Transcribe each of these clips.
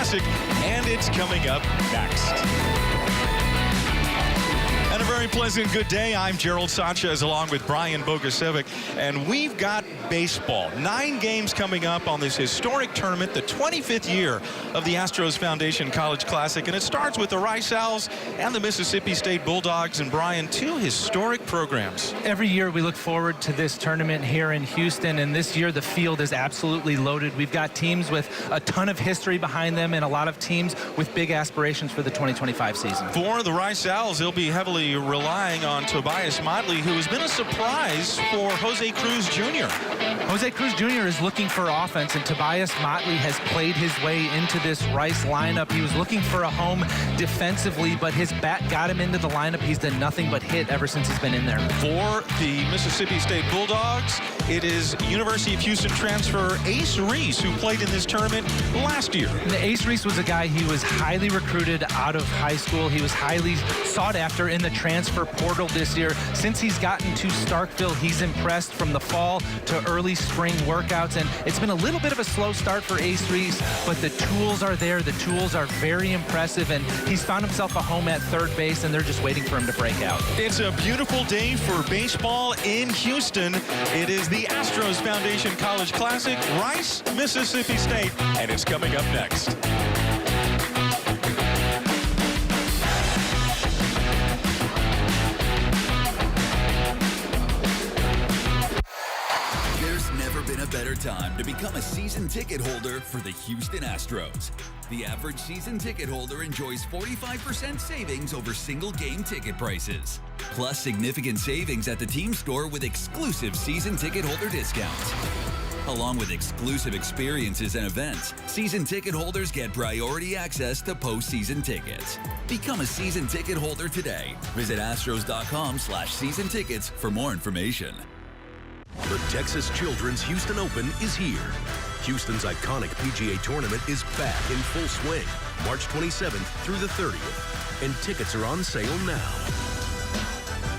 Classic, and it's coming up next. And a very pleasant good day. I'm Gerald Sanchez along with Brian Bogusevic, and we've got baseball. 9 games coming up on this historic tournament, the 25th year of the Astros Foundation College Classic, and it starts with the Rice Owls and the Mississippi State Bulldogs. And Brian, 2 historic programs. Every year we look forward to this tournament here in Houston, and this year the field is absolutely loaded. We've got teams with a ton of history behind them and a lot of teams with big aspirations for the 2025 season. For the Rice Owls, they'll be heavily relying on Tobias Motley, who has been a surprise for Jose Cruz Jr. Jose Cruz Jr. is looking for offense, and Tobias Motley has played his way into this Rice lineup. He was looking for a home defensively, but his bat got him into the lineup. He's done nothing but hit ever since he's been in there. For the Mississippi State Bulldogs, it is University of Houston transfer Ace Reese, who played in this tournament last year. And Ace Reese was a guy, he was highly recruited out of high school. He was highly sought after in the transfer portal this year. Since he's gotten to Starkville, he's impressed from the fall to early spring workouts, and it's been a little bit of a slow start for Ace Reese, but the tools are there. The tools are very impressive, and he's found himself a home at third base, and they're just waiting for him to break out. It's a beautiful day for baseball in Houston. It is the Astros Foundation College Classic, Rice, Mississippi State, and it's coming up next. Been a better time to become a season ticket holder for the Houston Astros. The average season ticket holder enjoys 45% savings over single game ticket prices, plus significant savings at the team store with exclusive season ticket holder discounts. Along with exclusive experiences and events, season ticket holders get priority access to postseason tickets. Become a season ticket holder today. Visit astros.com/season tickets for more information. The Texas Children's Houston Open is here. Houston's iconic PGA tournament is back in full swing, March 27th through the 30th, and tickets are on sale now.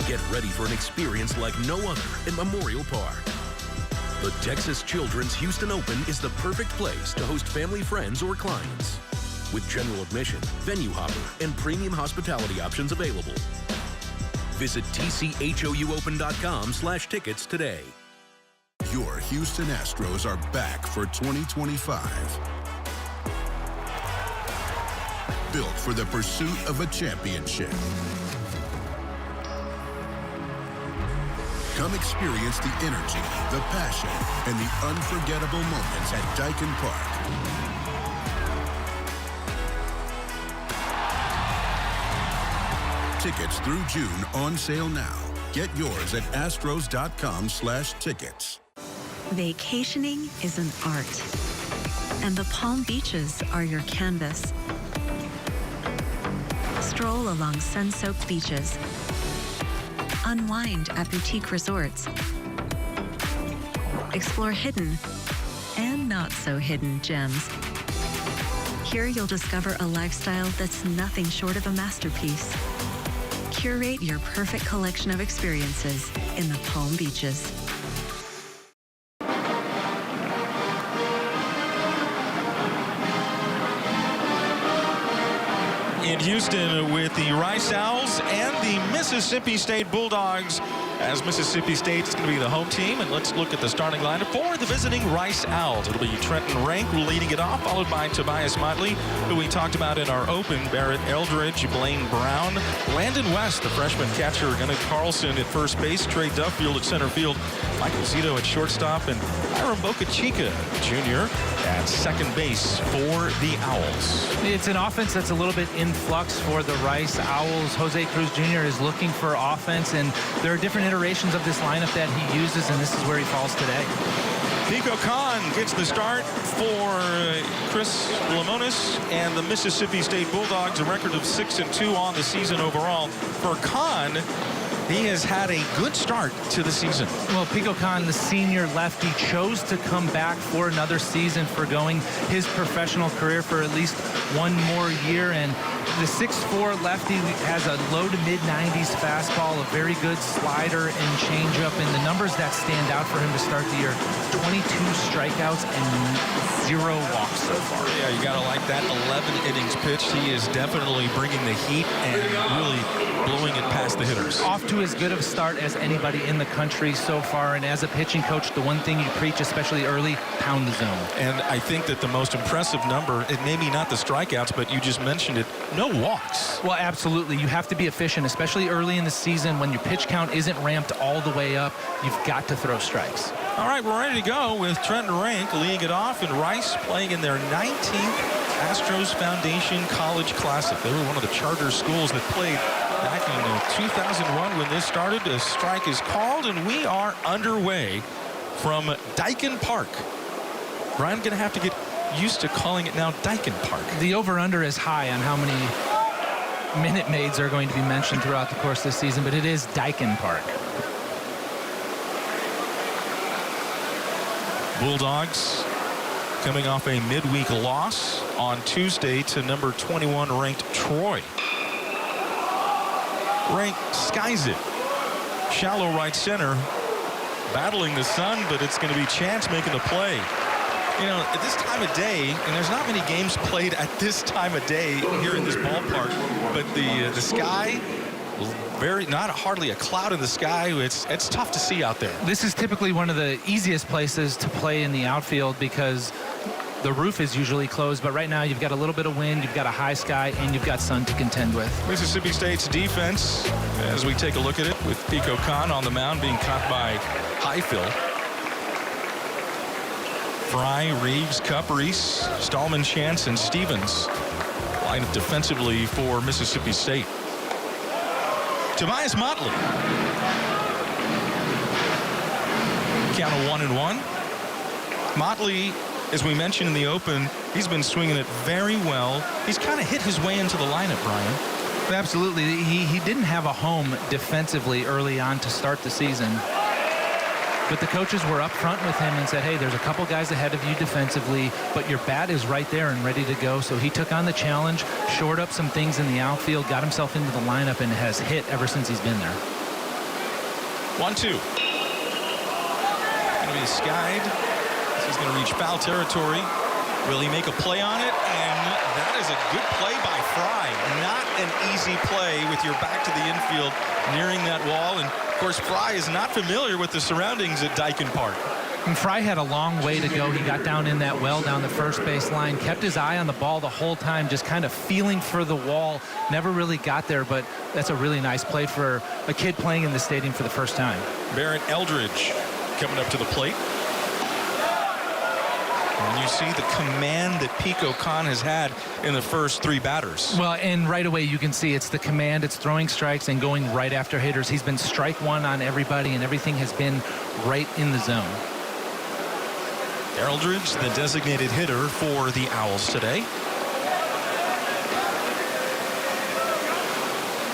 Get ready for an experience like no other in Memorial Park. The Texas Children's Houston Open is the perfect place to host family, friends, or clients. With general admission, venue hopper, and premium hospitality options available. Visit tchouopen.com/tickets today. Your Houston Astros are back for 2025. Built for the pursuit of a championship. Come experience the energy, the passion, and the unforgettable moments at Daikin Park. Tickets through June on sale now. Get yours at astros.com/tickets. Vacationing is an art, and the Palm Beaches are your canvas. Stroll along sun-soaked beaches. Unwind at boutique resorts. Explore hidden and not so hidden gems. Here you'll discover a lifestyle that's nothing short of a masterpiece. Curate your perfect collection of experiences in the Palm Beaches. In Houston with the Rice Owls and the Mississippi State Bulldogs, as Mississippi State is going to be the home team. And let's look at the starting lineup for the visiting Rice Owls. It'll be Trenton Rank leading it off, followed by Tobias Motley, who we talked about in our open, Barrett Eldridge, Blaine Brown, Landon West, the freshman catcher, Gunnar Carlson at first base, Trey Duffield at center field, Michael Zito at shortstop, and Hiram Boca Chica Jr. at second base for the Owls. It's an offense that's a little bit in flux for the Rice Owls. Jose Cruz Jr. is looking for offense, and there are different iterations of this lineup that he uses, and this is where he falls today. Pico Khan gets the start for Chris Lamonis and the Mississippi State Bulldogs, a record of 6-2 on the season overall. For Khan, he has had a good start to the season. Well, Pico Khan, the senior lefty, chose to come back for another season, forgoing his professional career for at least one more year, and The 6'4" lefty has a low to mid-90s fastball, a very good slider and changeup, and the numbers that stand out for him to start the year: 22 strikeouts and 0 walks so far. Yeah, you gotta like that. 11 innings pitched. He is definitely bringing the heat and really blowing it past the hitters. Off to as good of a start as anybody in the country so far, and as a pitching coach, the one thing you preach, especially early, pound the zone. And I think that the most impressive number, it may be not the strikeouts, but you just mentioned it, no walks. Well, absolutely. You have to be efficient, especially early in the season when your pitch count isn't ramped all the way up. You've got to throw strikes. All right, we're ready to go with Trenton Rank leading it off, and Rice playing in their 19th Astros Foundation College Classic. They were one of the charter schools that played back in 2001 when this started. A strike is called, and we are underway from Daikin Park. Brian, going to have to get used to calling it now Daikin Park. The over-under is high on how many Minute Maids are going to be mentioned throughout the course of the season, but it is Daikin Park. Bulldogs coming off a midweek loss on Tuesday to number 21 ranked Troy. Rank skies it. Shallow right center, battling the sun, but it's going to be Chance making the play. You know, at this time of day, and there's not many games played at this time of day here in this ballpark, but the sky, hardly a cloud in the sky. It's tough to see out there. This is typically one of the easiest places to play in the outfield because the roof is usually closed, but right now you've got a little bit of wind, you've got a high sky, and you've got sun to contend with. Mississippi State's defense, as we take a look at it, with Pico Khan on the mound being caught by Highfill. Fry, Reeves, Cup, Reese, Stallman, Chance, and Stevens line up defensively for Mississippi State. Tobias Motley. Count of 1-1. Motley, as we mentioned in the open, he's been swinging it very well. He's kind of hit his way into the lineup, Brian. Absolutely. He didn't have a home defensively early on to start the season. But the coaches were up front with him and said, hey, there's a couple guys ahead of you defensively, but your bat is right there and ready to go. So he took on the challenge, shored up some things in the outfield, got himself into the lineup, and has hit ever since he's been there. 1-2. Going to be skied. This is going to reach foul territory. Will he make a play on it? And that is a good play by Fry. Not an easy play with your back to the infield, nearing that wall. And of course, Fry is not familiar with the surroundings at Daikin Park. And Fry had a long way to go. He got down in that well down the first base line, kept his eye on the ball the whole time, just kind of feeling for the wall. Never really got there, but that's a really nice play for a kid playing in the stadium for the first time. Barrett Eldridge coming up to the plate. And you see the command that Pico Khan has had in the first three batters. Well, and right away you can see it's the command, it's throwing strikes and going right after hitters. He's been strike one on everybody, and everything has been right in the zone. Eldridge, the designated hitter for the Owls today.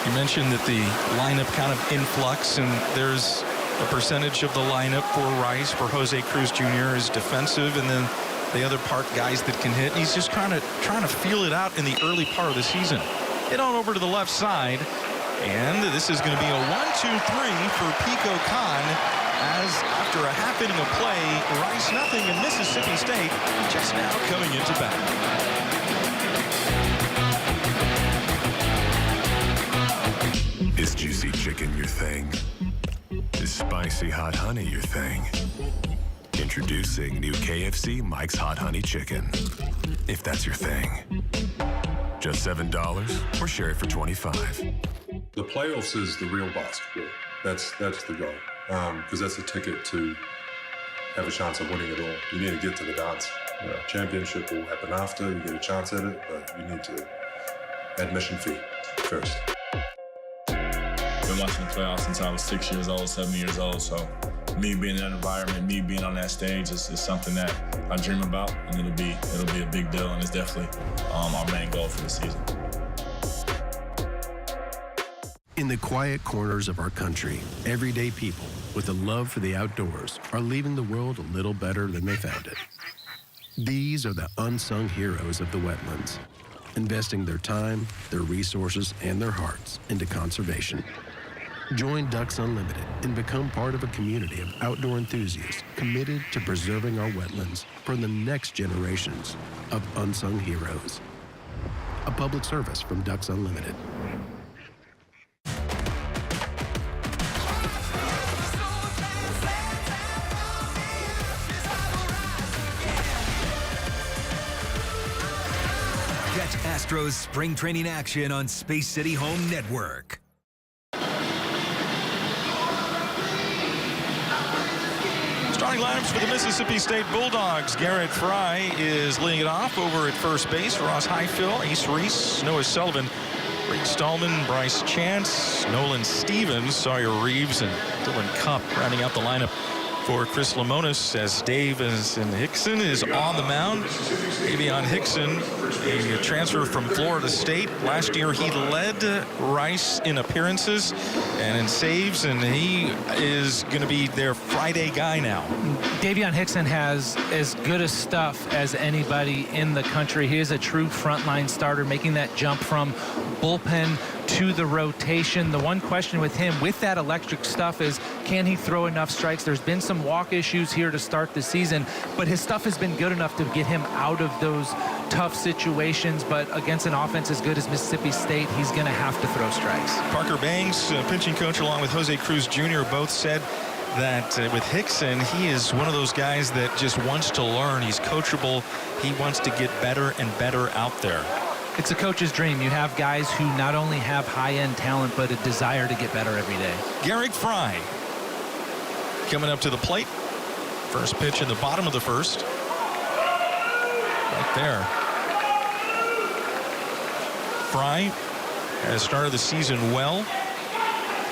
You mentioned that the lineup kind of influx, and there's a percentage of the lineup for Rice, for Jose Cruz Jr. is defensive, and then the other part guys that can hit. He's just trying to feel it out in the early part of the season. Hit on over to the left side, and this is going to be a 1-2-3 for Pico Khan, as after a half inning of play, Rice nothing, and Mississippi State just now coming into bat. Is juicy chicken your thing? Is spicy hot honey your thing? Introducing new KFC Mike's Hot Honey Chicken. If that's your thing. Just $7 or share it for $25. The playoffs is the real basketball. That's the goal. Because that's a ticket to have a chance of winning it all. You need to get to the dance. Championship will happen after. You get a chance at it, but you need to admission fee first. Been watching the playoffs since I was 6 years old, 7 years old, so me being in that environment, me being on that stage is something that I dream about, and it'll be a big deal, and it's definitely our main goal for the season. In the quiet corners of our country, everyday people with a love for the outdoors are leaving the world a little better than they found it. These are the unsung heroes of the wetlands. investing their time, their resources, and their hearts into conservation. Join Ducks Unlimited and become part of a community of outdoor enthusiasts committed to preserving our wetlands for the next generations of unsung heroes. A public service from Ducks Unlimited. Catch Astros spring training action on Space City Home Network. Starting lineups for the Mississippi State Bulldogs. Garrett Fry is leading it off over at first base. Ross Highfill, Ace Reese, Noah Sullivan, Reed Stallman, Bryce Chance, Nolan Stevens, Sawyer Reeves, and Dylan Cupp rounding out the lineup for Chris Lemonis as Davison Hickson is on the mound. Davion Hickson, a transfer from Florida State. Last year he led Rice in appearances and in saves, and he is going to be their Friday guy now. Davion Hickson has as good a stuff as anybody in the country. He is a true frontline starter, making that jump from bullpen to the rotation. The one question with him, with that electric stuff, is can he throw enough strikes? There's been some walk issues here to start the season, but his stuff has been good enough to get him out of those tough situations. But against an offense as good as Mississippi State, he's going to have to throw strikes. Parker Banks, pitching coach, along with Jose Cruz Jr., both said that with Hickson, he is one of those guys that just wants to learn. He's coachable. He wants to get better and better out there. It's a coach's dream. You have guys who not only have high-end talent, but a desire to get better every day. Garrett Fry coming up to the plate. First pitch in the bottom of the first. Right there. Fry has started the season well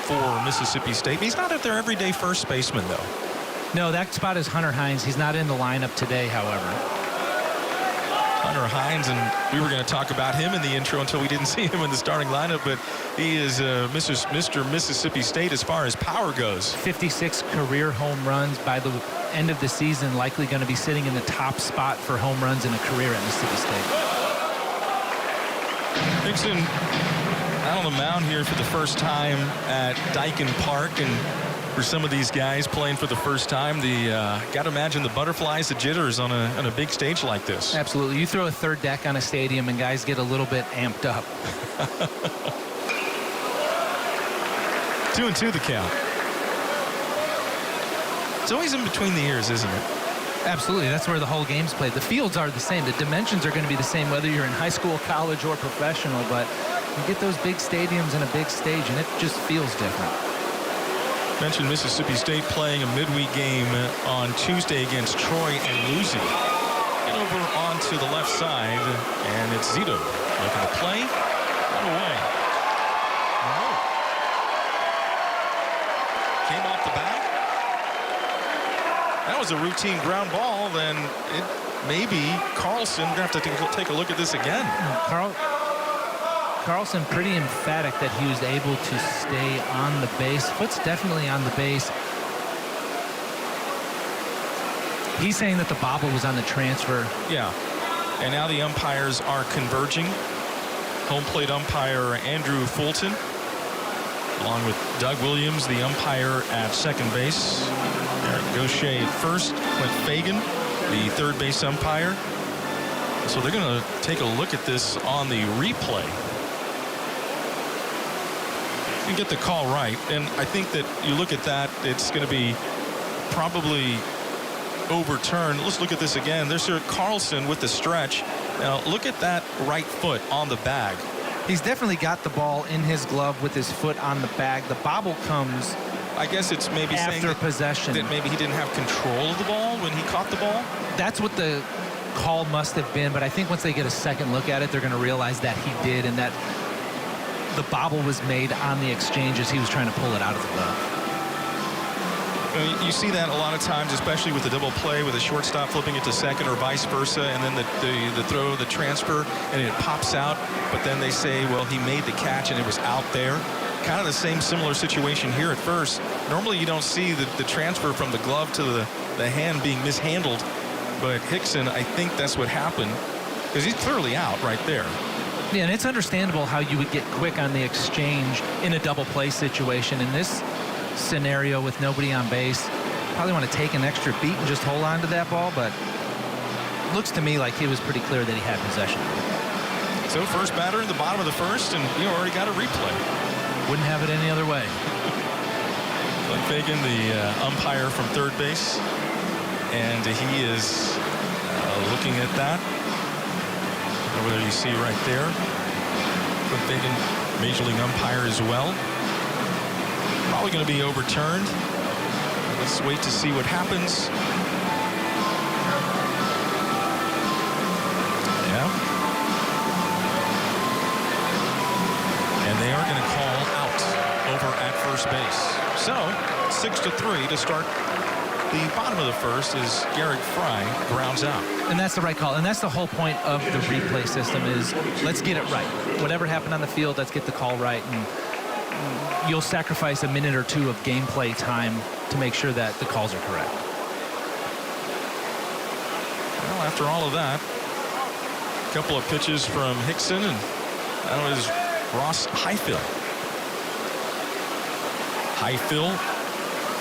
for Mississippi State. He's not at their everyday first baseman, though. No, that spot is Hunter Hines. He's not in the lineup today, however. Hunter Hines, and we were going to talk about him in the intro until we didn't see him in the starting lineup, but he is Mr. Mississippi State as far as power goes. 56 career home runs. By the end of the season, likely going to be sitting in the top spot for home runs in a career at Mississippi State. Hickson out on the mound here for the first time at Daikin Park, and for some of these guys playing for the first time, got to imagine the butterflies, the jitters on a big stage like this. Absolutely. You throw a third deck on a stadium and guys get a little bit amped up. 2-2 the count. It's always in between the ears, isn't it? Absolutely. That's where the whole game's played. The fields are the same. The dimensions are going to be the same whether you're in high school, college, or professional, but you get those big stadiums and a big stage, and it just feels different. Mentioned Mississippi State playing a midweek game on Tuesday against Troy and losing. Get over onto the left side, and it's Zito looking to play. Run away. Oh. Came off the bat. That was a routine ground ball. Then it maybe Carlson. We're going to have to take a look at this again. Carlson pretty emphatic that he was able to stay on the base. Foot's definitely on the base. He's saying that the bobble was on the transfer. Yeah. And now the umpires are converging. Home plate umpire Andrew Fulton, along with Doug Williams, the umpire at second base. Eric Gaucher at first. Clint Fagan, the third base umpire. So they're going to take a look at this on the replay. You get the call right, and I think that you look at that, it's going to be probably overturned. Let's look at this again. There's Sir Carlson with the stretch. Now look at that right foot on the bag. He's definitely got the ball in his glove with his foot on the bag. The bobble comes, I guess it's maybe after possession. That maybe he didn't have control of the ball when he caught the ball. That's what the call must have been, but I think once they get a second look at it, they're going to realize that he did, and that the bobble was made on the exchange as he was trying to pull it out of the glove. You see that a lot of times, especially with the double play, with a shortstop flipping it to second or vice versa, and then the throw, the transfer, and it pops out. But then they say, well, he made the catch and it was out there. Kind of the same similar situation here at first. Normally you don't see the transfer from the glove to the hand being mishandled. But Hickson, I think that's what happened, because he's clearly out right there. Yeah, and it's understandable how you would get quick on the exchange in a double play situation. In this scenario with nobody on base, probably want to take an extra beat and just hold on to that ball, but looks to me like he was pretty clear that he had possession. So first batter in the bottom of the first, and you already got a replay. Wouldn't have it any other way. Glenn Fagan, the umpire from third base, and he is looking at that. Over there you see right there. Glenn Fagan, Major League umpire as well. Probably going to be overturned. Let's wait to see what happens. Yeah. And they are going to call out over at first base. So 6-3 to start the bottom of the first as Garrett Fry grounds out. And that's the right call. And that's the whole point of the replay system is let's get it right. Whatever happened on the field, let's get the call right. And you'll sacrifice a minute or two of gameplay time to make sure that the calls are correct. Well, after all of that, a couple of pitches from Hickson, and that was Ross Highfill. Highfill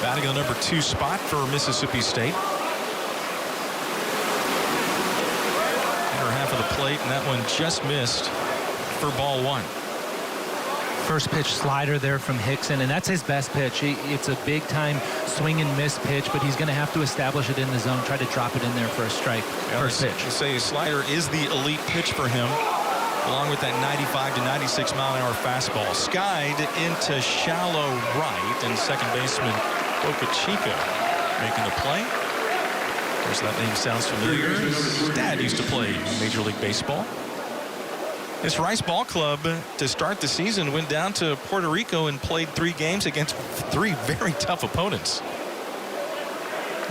batting the number 2 spot for Mississippi State. Inner half of the plate, and that one just missed for ball 1. First pitch slider there from Hickson, and that's his best pitch. It's a big time swing and miss pitch, but he's going to have to establish it in the zone, try to drop it in there for a strike. First pitch. You say slider is the elite pitch for him, along with that 95 to 96 mile an hour fastball. Skied into shallow right, and second baseman Boca Chica making the play. Of course, that name sounds familiar. His dad used to play Major League Baseball. This Rice Ball Club, to start the season, went down to Puerto Rico and played 3 games against 3 very tough opponents.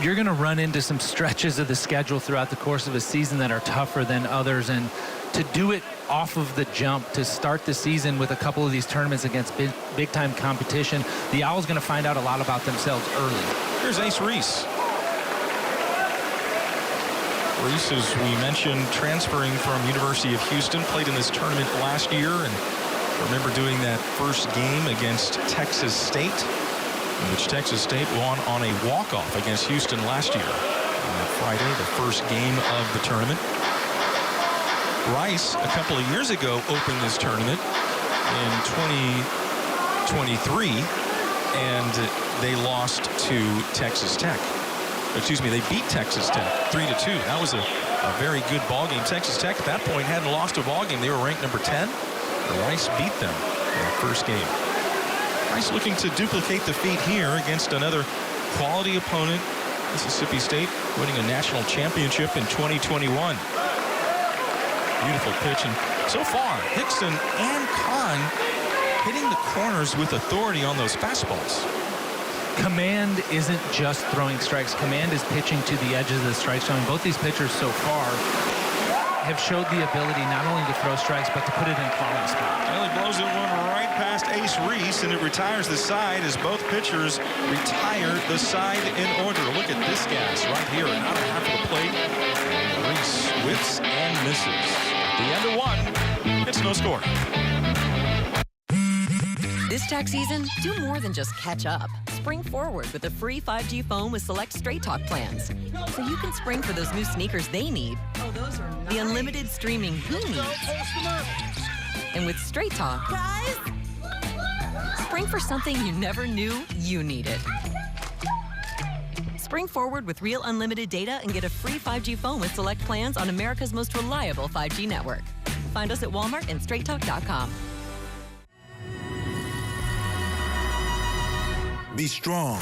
You're going to run into some stretches of the schedule throughout the course of a season that are tougher than others, and to do it off of the jump, to start the season with a couple of these tournaments against big-time competition, the Owls going to find out a lot about themselves early. Here's Ace Reese. Reese, as we mentioned, transferring from University of Houston, played in this tournament last year, and remember doing that first game against Texas State, in which Texas State won on a walk-off against Houston last year. On Friday, the first game of the tournament. Rice, a couple of years ago, opened this tournament in 2023, and they lost to Texas Tech. Excuse me, they beat Texas Tech 3-2. That was a very good ball game. Texas Tech at that point hadn't lost a ball game. They were ranked number 10. Rice beat them in the first game. Rice looking to duplicate the feat here against another quality opponent. Mississippi State winning a national championship in 2021. Beautiful pitch, and so far Hickson and Kahn hitting the corners with authority on those fastballs. Command isn't just throwing strikes. Command is pitching to the edges of the strike zone. Both these pitchers so far have showed the ability not only to throw strikes, but to put it in quality spots. Well, he blows it one right past Ace Reese, and it retires the side as both pitchers retire the side in order. Look at this gas right here, an out of half of the plate. And Reese whiffs and misses. At the end of 1, it's no score. This tax season, do more than just catch up. Spring forward with a free 5G phone with select Straight Talk plans. So you can spring for those new sneakers they need. Oh, those are nice. The unlimited streaming he needs. And with Straight Talk, guys, spring for something you never knew you needed. Spring forward with real unlimited data and get a free 5G phone with select plans on America's most reliable 5G network. Find us at Walmart and straighttalk.com. Be strong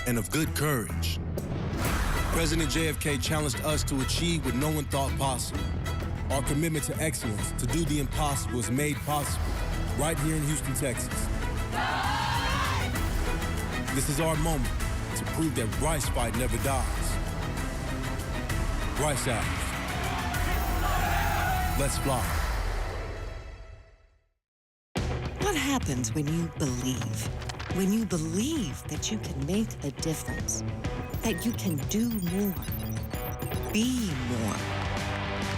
and of good courage. President JFK challenged us to achieve what no one thought possible. Our commitment to excellence, to do the impossible, is made possible right here in Houston, Texas. This is our moment to prove that Rice fight never dies. Rice Owls. Let's fly. What happens when you believe? When you believe that you can make a difference, that you can do more, be more,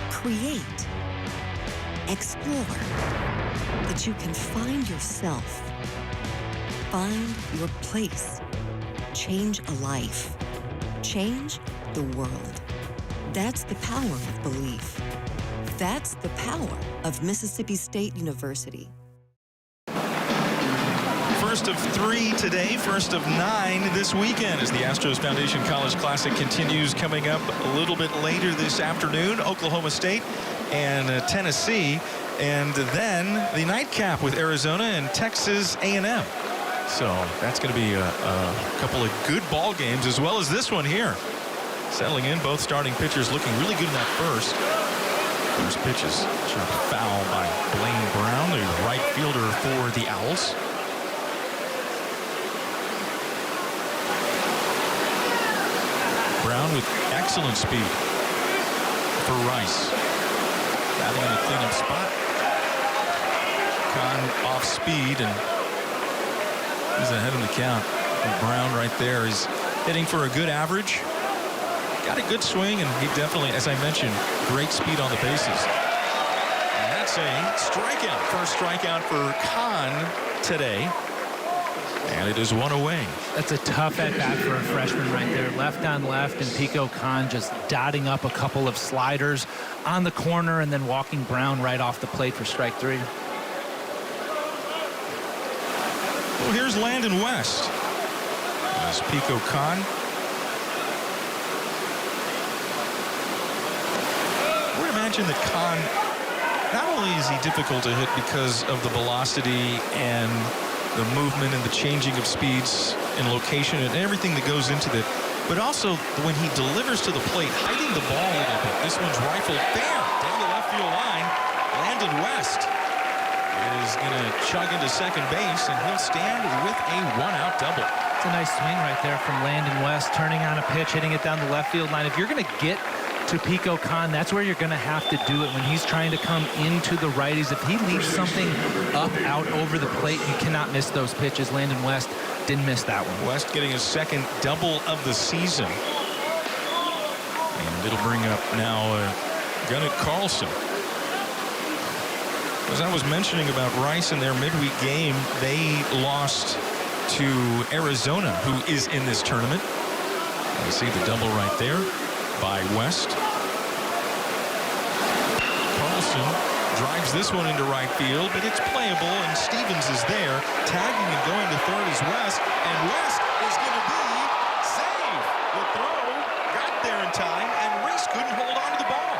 create, explore, that you can find yourself, find your place, change a life, change the world. That's the power of belief. That's the power of Mississippi State University. First of 3 today, first of 9 this weekend as the Astros Foundation College Classic continues. Coming up a little bit later this afternoon, Oklahoma State and Tennessee, and then the nightcap with Arizona and Texas A&M. So that's going to be a couple of good ball games, as well as this one here. Settling in, both starting pitchers looking really good in that first. First pitch is foul by Blaine Brown, the right fielder for the Owls. Brown with excellent speed for Rice. Batting in a cleanup spot. Kahn off speed, and he's ahead of the count. And Brown right there is hitting for a good average. Got a good swing, and he definitely, as I mentioned, great speed on the bases. And that's a strikeout. First strikeout for Kahn today. And it is one away. That's a tough at-bat for a freshman right there. Left on left, and Pico Kahn just dotting up a couple of sliders on the corner and then walking Brown right off the plate for strike 3. Well, here's Landon West. As Pico Kahn. I would imagine that Kahn, not only is he difficult to hit because of the velocity and the movement and the changing of speeds and location and everything that goes into it, but also when he delivers to the plate, hiding the ball a little bit. This one's rifled there down the left field line. Landon West is going to chug into second base, and he'll stand with a one-out double. It's a nice swing right there from Landon West, turning on a pitch, hitting it down the left field line. If you're going to get to Pico Kahn, that's where you're going to have to do it when he's trying to come into the righties. If he leaves something up, out, over the plate, you cannot miss those pitches. Landon West didn't miss that one. West getting his second double of the season. And it'll bring up now Gunnar Carlson. As I was mentioning about Rice in their midweek game, they lost to Arizona, who is in this tournament. You see the double right there by West. Carlson drives this one into right field, but it's playable, and Stevens is there. Tagging and going to third is West, and West is going to be saved. The throw got there in time, and Reese couldn't hold on to the ball.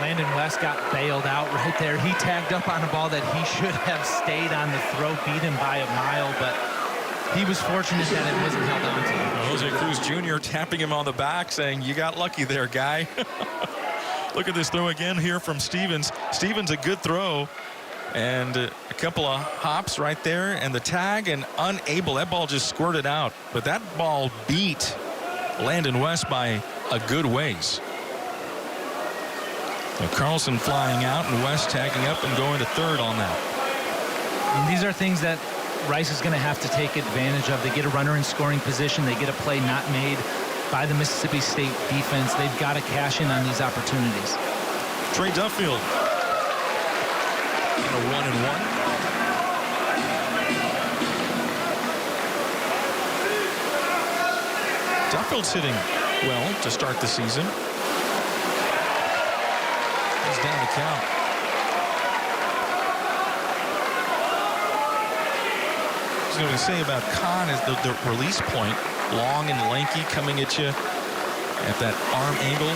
Landon West got bailed out right there. He tagged up on a ball that he should have stayed on the throw, beat him by a mile, but he was fortunate that it wasn't held on to. Jose Cruz Jr. tapping him on the back, saying, "You got lucky there, guy." Look at this throw again here from Stevens. Stevens, a good throw, and a couple of hops right there, and the tag, and unable. That ball just squirted out, but that ball beat Landon West by a good ways. So Carlson flying out, and West tagging up and going to third on that. And these are things that Rice is going to have to take advantage of. They get a runner in scoring position. They get a play not made by the Mississippi State defense. They've got to cash in on these opportunities. Trey Duffield. A 1-1. Duffield's hitting well to start the season. He's down the count. What I was going to say about Kahn is the release point, long and lanky, coming at you at that arm angle,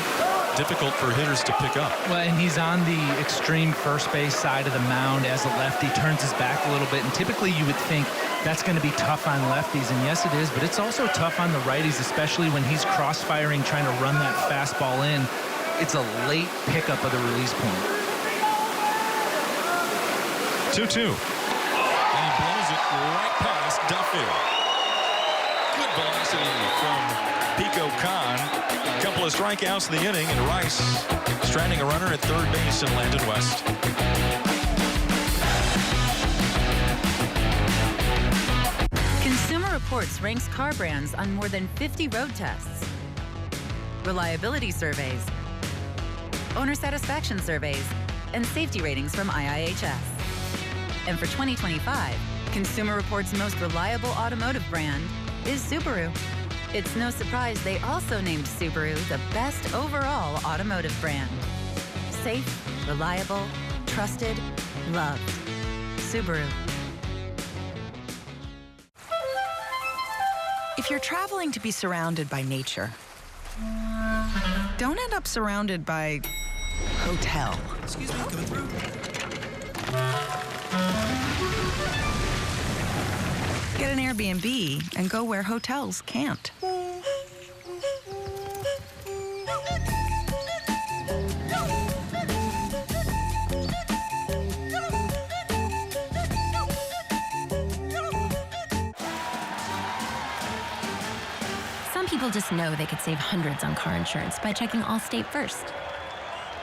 difficult for hitters to pick up. Well, and he's on the extreme first base side of the mound as a lefty, turns his back a little bit, and typically you would think that's going to be tough on lefties, and yes it is, but it's also tough on the righties, especially when he's cross-firing, trying to run that fastball in. It's a late pickup of the release point. 2-2. And he blows it right past Duffield. Good velocity from Pico Kahn. A couple of strikeouts in the inning, and Rice stranding a runner at third base, and Landon West. Consumer Reports ranks car brands on more than 50 road tests, reliability surveys, owner satisfaction surveys, and safety ratings from IIHS. And for 2025, Consumer Reports' most reliable automotive brand is Subaru. It's no surprise they also named Subaru the best overall automotive brand. Safe, reliable, trusted, loved. Subaru. If you're traveling to be surrounded by nature, don't end up surrounded by hotel. Excuse me, coming through. Get an Airbnb and go where hotels can't. Some people just know they could save hundreds on car insurance by checking Allstate first.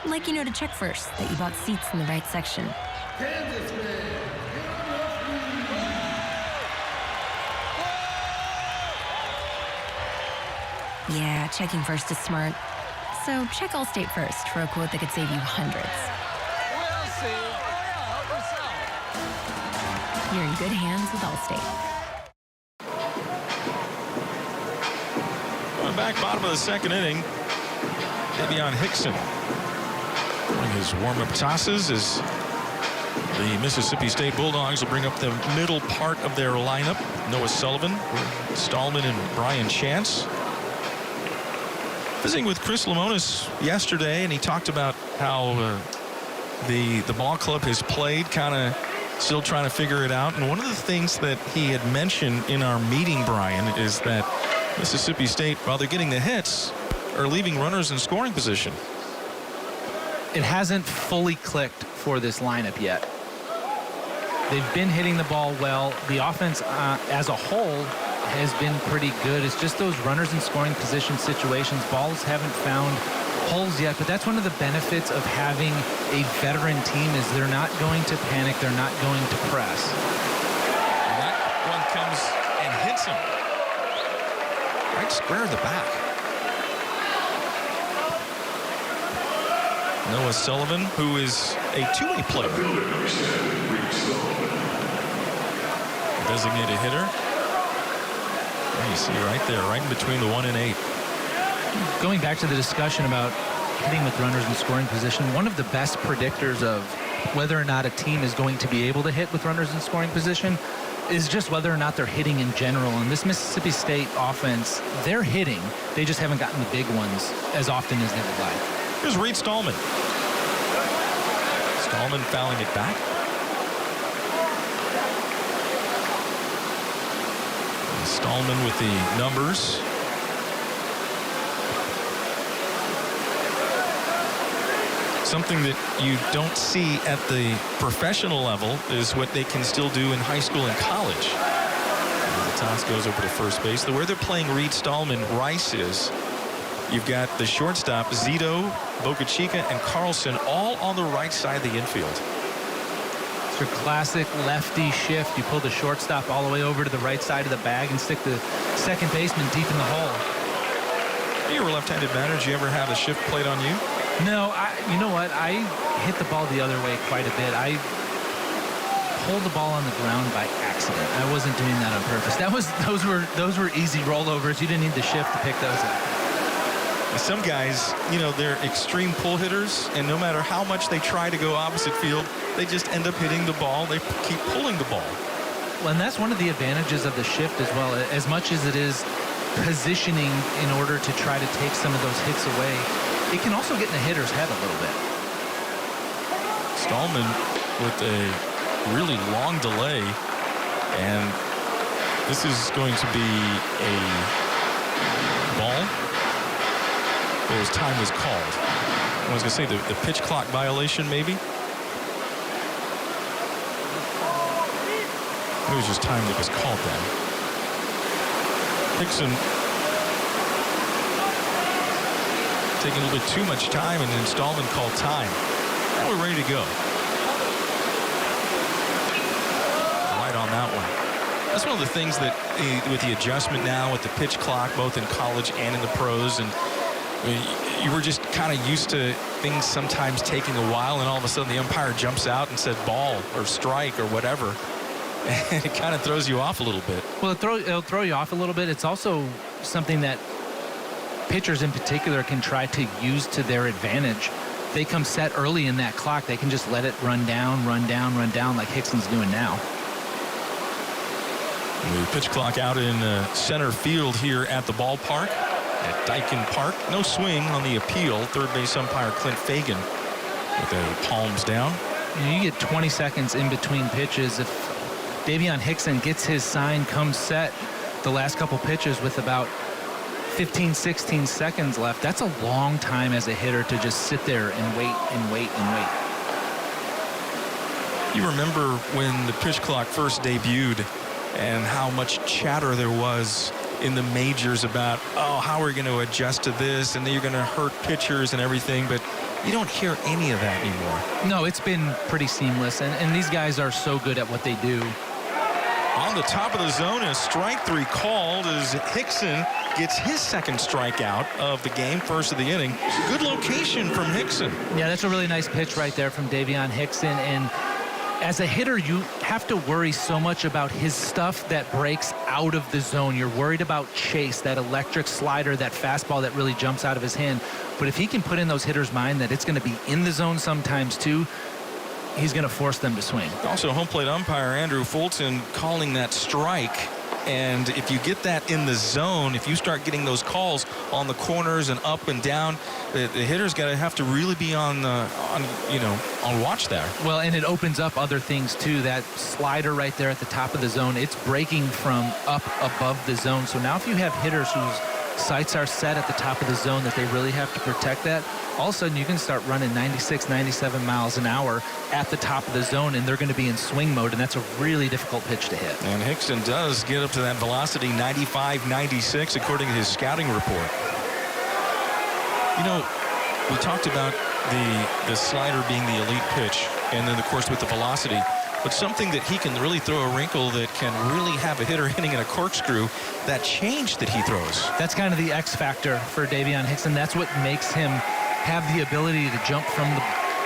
Like you know to check first that you bought seats in the right section. Yeah, checking first is smart. So check Allstate first for a quote that could save you hundreds. We'll see. You're in good hands with Allstate. Back bottom of the second inning, Davion Hickson doing his warm-up tosses as the Mississippi State Bulldogs will bring up the middle part of their lineup. Noah Sullivan, Stallman, and Brian Chance. Visiting with Chris Lemonis yesterday, and he talked about how the ball club has played, kind of still trying to figure it out. And one of the things that he had mentioned in our meeting, Brian, is that Mississippi State, while they're getting the hits, are leaving runners in scoring position. It hasn't fully clicked for this lineup yet. They've been hitting the ball well. The offense as a whole has been pretty good. It's just those runners in scoring position situations. Balls haven't found holes yet, but that's one of the benefits of having a veteran team is they're not going to panic. They're not going to press. And that one comes and hits him. Right square in the back. Noah Sullivan, who is a two-way player. Designated hitter. And you see right there, right in between the 1 and 8. Going back to the discussion about hitting with runners in scoring position, one of the best predictors of whether or not a team is going to be able to hit with runners in scoring position is just whether or not they're hitting in general. And this Mississippi State offense, they're hitting. They just haven't gotten the big ones as often as they would like. Here's Reed Stallman. Stallman fouling it back. And Stallman with the numbers. Something that you don't see at the professional level is what they can still do in high school and college. And the toss goes over to first base. Where they're playing Reed Stallman, Rice is. You've got the shortstop, Zito, Boca Chica, and Carlson all on the right side of the infield. It's your classic lefty shift. You pull the shortstop all the way over to the right side of the bag and stick the second baseman deep in the hole. You were a left-handed batter. Did you ever have a shift played on you? No, you know what? I hit the ball the other way quite a bit. I pulled the ball on the ground by accident. I wasn't doing that on purpose. Those were easy rollovers. You didn't need the shift to pick those up. Some guys, you know, they're extreme pull hitters, and no matter how much they try to go opposite field, they just end up hitting the ball. They keep pulling the ball. Well, and that's one of the advantages of the shift as well. As much as it is positioning in order to try to take some of those hits away, it can also get in the hitter's head a little bit. Stallman with a really long delay, and this is going to be a ball. Well, his time was called. I was going to say the pitch clock violation, maybe. It was just time that was called then. Hickson taking a little bit too much time, and then Stallman called time. Now we're ready to go. Right on that one. That's one of the things that with the adjustment now with the pitch clock, both in college and in the pros, and you were just kind of used to things sometimes taking a while, and all of a sudden the umpire jumps out and said ball or strike or whatever. And it kind of throws you off a little bit. Well, it'll throw you off a little bit. It's also something that pitchers in particular can try to use to their advantage. They come set early in that clock. They can just let it run down like Hickson's doing now. The pitch clock out in center field here at the ballpark at Daikin Park. No swing on the appeal. Third base umpire Clint Fagan with the palms down. You get 20 seconds in between pitches. If Davion Hickson gets his sign, comes set the last couple pitches with about 15, 16 seconds left, that's a long time as a hitter to just sit there and wait and wait and wait. You remember when the pitch clock first debuted and how much chatter there was in the majors about, oh, how we're going to adjust to this, and you're going to hurt pitchers and everything, but you don't hear any of that anymore. No, it's been pretty seamless, and these guys are so good at what they do. On the top of the zone, a strike three called as Hickson gets his second strikeout of the game, first of the inning. Good location from Hickson. Yeah, that's a really nice pitch right there from Davion Hickson, and as a hitter, you have to worry so much about his stuff that breaks out of the zone. You're worried about Chase, that electric slider, that fastball that really jumps out of his hand. But if he can put in those hitters' mind that it's going to be in the zone sometimes too, he's going to force them to swing. Also, home plate umpire Andrew Fulton calling that strike. And if you get that in the zone, if you start getting those calls on the corners and up and down, the hitter's got to have to really be on watch there. Well, and it opens up other things too. That slider right there at the top of the zone, it's breaking from up above the zone. So now if you have hitters whose sights are set at the top of the zone that they really have to protect that, all of a sudden you can start running 96, 97 miles an hour at the top of the zone, and they're going to be in swing mode, and that's a really difficult pitch to hit. And Hickson does get up to that velocity, 95, 96, according to his scouting report. You know, we talked about the slider being the elite pitch, and then, of course, with the velocity. But something that he can really throw a wrinkle that can really have a hitter hitting in a corkscrew, that change that he throws. That's kind of the X factor for Davion Hickson. That's what makes him have the ability to jump from the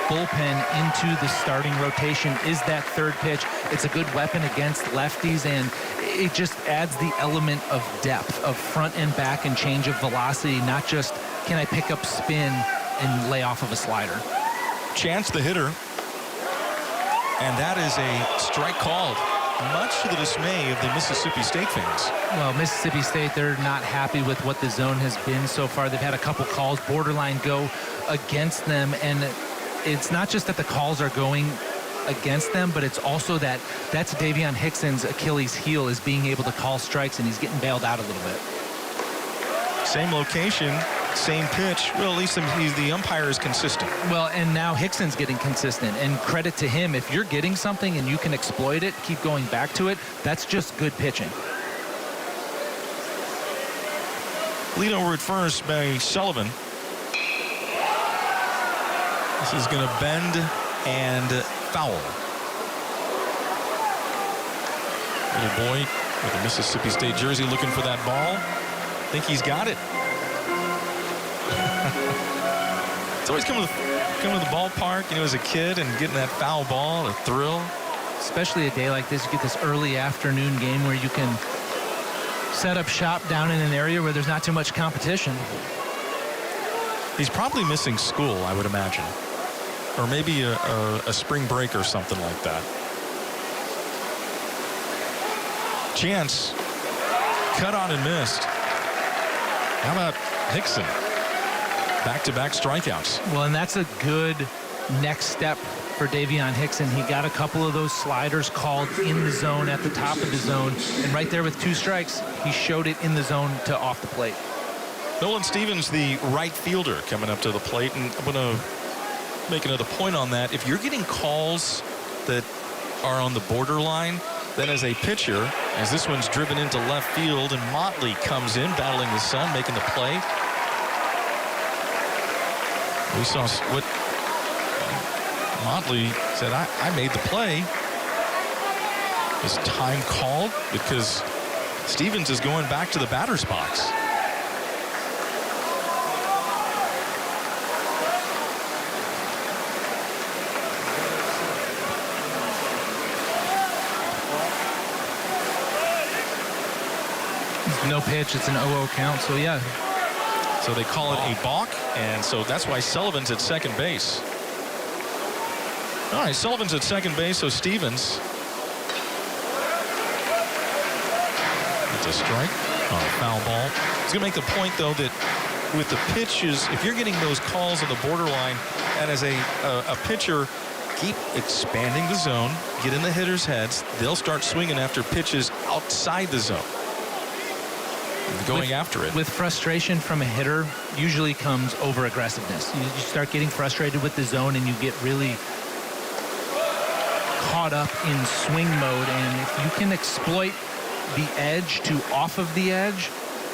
bullpen into the starting rotation, is that third pitch. It's a good weapon against lefties, and it just adds the element of depth, of front and back and change of velocity, not just can I pick up spin and lay off of a slider. Chance the hitter. And that is a strike called, much to the dismay of the Mississippi State fans. Well, Mississippi State, they're not happy with what the zone has been so far. They've had a couple calls borderline go against them, and it's not just that the calls are going against them, but it's also that that's Davion Hickson's Achilles heel, is being able to call strikes, and he's getting bailed out a little bit. Same location, same pitch. Well, at least the umpire is consistent. Well, and now Hickson's getting consistent, and credit to him. If you're getting something and you can exploit it, keep going back to it, that's just good pitching. Lead over at first by Sullivan. This is going to bend and foul. Little boy with a Mississippi State jersey looking for that ball. I think he's got it. It's always coming to the ballpark, you know, as a kid and getting that foul ball, a thrill. Especially a day like this, you get this early afternoon game where you can set up shop down in an area where there's not too much competition. He's probably missing school, I would imagine. Or maybe a spring break or something like that. Chance cut on and missed. How about Hickson? Back-to-back strikeouts. Well, and that's a good next step for Davion Hickson. He got a couple of those sliders called in the zone at the top of the zone, and right there with 2 strikes, he showed it in the zone to off the plate. Nolan Stevens, the right fielder, coming up to the plate, and I'm going to make another point on that. If you're getting calls that are on the borderline, then as a pitcher, as this one's driven into left field, and Motley comes in, battling his son, making the play. We saw what Motley said, I made the play. Is time called? Because Stevens is going back to the batter's box. No pitch. It's an 0-0 count. So, yeah. So they call it a balk, and so that's why Sullivan's at second base. All right, Sullivan's at second base, so Stevens. It's a strike. Foul ball. He's going to make the point, though, that with the pitches, if you're getting those calls on the borderline, and as a pitcher, keep expanding the zone, get in the hitters' heads, they'll start swinging after pitches outside the zone. Going after it. With frustration from a hitter usually comes over-aggressiveness. You start getting frustrated with the zone and you get really caught up in swing mode, and if you can exploit the edge to off of the edge,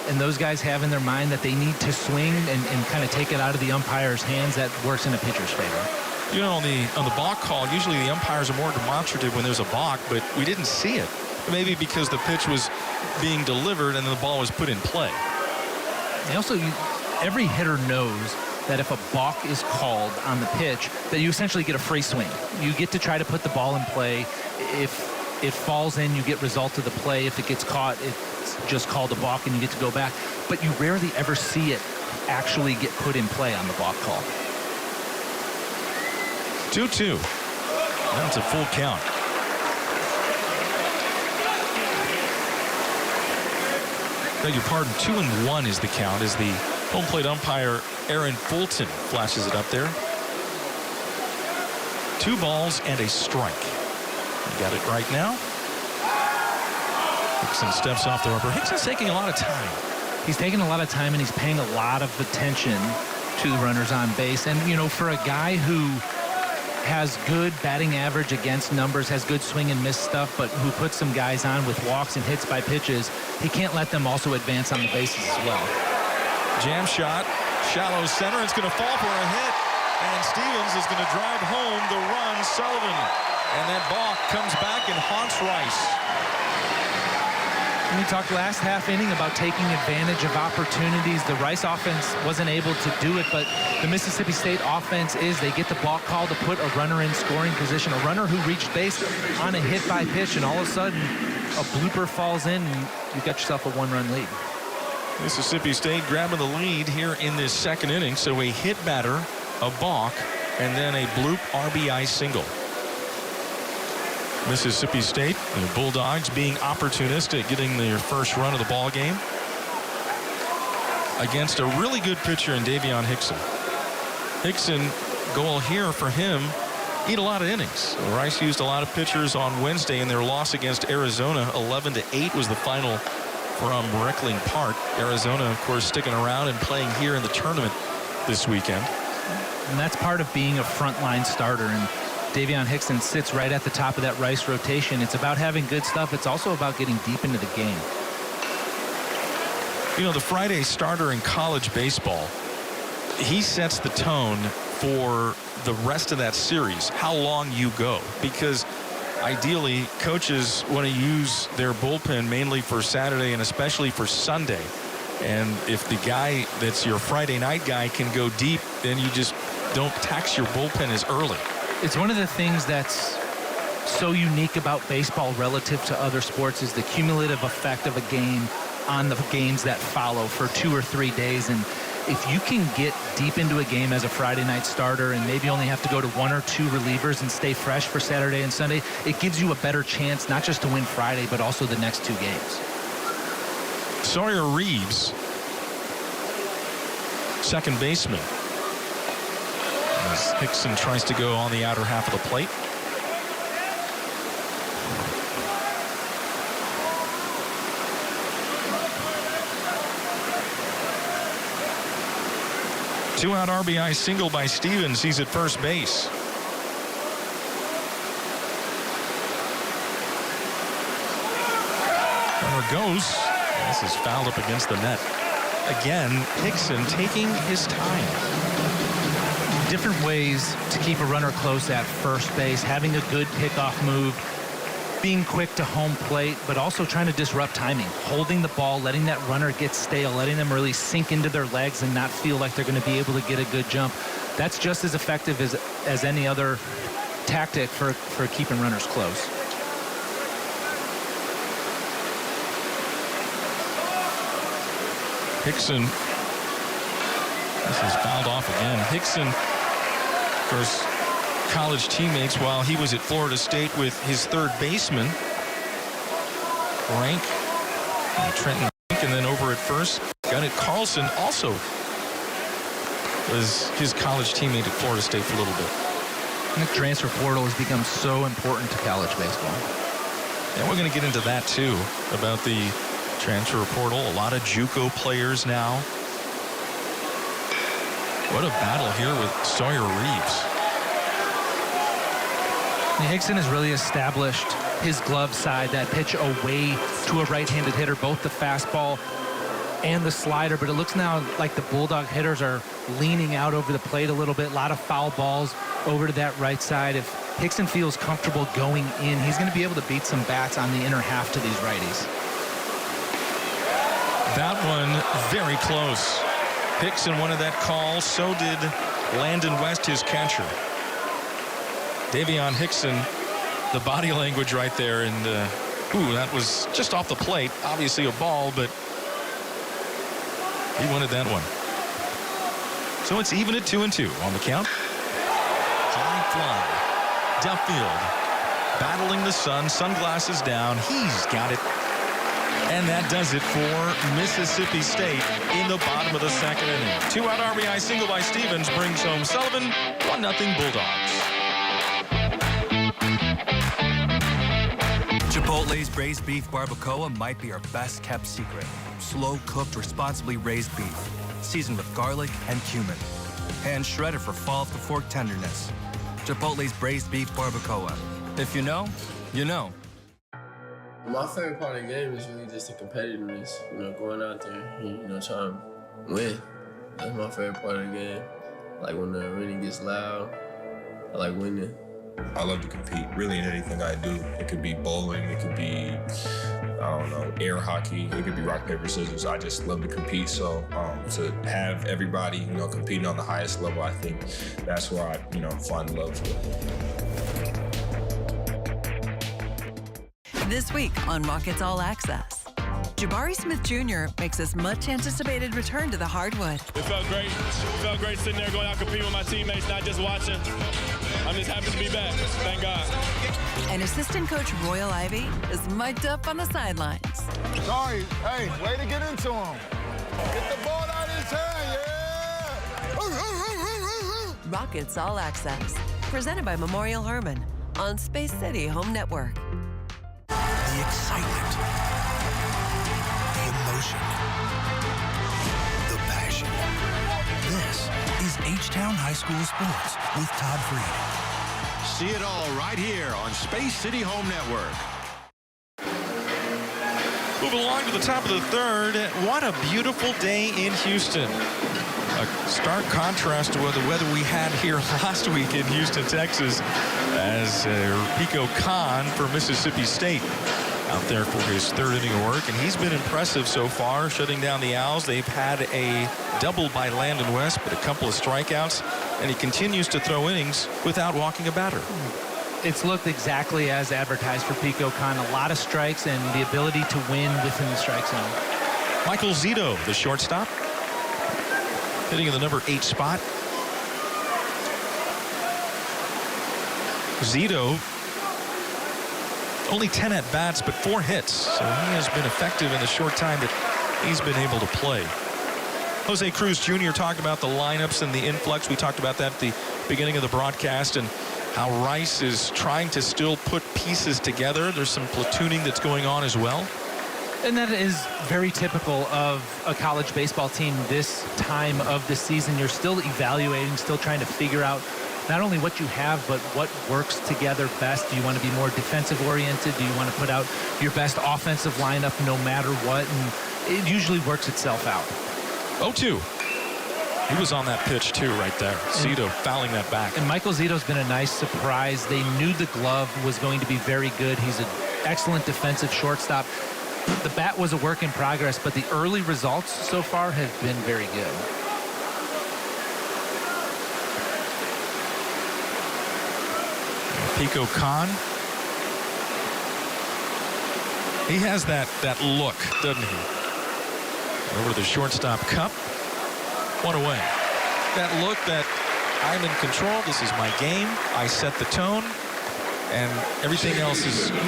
and those guys have in their mind that they need to swing and kind of take it out of the umpire's hands, that works in a pitcher's favor. You know, on the balk call, usually the umpires are more demonstrative when there's a balk, but we didn't see it. Maybe because the pitch was being delivered and the ball was put in play. And also, every hitter knows that if a balk is called on the pitch, that you essentially get a free swing. You get to try to put the ball in play. If it falls in, you get result of the play. If it gets caught, it's just called a balk and you get to go back. But you rarely ever see it actually get put in play on the balk call. 2-2. That's a full count. Beg your pardon, 2-1 is the count as the home plate umpire Aaron Fulton flashes it up there. 2 balls and a strike. You got it right now. Hickson steps off the rubber. Hickson's taking a lot of time. He's taking a lot of time and he's paying a lot of attention to the runners on base. And, you know, for a guy who has good batting average against numbers, has good swing and miss stuff, but who puts some guys on with walks and hits by pitches, he can't let them also advance on the bases as well. Jam shot, shallow center. It's going to fall for a hit, and Stevens is going to drive home the run. Sullivan, and that balk comes back and haunts Rice. We talked last half inning about taking advantage of opportunities. The Rice offense wasn't able to do it, but the Mississippi State offense is. They get the balk call to put a runner in scoring position, a runner who reached base on a hit by pitch, and all of a sudden a blooper falls in and you've got yourself a 1-run lead. Mississippi State grabbing the lead here in this second inning. So a hit batter, a balk, and then a bloop RBI single. Mississippi State, the Bulldogs being opportunistic, getting their first run of the ball game against a really good pitcher in Davion Hickson. Hickson, goal here for him, eat a lot of innings. Rice used a lot of pitchers on Wednesday in their loss against Arizona. 11-8 was the final from Reckling Park. Arizona, of course, sticking around and playing here in the tournament this weekend. And that's part of being a frontline starter. And Davion Hickson sits right at the top of that Rice rotation. It's about having good stuff. It's also about getting deep into the game. You know, the Friday starter in college baseball, he sets the tone for the rest of that series, how long you go. Because ideally, coaches want to use their bullpen mainly for Saturday and especially for Sunday. And if the guy that's your Friday night guy can go deep, then you just don't tax your bullpen as early. It's one of the things that's so unique about baseball relative to other sports is the cumulative effect of a game on the games that follow for 2 or 3 days. And if you can get deep into a game as a Friday night starter and maybe only have to go to 1 or 2 relievers and stay fresh for Saturday and Sunday, it gives you a better chance not just to win Friday, but also the next 2 games. Sawyer Reeves, second baseman, as Hickson tries to go on the outer half of the plate. Two-out RBI single by Stevens. He's at first base. Runner goes. This is fouled up against the net. Again, Hickson taking his time. Different ways to keep a runner close at first base, having a good pickoff move, being quick to home plate, but also trying to disrupt timing, holding the ball, letting that runner get stale, letting them really sink into their legs and not feel like they're going to be able to get a good jump. That's just as effective as any other tactic for keeping runners close. Hickson. This is fouled off again. Hickson, of course, college teammates while he was at Florida State with his third baseman, Rank, Trenton Rank, and then over at first, Gunnar Carlson also was his college teammate at Florida State for a little bit. And the transfer portal has become so important to college baseball. And we're going to get into that too, about the transfer portal. A lot of JUCO players now. What a battle here with Sawyer Reeves. Hickson has really established his glove side, that pitch away to a right-handed hitter, both the fastball and the slider, but it looks now like the Bulldog hitters are leaning out over the plate a little bit. A lot of foul balls over to that right side. If Hickson feels comfortable going in, he's going to be able to beat some bats on the inner half to these righties. That one very close. Hickson wanted that call. So did Landon West, his catcher. Davion Hickson, the body language right there, and that was just off the plate. Obviously a ball, but he wanted that one. So it's even at 2-2 on the count. High fly. Duffield battling the sun, sunglasses down. He's got it. And that does it for Mississippi State in the bottom of the second inning. 2-out RBI single by Stevens brings home Sullivan. 1-0 Bulldogs. Chipotle's braised beef barbacoa might be our best kept secret. Slow cooked, responsibly raised beef, seasoned with garlic and cumin. Hand shredded for fall to fork tenderness. Chipotle's braised beef barbacoa. If you know, you know. My favorite part of the game is really just the competitiveness. Going out there, trying to win. That's my favorite part of the game. Like when the arena gets loud, I like winning. I love to compete, really, in anything I do. It could be bowling, it could be, air hockey, it could be rock, paper, scissors. I just love to compete, so to have everybody, competing on the highest level, I think that's where I, find love for it. This week on Rockets All Access, Jabari Smith Jr. makes his much-anticipated return to the hardwood. It felt great. It felt great sitting there going out competing with my teammates, not just watching. I'm just happy to be back. Thank God. And assistant coach Royal Ivy is mic'd up on the sidelines. Sorry, hey, way to get into him. Get the ball out of his hand, yeah! Rockets All Access, presented by Memorial Hermann on Space City Home Network. The excitement, the emotion, the passion. This is H-Town High School Sports with Todd Freed. See it all right here on Space City Home Network. Moving along to the top of the third. What a beautiful day in Houston. A stark contrast to the weather we had here last week in Houston, Texas, as Pico Khan for Mississippi State out there for his third inning of work, and he's been impressive so far, shutting down the Owls. They've had a double by Landon West, but a couple of strikeouts, and he continues to throw innings without walking a batter. It's looked exactly as advertised for Pico Khan. A lot of strikes and the ability to win within the strike zone. Michael Zito, the shortstop, hitting in the number 8 spot. Zito, only 10 at-bats, but 4 hits. So he has been effective in the short time that he's been able to play. Jose Cruz Jr. talked about the lineups and the influx. We talked about that at the beginning of the broadcast, and how Rice is trying to still put pieces together. There's some platooning that's going on as well. And that is very typical of a college baseball team this time of the season. You're still evaluating, still trying to figure out not only what you have, but what works together best. Do you want to be more defensive oriented? Do you want to put out your best offensive lineup no matter what? And it usually works itself out. 0-2. He was on that pitch too right there. Zito fouling that back. And Michael Zito's been a nice surprise. They knew the glove was going to be very good. He's an excellent defensive shortstop. The bat was a work in progress, but the early results so far have been very good. Pico Khan. He has that look, doesn't he? Over to the shortstop cup. One away. That look that I'm in control. This is my game. I set the tone. And everything else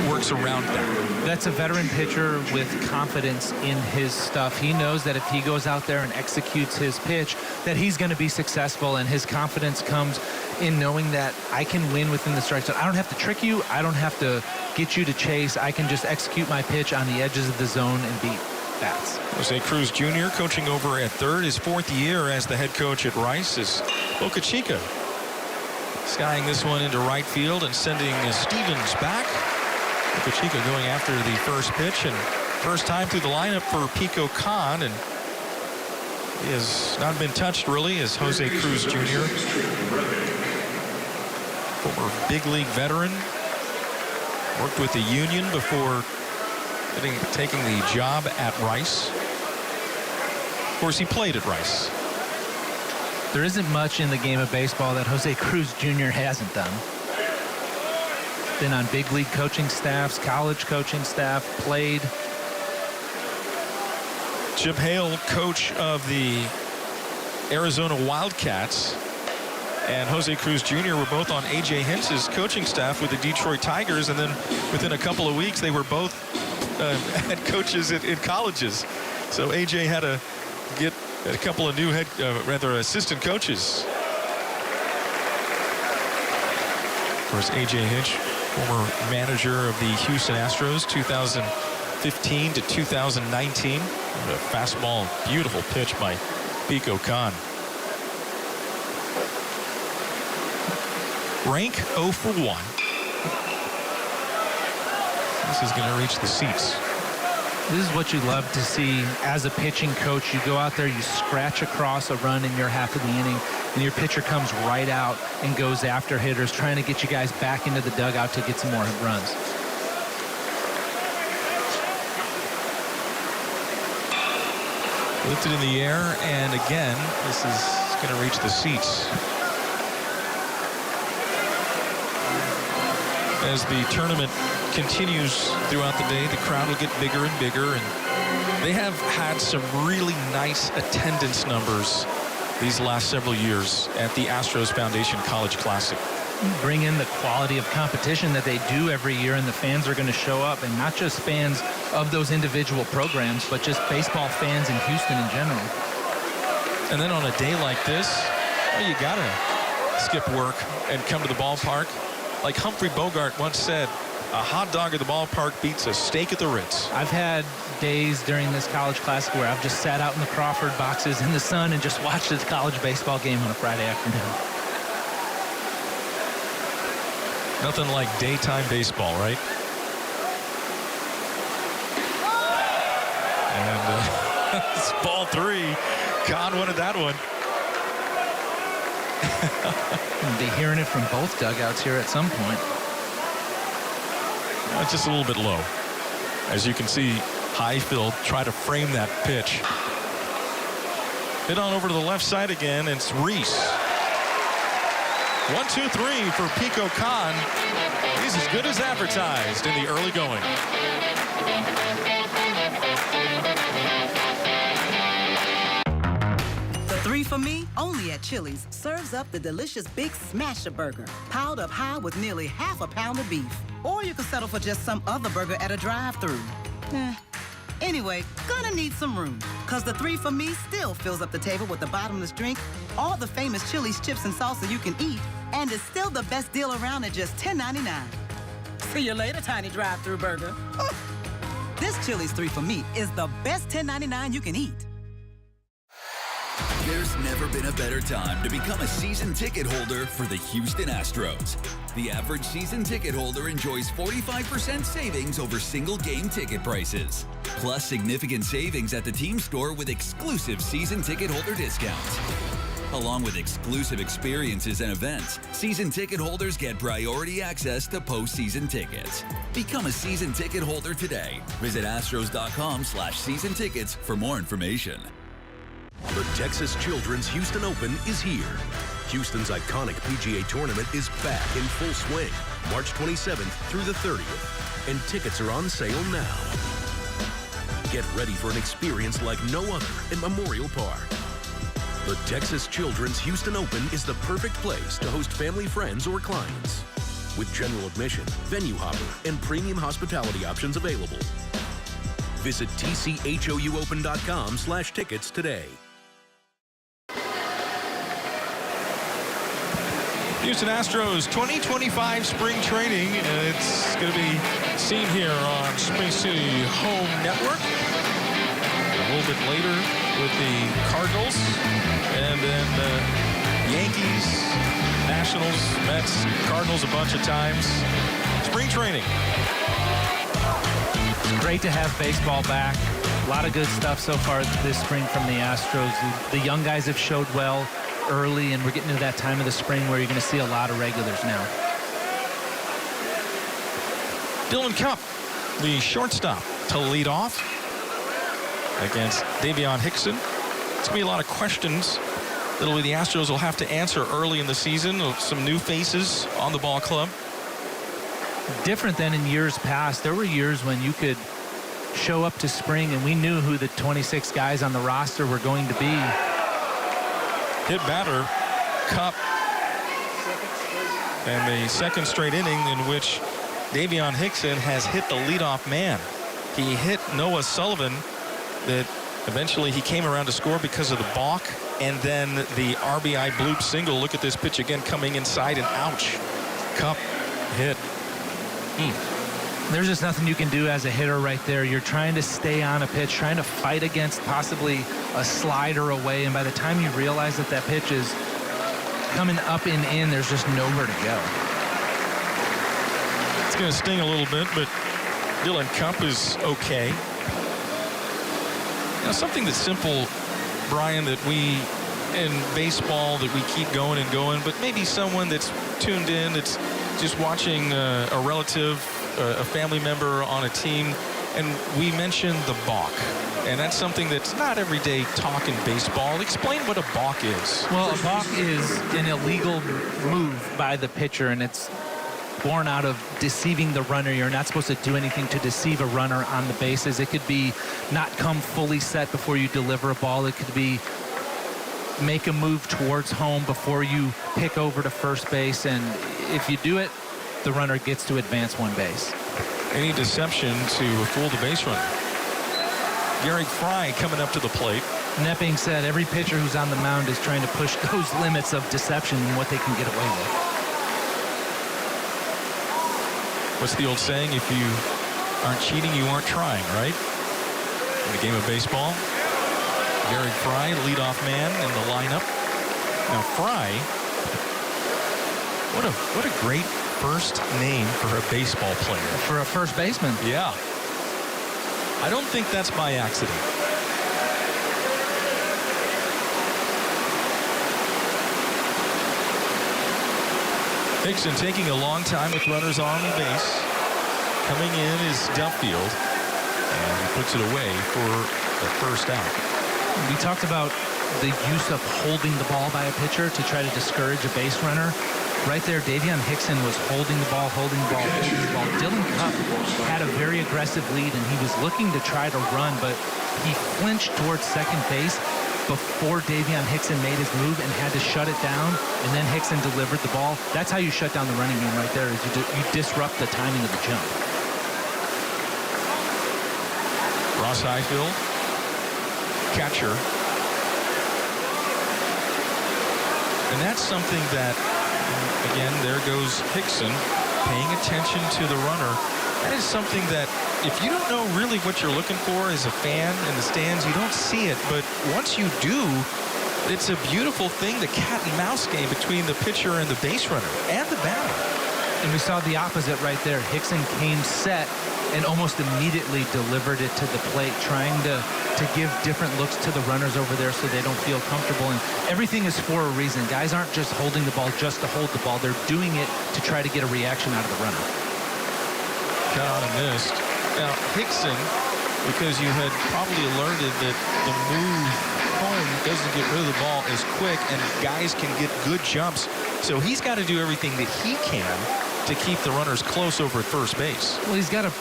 works around that. That's a veteran pitcher with confidence in his stuff. He knows that if he goes out there and executes his pitch, that he's going to be successful, and his confidence comes in knowing that I can win within the strike zone. I don't have to trick you. I don't have to get you to chase. I can just execute my pitch on the edges of the zone and beat bats. Jose Cruz Jr. coaching over at third. His 4th year as the head coach at Rice is Boca Chica. Skying this one into right field and sending Stevens back. Boca Chica going after the first pitch, and first time through the lineup for Pico Khan, and he has not been touched really as Jose Cruz Jr. Former big league veteran. Worked with the Union before taking the job at Rice. Of course, he played at Rice. There isn't much in the game of baseball that Jose Cruz Jr. hasn't done. Been on big league coaching staffs, college coaching staff, played. Chip Hale, coach of the Arizona Wildcats, and Jose Cruz Jr. were both on A.J. Hintz's coaching staff with the Detroit Tigers, and then within a couple of weeks they were both head coaches in colleges. So A.J. had to get a couple of new assistant coaches. Of course, A.J. Hinch, former manager of the Houston Astros, 2015 to 2019. A fastball, beautiful pitch by Pico Khan. Rank 0 for 1. This is going to reach the seats. This is what you love to see as a pitching coach. You go out there, you scratch across a run in your half of the inning, and your pitcher comes right out and goes after hitters, trying to get you guys back into the dugout to get some more runs. Lifted in the air, and again, this is going to reach the seats. As the tournament continues throughout the day, the crowd will get bigger and bigger, and they have had some really nice attendance numbers these last several years at the Astros Foundation College Classic. Bring in the quality of competition that they do every year, and the fans are going to show up, and not just fans of those individual programs, but just baseball fans in Houston in general. And then on a day like this, well, you got to skip work and come to the ballpark. Like Humphrey Bogart once said, a hot dog at the ballpark beats a steak at the Ritz. I've had days during this college classic where I've just sat out in the Crawford boxes in the sun and just watched this college baseball game on a Friday afternoon. Nothing like daytime baseball, right? And it's ball 3. Khan wanted that one. We'll be hearing it from both dugouts here at some point. It's just a little bit low. As you can see, Highfield try to frame that pitch. Hit on over to the left side again, and it's Reese. 1, 2, 3 for Pico Khan. He's as good as advertised in the early going. The 3 for Me, only at Chili's, serves up the delicious Big Smasher Burger, piled up high with nearly half a pound of beef. Or you can settle for just some other burger at a drive-thru. Anyway, gonna need some room, cause the 3 for Me still fills up the table with the bottomless drink, all the famous Chili's chips and salsa you can eat, and it's still the best deal around at just $10.99. See you later, tiny drive-thru burger. This Chili's 3 for Me is the best $10.99 you can eat. There's never been a better time to become a season ticket holder for the Houston Astros. The average season ticket holder enjoys 45% savings over single game ticket prices, plus significant savings at the team store with exclusive season ticket holder discounts. Along with exclusive experiences and events, season ticket holders get priority access to postseason tickets. Become a season ticket holder today. Visit astros.com/season tickets for more information. The Texas Children's Houston Open is here. Houston's iconic PGA tournament is back in full swing, March 27th through the 30th, and tickets are on sale now. Get ready for an experience like no other at Memorial Park. The Texas Children's Houston Open is the perfect place to host family, friends, or clients. With general admission, venue hopper, and premium hospitality options available. Visit tchouopen.com/tickets today. Houston Astros 2025 spring training, and it's going to be seen here on Space City Home Network. A little bit later with the Cardinals, and then the Yankees, Nationals, Mets, Cardinals a bunch of times. Spring training. It's great to have baseball back. A lot of good stuff so far this spring from the Astros. The young guys have showed well early, and we're getting to that time of the spring where you're going to see a lot of regulars now. Dylan Cupp, the shortstop, to lead off against Davion Hickson. It's going to be a lot of questions that the Astros will have to answer early in the season. Some new faces on the ball club. Different than in years past. There were years when you could show up to spring and we knew who the 26 guys on the roster were going to be. Hit batter, Cupp, and the second straight inning in which Davion Hickson has hit the leadoff man. He hit Noah Sullivan that eventually he came around to score because of the balk, and then the RBI bloop single. Look at this pitch again coming inside, and ouch. Cupp hit. There's just nothing you can do as a hitter right there. You're trying to stay on a pitch, trying to fight against possibly a slider away, and by the time you realize that that pitch is coming up and in, there's just nowhere to go. It's going to sting a little bit, but Dylan Cupp is okay. Now, something that's simple, Brian, that we in baseball that we keep going and going, but maybe someone that's tuned in, that's just watching a relative, a family member on a team, and we mentioned the balk. And that's something that's not everyday talk in baseball. Explain what a balk is. Well, a balk is an illegal move by the pitcher, and it's born out of deceiving the runner. You're not supposed to do anything to deceive a runner on the bases. It could be not come fully set before you deliver a ball. It could be make a move towards home before you pick over to first base, and if you do it, the runner gets to advance one base. Any deception to fool the base runner. Gary Fry coming up to the plate. And that being said, every pitcher who's on the mound is trying to push those limits of deception and what they can get away with. What's the old saying? If you aren't cheating, you aren't trying, right? In the game of baseball. Gary Fry, leadoff man in the lineup. Now Fry, what a great first name for a baseball player. For a first baseman. Yeah. I don't think that's by accident. Hickson taking a long time with runners on base. Coming in is Duffield, and he puts it away for the first out. We talked about the use of holding the ball by a pitcher to try to discourage a base runner. Right there, Davion Hickson was holding the ball, holding the ball, holding the ball. Dylan Cupp had a very aggressive lead, and he was looking to try to run, but he flinched towards second base before Davion Hickson made his move and had to shut it down, and then Hickson delivered the ball. That's how you shut down the running game right there, is you disrupt the timing of the jump. Ross Highfield, catcher. And that's something that, again, there goes Hickson paying attention to the runner. That is something that if you don't know really what you're looking for as a fan in the stands, you don't see it. But once you do, it's a beautiful thing, the cat and mouse game between the pitcher and the base runner and the batter. And we saw the opposite right there. Hickson came set and almost immediately delivered it to the plate, trying to give different looks to the runners over there so they don't feel comfortable. And everything is for a reason. Guys aren't just holding the ball just to hold the ball. They're doing it to try to get a reaction out of the runner. Got on and missed. Now, Hickson, because you had probably alerted that the move home doesn't get rid of the ball as quick, and guys can get good jumps. So he's got to do everything that he can to keep the runners close over at first base. Well, he's got a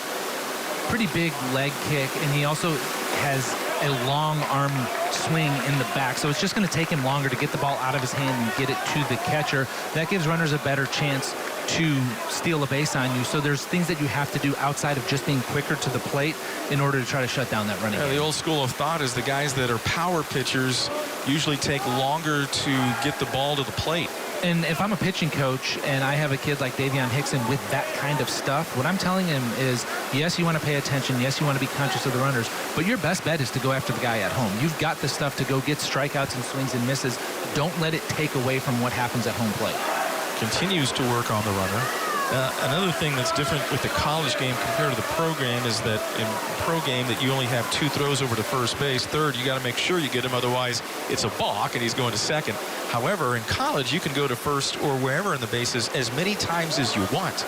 pretty big leg kick, and he also has a long arm swing in the back, so it's just going to take him longer to get the ball out of his hand and get it to the catcher. That gives runners a better chance to steal a base on you. So there's things that you have to do outside of just being quicker to the plate in order to try to shut down that running game. The old school of thought is the guys that are power pitchers usually take longer to get the ball to the plate. And if I'm a pitching coach and I have a kid like Davion Hickson with that kind of stuff, what I'm telling him is, yes, you want to pay attention. Yes, you want to be conscious of the runners. But your best bet is to go after the guy at home. You've got the stuff to go get strikeouts and swings and misses. Don't let it take away from what happens at home plate. Continues to work on the runner. Another thing that's different with the college game compared to the pro game is that in pro game that you only have 2 throws over to first base. Third, you got to make sure you get him, otherwise it's a balk and he's going to second. However, in college, you can go to first or wherever in the bases as many times as you want.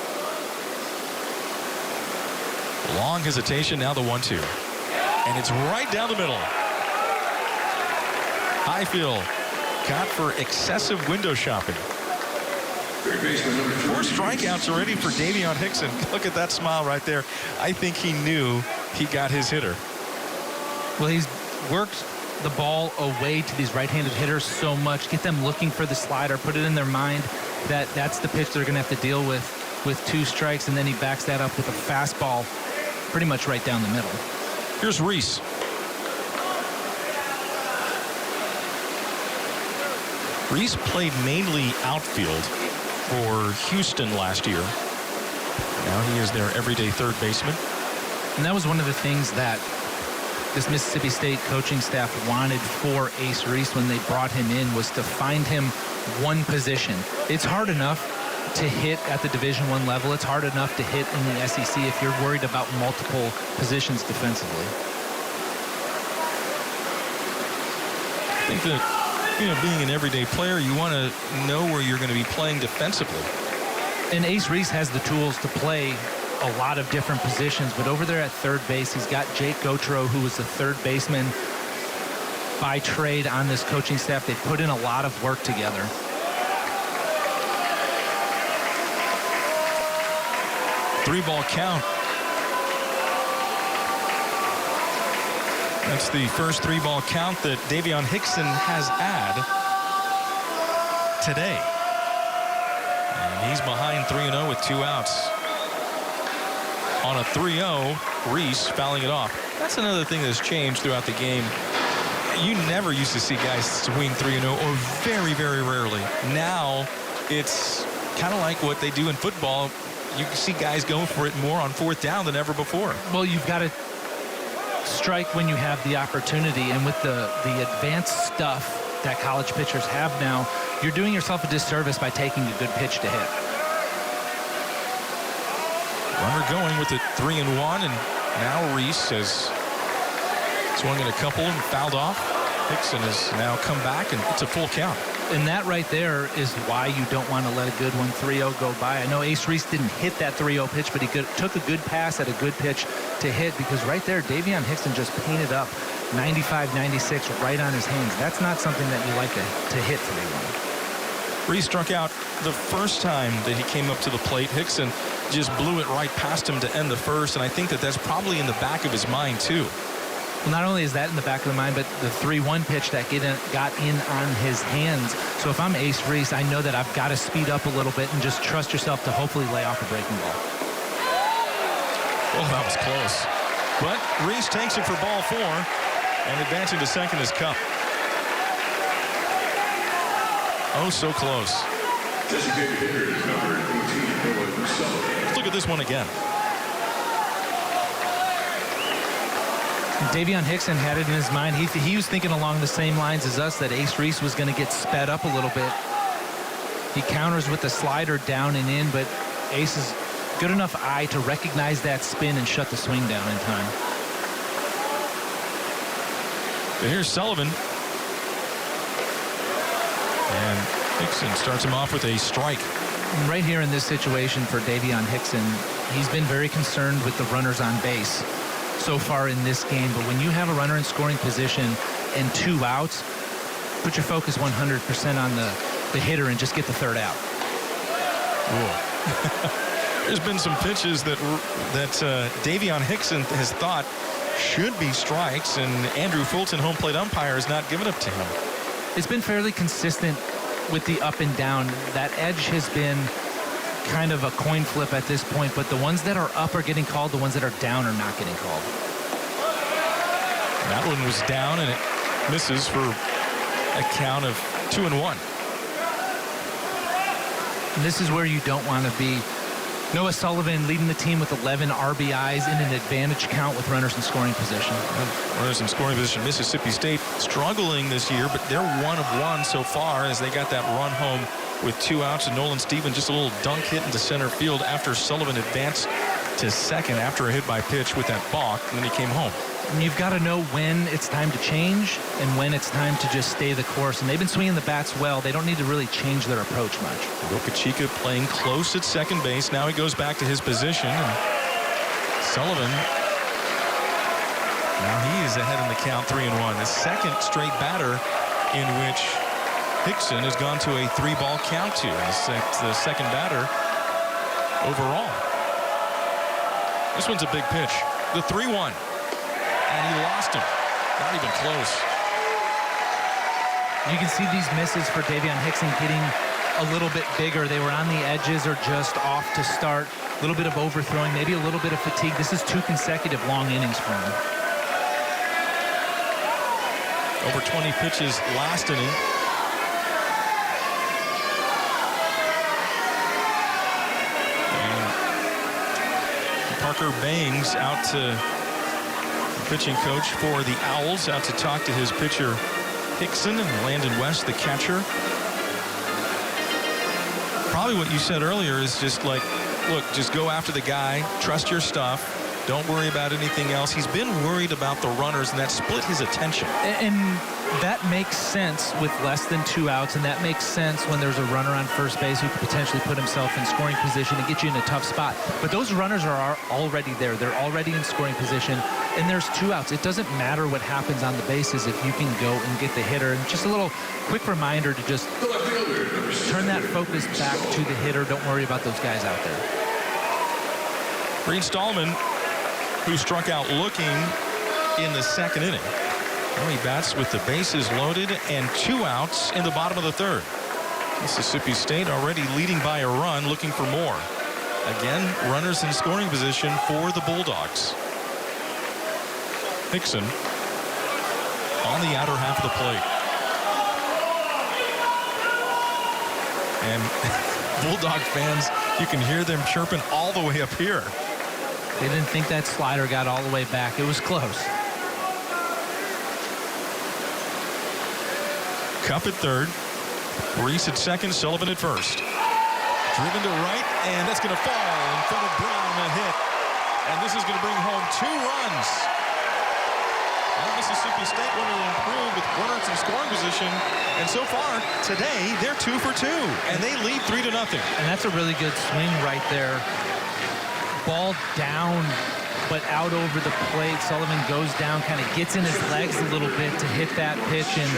Long hesitation, now the 1-2. And it's right down the middle. Highfield got for excessive window shopping. 4 strikeouts already for Davion Hickson. Look at that smile right there. I think he knew he got his hitter. Well, he's worked the ball away to these right-handed hitters so much. Get them looking for the slider. Put it in their mind that that's the pitch they're going to have to deal with 2 strikes, and then he backs that up with a fastball pretty much right down the middle. Here's Reese. Reese played mainly outfield for Houston last year. Now he is their everyday third baseman. And that was one of the things that this Mississippi State coaching staff wanted for Ace Reese when they brought him in, was to find him one position. It's hard enough to hit at the Division I level. It's hard enough to hit in the SEC if you're worried about multiple positions defensively. I think that, being an everyday player, you want to know where you're going to be playing defensively. And Ace Reese has the tools to play a lot of different positions, but over there at third base, he's got Jake Gautreau, who was the third baseman by trade on this coaching staff. They've put in a lot of work together. Three-ball count. That's the first 3-ball count that Davion Hickson has had today. And he's behind 3-0 with 2 outs. On a 3-0, Reese fouling it off. That's another thing that's changed throughout the game. You never used to see guys swing 3-0, or very, very rarely. Now it's kind of like what they do in football. You can see guys going for it more on 4th down than ever before. Well, you've got to strike when you have the opportunity, and with the advanced stuff that college pitchers have now, you're doing yourself a disservice by taking a good pitch to hit. Runner going with it 3-1, and now Reese has swung in a couple and fouled off. Hickson has now come back, and it's a full count. And that right there is why you don't want to let a good 3-0 go by. I know Ace Reese didn't hit that 3-0 pitch, but he took a good pass at a good pitch to hit, because right there, Davion Hickson just painted up 95, 96 right on his hands. That's not something that you like to hit 3-1. Reese struck out the first time that he came up to the plate. Hickson just blew it right past him to end the first, and I think that that's probably in the back of his mind, too. Well, not only is that in the back of the mind, but the 3-1 pitch that got in on his hands. So if I'm Ace Reese, I know that I've got to speed up a little bit and just trust yourself to hopefully lay off a breaking ball. Oh, that was close. But Reese takes it for ball 4, and advancing to second is Cup. Oh, so close. Let's look at this one again. Davion Hickson had it in his mind. He was thinking along the same lines as us, that Ace Reese was going to get sped up a little bit. He counters with the slider down and in, but Ace is good enough eye to recognize that spin and shut the swing down in time. But here's Sullivan. And Hickson starts him off with a strike. Right here in this situation for Davion Hickson, he's been very concerned with the runners on base so far in this game. But when you have a runner in scoring position and 2 outs, put your focus 100% on the hitter and just get the 3rd out. There's been some pitches that Davion Hickson has thought should be strikes, and Andrew Fulton, home plate umpire, has not given it to him. It's been fairly consistent with the up and down. That edge has been kind of a coin flip at this point, but the ones that are up are getting called, the ones that are down are not getting called. That one was down, and it misses for a count of 2-1. And this is where you don't want to be. Noah Sullivan leading the team with 11 RBIs in an advantage count with runners in scoring position. Runners in scoring position. Mississippi State struggling this year, but they're 1 of 1 so far as they got that run home with 2 outs, and Nolan Stephen just a little dunk hit into center field after Sullivan advanced to second after a hit by pitch with that balk, and then he came home. And you've got to know when it's time to change and when it's time to just stay the course. And they've been swinging the bats well. They don't need to really change their approach much. Boca Chica playing close at second base. Now he goes back to his position. And Sullivan, now he is ahead in the count, 3-1. The second straight batter in which Hickson has gone to a 3-ball count to. It's the second batter overall. This one's a big pitch. The 3-1. And he lost him. Not even close. You can see these misses for Davion Hickson getting a little bit bigger. They were on the edges or just off to start. A little bit of overthrowing, maybe a little bit of fatigue. This is 2 consecutive long innings for him. Over 20 pitches last inning. And Parker Bangs out to pitching coach for the Owls, out to talk to his pitcher Hickson, and Landon West, the catcher. Probably what you said earlier is just like, look, just go after the guy, trust your stuff, don't worry about anything else. He's been worried about the runners, and that split his attention. And that makes sense with less than 2 outs, and that makes sense when there's a runner on first base who could potentially put himself in scoring position and get you in a tough spot. But those runners are already there. They're already in scoring position, and there's 2 outs. It doesn't matter what happens on the bases if you can go and get the hitter. And just a little quick reminder to just turn that focus back to the hitter. Don't worry about those guys out there. Reed Stallman, who struck out looking in the second inning. Well, he bats with the bases loaded and 2 outs in the bottom of the 3rd. Mississippi State already leading by a run, looking for more. Again, runners in scoring position for the Bulldogs. Hickson on the outer half of the plate. And Bulldog fans, you can hear them chirping all the way up here. They didn't think that slider got all the way back. It was close. Cup at 3rd. Reese at 2nd. Sullivan at 1st. Driven to right, and that's going to fall in front of Brown, a hit. And this is going to bring home 2 runs. Well, Mississippi State want to improve with runners in scoring position. And so far, today, they're 2 for 2. And they lead 3-0. And that's a really good swing right there. Ball down, but out over the plate. Sullivan goes down, kind of gets in his legs a little bit to hit that pitch. And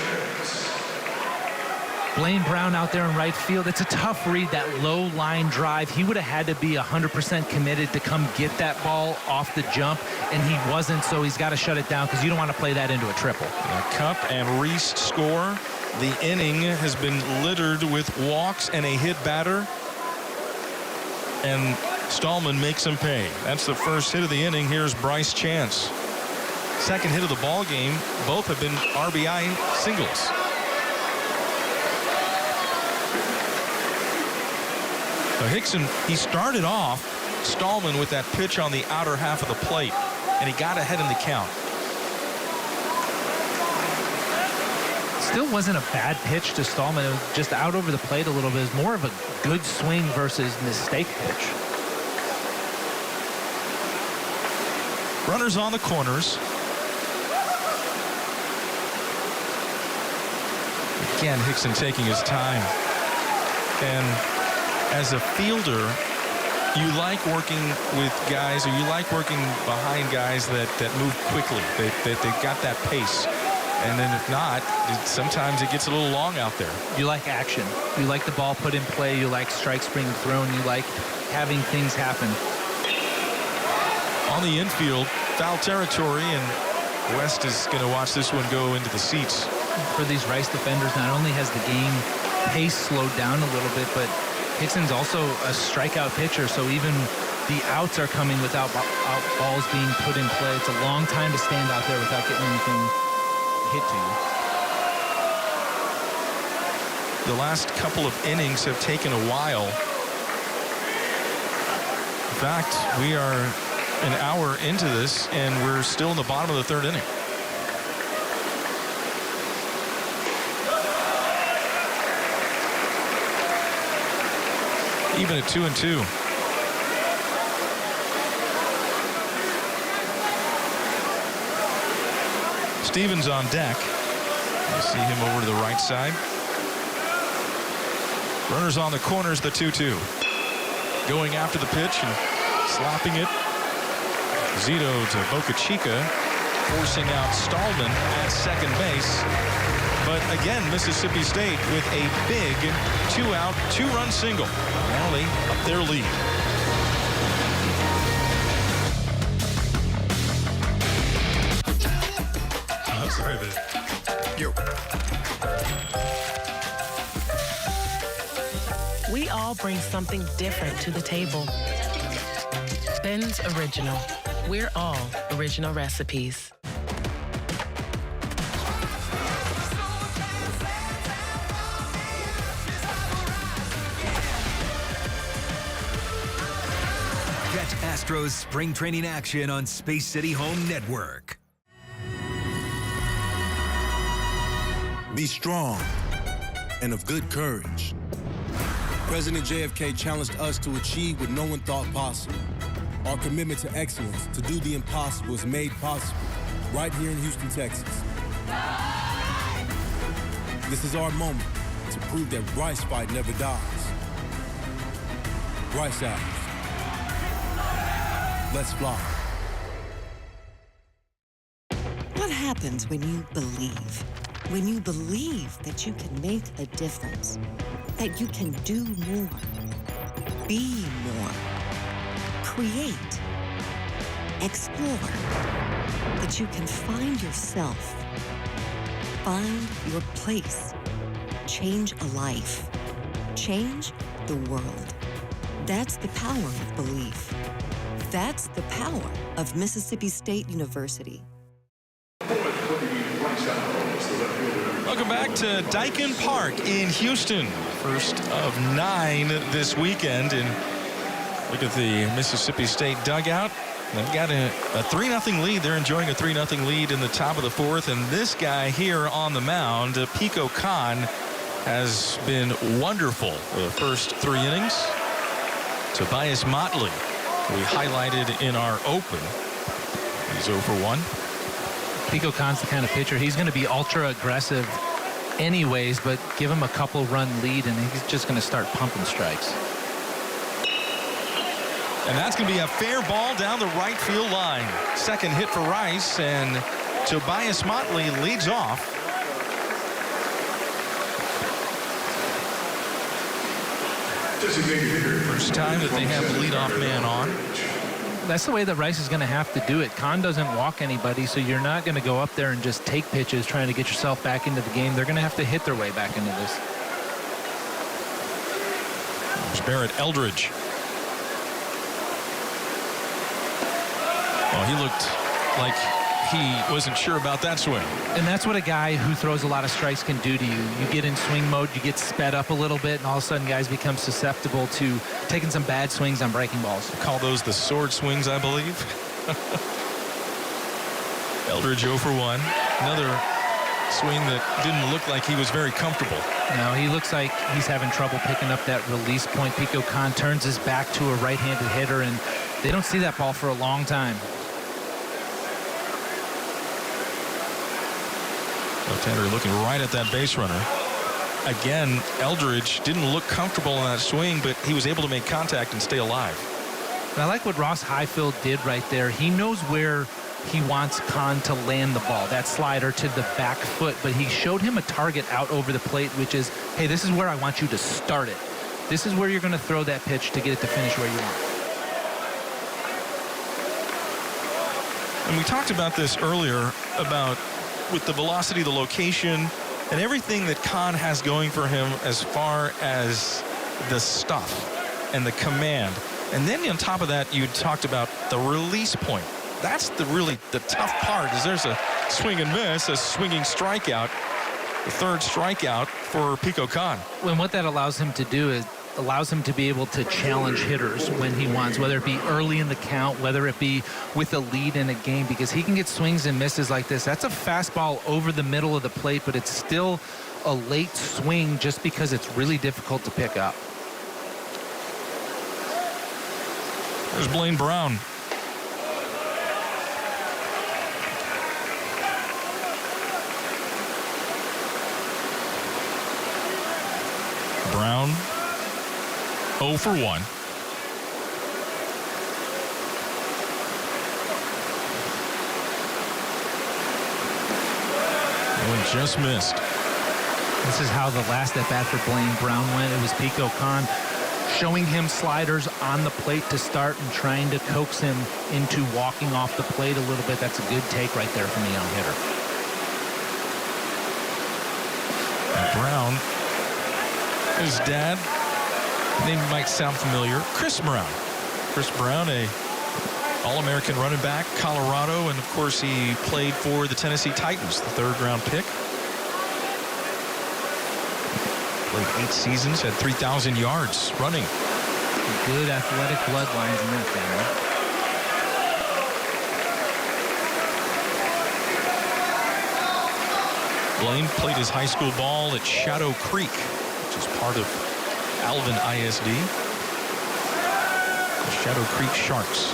Blaine Brown out there in right field. It's a tough read, that low line drive. He would have had to be 100% committed to come get that ball off the jump, and he wasn't, so he's got to shut it down because you don't want to play that into a triple. Cup and Reese score. The inning has been littered with walks and a hit batter. And Stallman makes him pay. That's the first hit of the inning. Here's Bryce Chance. Second hit of the ball game. Both have been RBI singles. So Hickson, he started off Stallman with that pitch on the outer half of the plate, and he got ahead in the count. Still wasn't a bad pitch to Stallman. It was just out over the plate a little bit. It was more of a good swing versus mistake pitch. Runners on the corners. Again, Hickson taking his time. And as a fielder, you like working with guys, or you like working behind guys that move quickly, that they've got that pace. And then if not, sometimes it gets a little long out there. You like action. You like the ball put in play. You like strikes being thrown. You like having things happen. on the infield, foul territory, and West is going to watch this one go into the seats. For these Rice defenders, not only has the game pace slowed down a little bit, but Hickson's also a strikeout pitcher, so even the outs are coming without balls being put in play. It's a long time to stand out there without getting anything hit to you. The last couple of innings have taken a while. In fact, we are an hour into this, and we're still in the bottom of the third inning. Even at 2-2. Stevens on deck. You see him over to the right side. Runners on the corners, the 2-2. Going after the pitch and slapping it. Zito to Boca Chica, forcing out Stallman at second base. But again, Mississippi State with a big 2-out, 2-run single. Now they up their lead. Sorry, We all bring something different to the table. Ben's Original. We're all original recipes. Catch Astros spring training action on Space City Home Network. Be strong and of good courage. President JFK challenged us to achieve what no one thought possible. Our commitment to excellence, to do the impossible, is made possible right here in Houston, Texas. This is our moment to prove that Rice fight never dies. Rice Owls. Let's fly. What happens when you believe? When you believe that you can make a difference, that you can do more, be more, create, explore, that you can find yourself, find your place, change a life, change the world. That's the power of belief. That's the power of Mississippi State University. Welcome back to Daikin Park in Houston. First of 9 this weekend. And look at the Mississippi State dugout. They've got a 3-0 lead. They're enjoying a 3-0 lead in the top of the fourth. And this guy here on the mound, Pico Khan, has been wonderful for the first 3 innings. Tobias Motley, we highlighted in our open. He's 0 for 1. Pico Khan's the kind of pitcher, he's going to be ultra aggressive anyways, but give him a couple run lead and he's just going to start pumping strikes. And that's going to be a fair ball down the right field line. Second hit for Rice, and Tobias Motley leads off. First time that they have the leadoff man on. That's the way that Rice is going to have to do it. Khan doesn't walk anybody, so you're not going to go up there and just take pitches trying to get yourself back into the game. They're going to have to hit their way back into this. There's Barrett Eldridge. Oh, he looked like he wasn't sure about that swing. And that's what a guy who throws a lot of strikes can do to you. You get in swing mode, you get sped up a little bit, and all of a sudden guys become susceptible to taking some bad swings on breaking balls. They call those the sword swings, I believe. Eldridge 0 for 1. Another swing that didn't look like he was very comfortable. No, he looks like he's having trouble picking up that release point. Pico Khan turns his back to a right-handed hitter, and they don't see that ball for a long time. Left-hander looking right at that base runner. Again, Eldridge didn't look comfortable in that swing, but he was able to make contact and stay alive. And I like what Ross Highfield did right there. He knows where he wants Khan to land the ball, that slider to the back foot, but he showed him a target out over the plate, which is, hey, this is where I want you to start it. This is where you're going to throw that pitch to get it to finish where you want. And we talked about this earlier about with the velocity, the location, and everything that Kahn has going for him as far as the stuff and the command. And then on top of that, you talked about the release point. That's the tough part is there's a swing and miss, a swinging strikeout, the third strikeout for Pico Kahn. And what that allows him to do is allows him to be able to challenge hitters when he wants, whether it be early in the count, whether it be with a lead in a game, because he can get swings and misses like this. That's a fastball over the middle of the plate, but it's still a late swing just because it's really difficult to pick up. There's Blaine Brown. Brown 0 for 1. One just missed. This is how the last at bat for Blaine Brown went. It was Pico Kahn showing him sliders on the plate to start and trying to coax him into walking off the plate a little bit. That's a good take right there from a young hitter. Brown, his dad, name might sound familiar, Chris Brown. Chris Brown, a All-American running back, Colorado, and of course he played for the Tennessee Titans, the third-round pick. Played 8 seasons, had 3,000 yards running. Good athletic bloodlines in that family. Blaine played his high school ball at Shadow Creek, which is part of Alvin ISD. The Shadow Creek Sharks.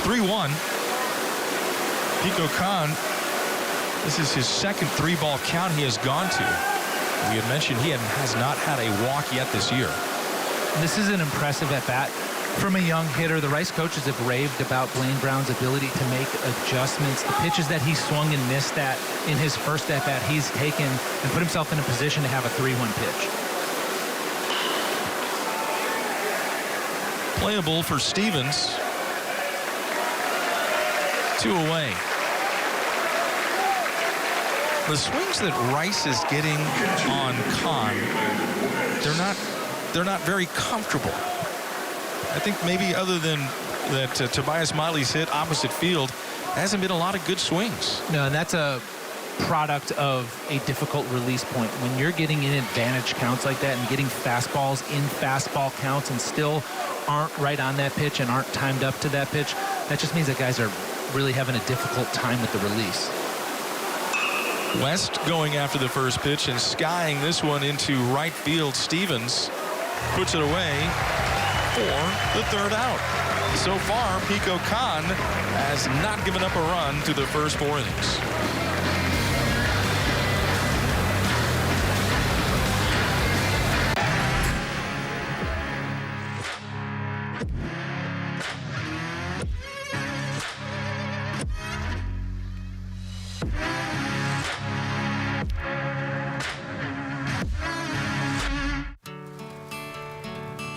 (3-1). Pico Kahn, this is his second 3-ball count he has gone to. We had mentioned he has not had a walk yet this year. This is an impressive at-bat from a young hitter. The Rice coaches have raved about Blaine Brown's ability to make adjustments. The pitches that he swung and missed at in his first at-bat, he's taken and put himself in a position to have a 3-1 pitch. Playable for Stevens. 2 away. The swings that Rice is getting on Kahn, they're not very comfortable. I think maybe other than that Tobias Miley's hit opposite field, hasn't been a lot of good swings. No, and that's a product of a difficult release point. When you're getting in advantage counts like that and getting fastballs in fastball counts and still aren't right on that pitch and aren't timed up to that pitch, that just means that guys are really having a difficult time with the release. West going after the first pitch and skying this one into right field. Stevens puts it away for the third out. So far, Pico Kahn has not given up a run through the first 4 innings.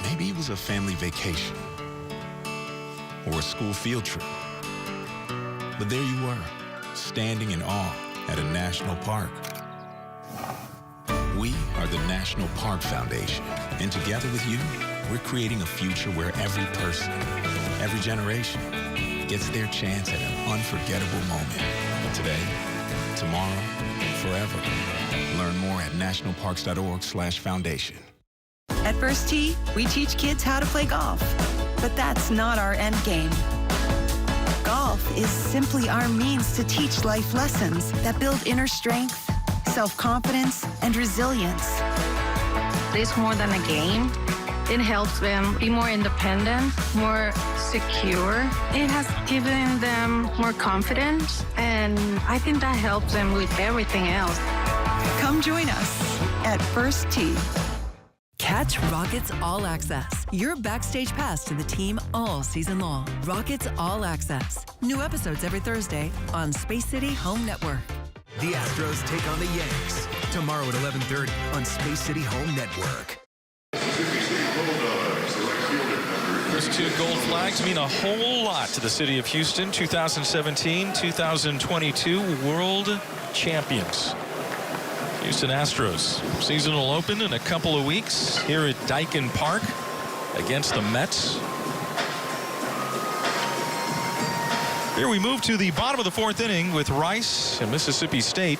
Maybe it was a family vacation or a school field trip. But there you were, standing in awe at a national park. We are the National Park Foundation, and together with you, we're creating a future where every person, every generation, gets their chance at an unforgettable moment. Today, tomorrow, forever. Learn more at nationalparks.org/foundation. At First Tee, we teach kids how to play golf, but that's not our end game. Golf is simply our means to teach life lessons that build inner strength, self-confidence, and resilience. It's more than a game. It helps them be more independent, more secure. It has given them more confidence, and I think that helps them with everything else. Come join us at First Tee. Catch Rockets All Access, your backstage pass to the team all season long. Rockets All Access. New episodes every Thursday on Space City Home Network. The Astros take on the Yanks tomorrow at 11:30 on Space City Home Network. Those 2 gold flags mean a whole lot to the city of Houston. 2017-2022 world champions. Houston Astros. Season will open in a couple of weeks here at Daikin Park against the Mets. Here we move to the bottom of the 4th inning with Rice and Mississippi State.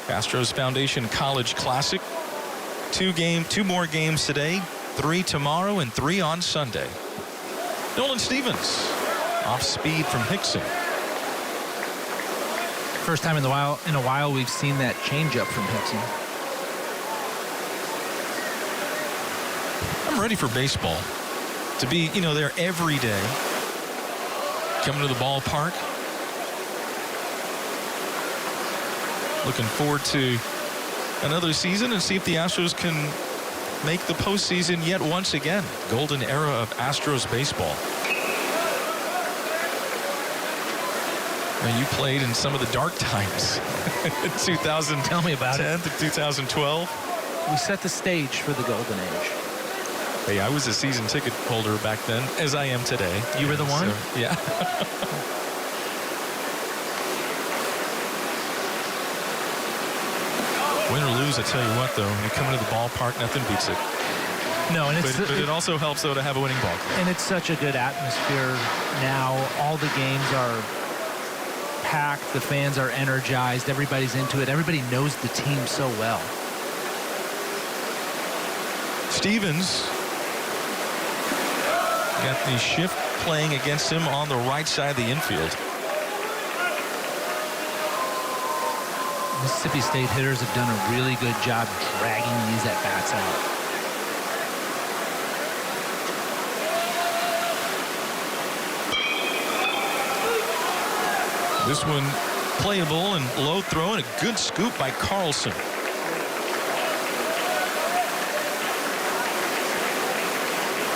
Astros Foundation College Classic. 2 more games today, 3 tomorrow, and 3 on Sunday. Nolan Stevens off speed from Hickson. First time in a while we've seen that changeup from Hickson. I'm ready for baseball. To be, there every day. Coming to the ballpark. Looking forward to another season and see if the Astros can make the postseason yet once again. Golden era of Astros baseball. Now, you played in some of the dark times. 2010 Tell me about it. to 2012. We set the stage for the golden age. Hey, I was a season ticket holder back then, as I am today. You were the one? So, yeah. Win or lose, I tell you what, though, when you come into the ballpark, nothing beats it. No, and but it also helps, though, to have a winning ball club. And it's such a good atmosphere now. All the games are packed. The fans are energized. Everybody's into it. Everybody knows the team so well. Stevens got the shift playing against him on the right side of the infield. Mississippi State hitters have done a really good job dragging these at-bats out. This one playable and low throw and a good scoop by Carlson.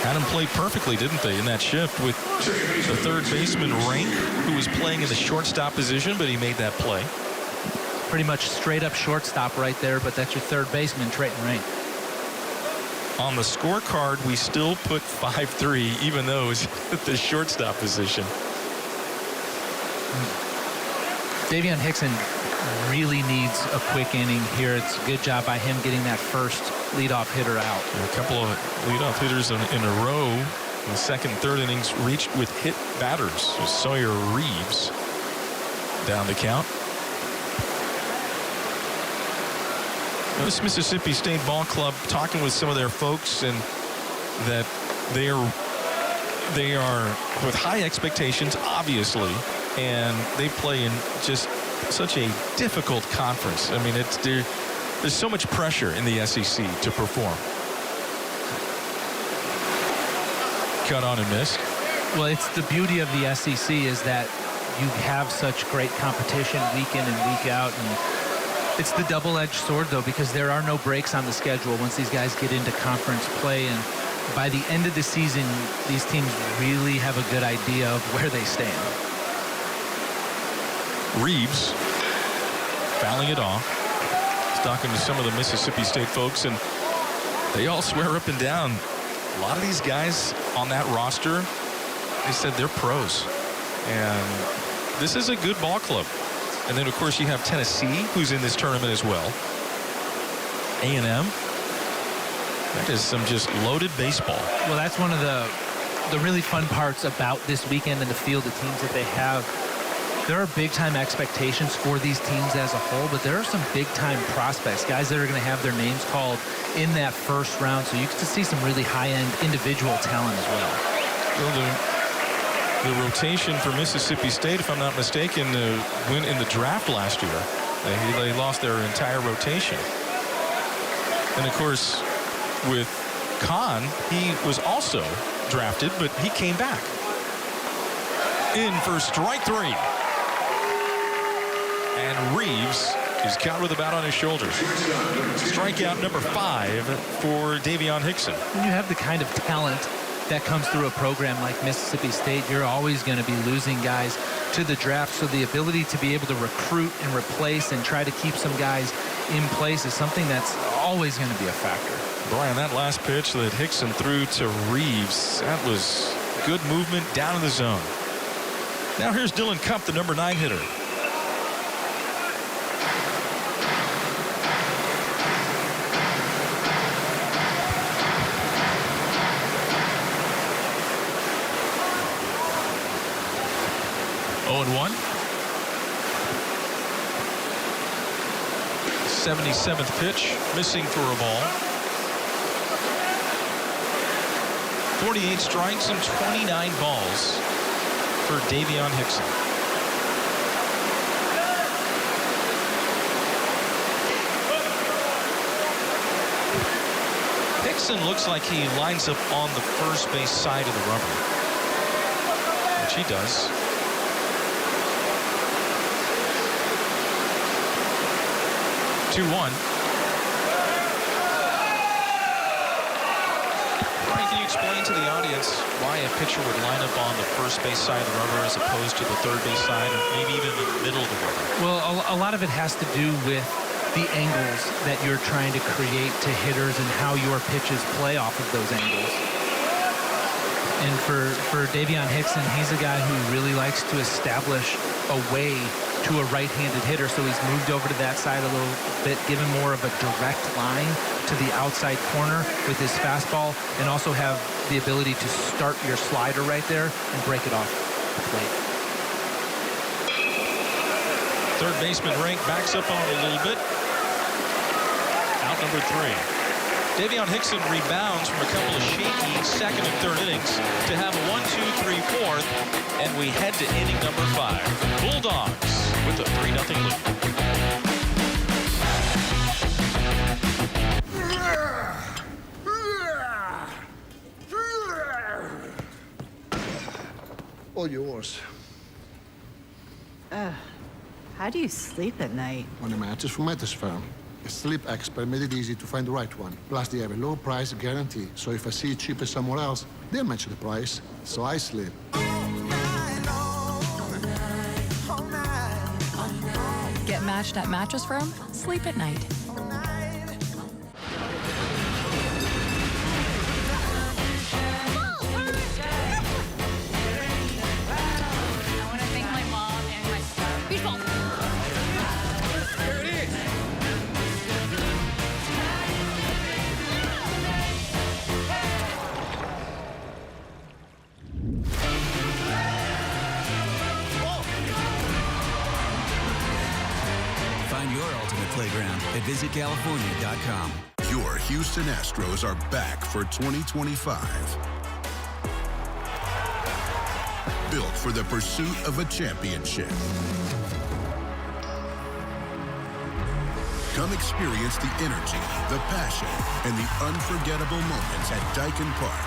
Had him play perfectly, didn't they, in that shift with the third baseman, Rank, who was playing in the shortstop position, but he made that play. Pretty much straight up shortstop right there, but that's your third baseman, Trayton Rank. On the scorecard, we still put 5-3, even though it's at the shortstop position. Davion Hickson really needs a quick inning here. It's a good job by him getting that first leadoff hitter out. A couple of leadoff hitters in a row in the second, third innings reached with hit batters. So Sawyer Reeves down the count. This Mississippi State Ball Club talking with some of their folks, and that they are with high expectations, obviously, and they play in just such a difficult conference. I mean, there's so much pressure in the SEC to perform. Cut on and missed. Well, it's the beauty of the SEC is that you have such great competition week in and week out, and it's the double-edged sword, though, because there are no breaks on the schedule once these guys get into conference play, and by the end of the season, these teams really have a good idea of where they stand. Reeves fouling it off. He's talking to some of the Mississippi State folks, and they all swear up and down. A lot of these guys on that roster, they said they're pros. And this is a good ball club. And then, of course, you have Tennessee, who's in this tournament as well. A&M. That is some just loaded baseball. Well, that's one of the really fun parts about this weekend and the field of teams that they have. There are big-time expectations for these teams as a whole, but there are some big-time prospects, guys that are going to have their names called in that first round, so you get to see some really high-end individual talent as well. Well, the rotation for Mississippi State, if I'm not mistaken, went in the draft last year. They lost their entire rotation. And, of course, with Kahn, he was also drafted, but he came back. In for strike 3. And Reeves is caught with a bat on his shoulders. Strikeout number 5 for Davion Hickson. When you have the kind of talent that comes through a program like Mississippi State, you're always going to be losing guys to the draft, so the ability to be able to recruit and replace and try to keep some guys in place is something that's always going to be a factor. Brian, that last pitch that Hickson threw to Reeves, that was good movement down in the zone. Now here's Dylan Cupp, the number 9 hitter. Oh, 1. 77th pitch, missing for a ball. 48 strikes and 29 balls for Davion Hickson. Hickson looks like he lines up on the first base side of the rubber, which he does. 2-1. Brian, can you explain to the audience why a pitcher would line up on the first base side of the rubber as opposed to the third base side, or maybe even the middle of the rubber? Well, a lot of it has to do with the angles that you're trying to create to hitters and how your pitches play off of those angles. And for Davion Hickson, he's a guy who really likes to establish a way to a right-handed hitter, so he's moved over to that side a little bit, given more of a direct line to the outside corner with his fastball, and also have the ability to start your slider right there and break it off the plate. Third baseman Rank backs up on it a little bit. Out number 3. Davion Hickson rebounds from a couple of shaky second and third innings to have a 1-2-3 fourth, and we head to inning number 5. Bulldogs with a 3-0 lead. All yours. How do you sleep at night? On a mattress from Mattress Firm. A sleep expert made it easy to find the right one. Plus, they have a low price guarantee. So if I see it cheaper somewhere else, they'll match the price. So I sleep. Get matched at Mattress Firm. Sleep at night. Playground at visitcalifornia.com. Your Houston Astros are back for 2025. Built for the pursuit of a championship. Come experience the energy, the passion, and the unforgettable moments at Daikin Park.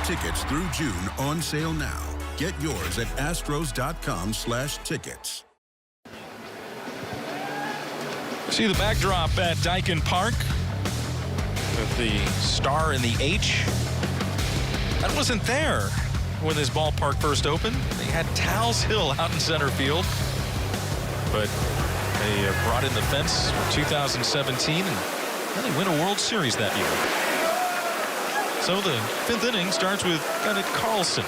Tickets through June on sale now. Get yours at astros.com/tickets. See the backdrop at Daikin Park with the star and the H. That wasn't there when this ballpark first opened. They had Towles Hill out in center field, but they brought in the fence for 2017, and they win a World Series that year. So the 5th inning starts with Bennett Carlson.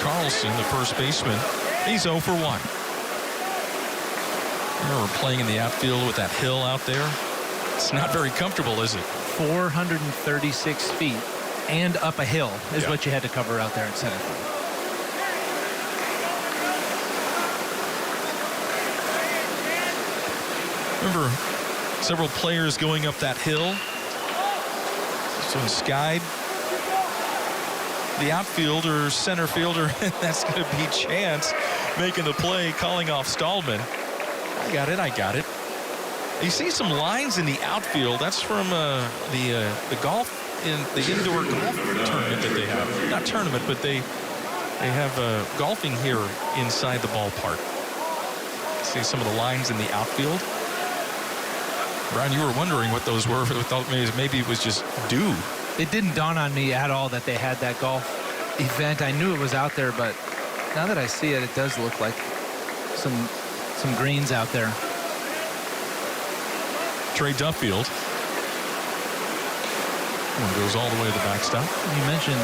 Carlson, the first baseman, he's 0 for 1. Remember playing in the outfield with that hill out there? It's not very comfortable, is it? 436 feet and up a hill is what you had to cover out there in center field. Remember several players going up that hill? So skied. The outfielder, center fielder, that's going to be Chance making the play, calling off Stallman. I got it. You see some lines in the outfield. That's from the golf, in the indoor golf tournament that they have. Not tournament, but they have golfing here inside the ballpark. See some of the lines in the outfield. Brian, you were wondering what those were. I thought maybe it was just dew. It didn't dawn on me at all that they had that golf event. I knew it was out there, but now that I see it, it does look like some greens out there. Trey Duffield goes all the way to the backstop. You mentioned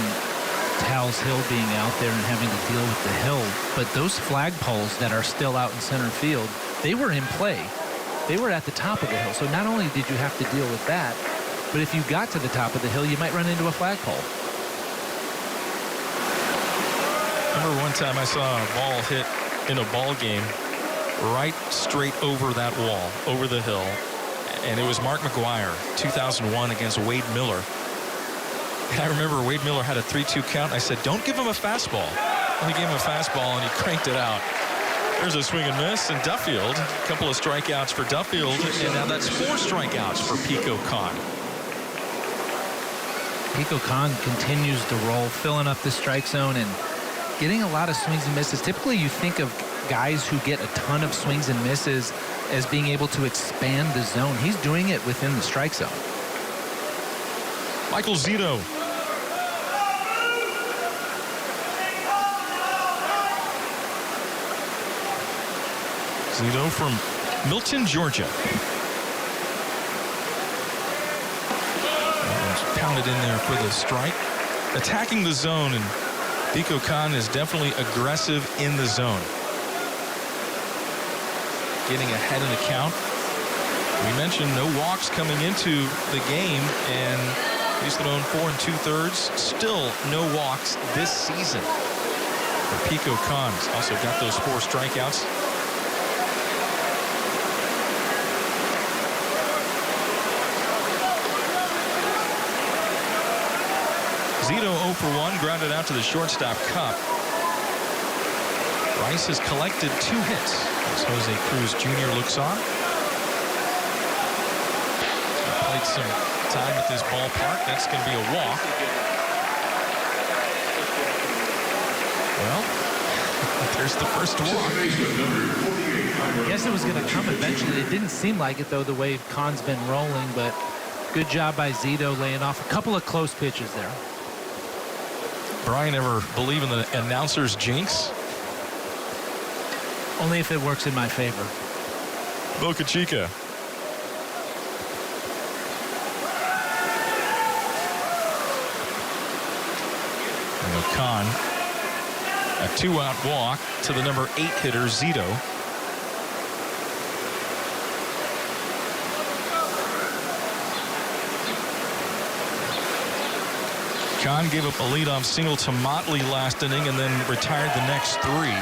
Tal's Hill being out there and having to deal with the hill, but those flagpoles that are still out in center field, they were in play. They were at the top of the hill. So not only did you have to deal with that, but if you got to the top of the hill, you might run into a flagpole. I remember one time I saw a ball hit in a ball game right straight over that wall, over the hill. And it was Mark McGuire, 2001 against Wade Miller. And I remember Wade Miller had a 3-2 count. And I said, don't give him a fastball. And he gave him a fastball, and he cranked it out. There's a swing and miss, and Duffield, a couple of strikeouts for Duffield, and now that's 4 strikeouts for Pico Khan. Pico Khan continues to roll, filling up the strike zone and getting a lot of swings and misses. Typically, you think of guys who get a ton of swings and misses as being able to expand the zone. He's doing it within the strike zone. Michael Zito. Zito from Milton, Georgia. And pounded in there for the strike. Attacking the zone, and Pico Khan is definitely aggressive in the zone. Getting ahead in the count. We mentioned no walks coming into the game, and he's thrown 4 2/3. Still no walks this season for Pico Khan. He's also got those 4 strikeouts. Zito 0 for 1, grounded out to the shortstop Cup. Rice has collected 2 hits as Jose Cruz Jr. looks on. Played some time at this ballpark. That's going to be a walk. Well, there's the first walk. I guess it was going to come eventually. It didn't seem like it, though, the way Khan's been rolling, but good job by Zito laying off a couple of close pitches there. Brian, ever believe in the announcer's jinx? Only if it works in my favor. Boca Chica. And Khan, a 2-out walk to the number 8 hitter, Zito. Khan gave up a leadoff single to Motley last inning and then retired the next 3.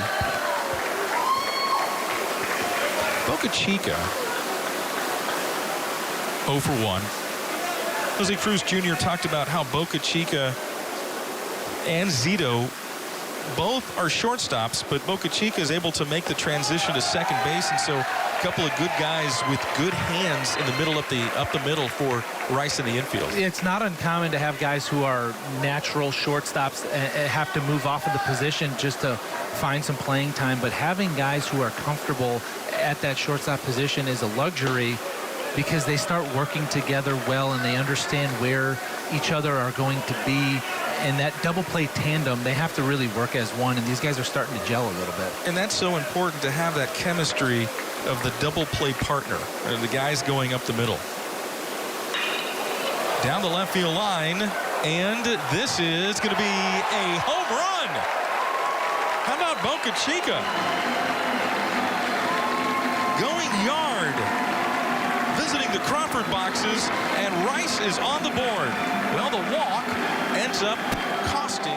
Boca Chica 0 for 1. Jose Cruz Jr. talked about how Boca Chica and Zito both are shortstops, but Boca Chica is able to make the transition to second base, and so a couple of good guys with good hands in the middle, up the middle for Rice in the infield. It's not uncommon to have guys who are natural shortstops have to move off of the position just to find some playing time, but having guys who are comfortable at that shortstop position is a luxury because they start working together well and they understand where each other are going to be. And that double play tandem, they have to really work as one, and these guys are starting to gel a little bit. And that's so important to have that chemistry of the double play partner, the guys going up the middle. Down the left field line, and this is going to be a home run. How about Boca Chica? Going yard, visiting the Crawford boxes, and Rice is on the board. Well, the walk ends up costing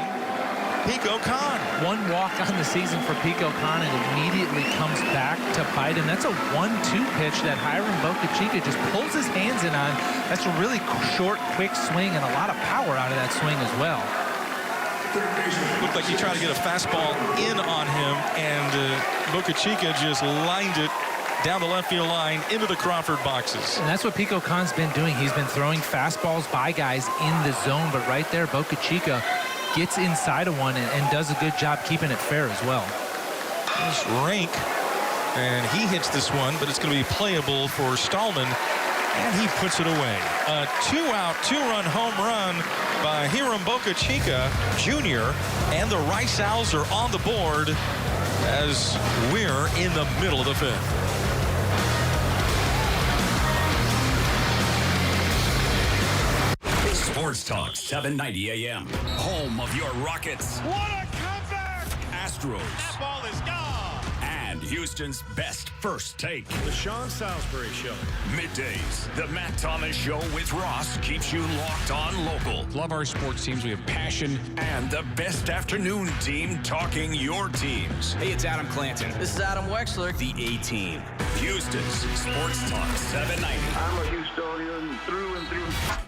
Pico Khan. 1 walk on the season for Pico Khan, and immediately comes back to bite him. That's a 1-2 pitch that Hiram Boca Chica just pulls his hands in on. That's a really short, quick swing, and a lot of power out of that swing as well. Looked like he tried to get a fastball in on him, and Boca Chica just lined it down the left field line into the Crawford boxes. And that's what Pico Khan's been doing. He's been throwing fastballs by guys in the zone, but right there, Boca Chica gets inside of one and does a good job keeping it fair as well. There's Rank, and he hits this one, but it's going to be playable for Stallman And he puts it away. A 2-out, 2-run home run by Hiram Boca Chica Jr. And the Rice Owls are on the board as we're in the middle of the 5th. Sports Talk 790 AM. Home of your Rockets. What a comeback! Astros. That ball is gone. And Houston's best first take. The Sean Salisbury Show. Middays. The Matt Thomas Show with Ross keeps you locked on local. Love our sports teams. We have passion. And the best afternoon team talking your teams. Hey, it's Adam Clanton. This is Adam Wexler. The A-Team. Houston's Sports Talk 790. I'm a Houstonian through and through.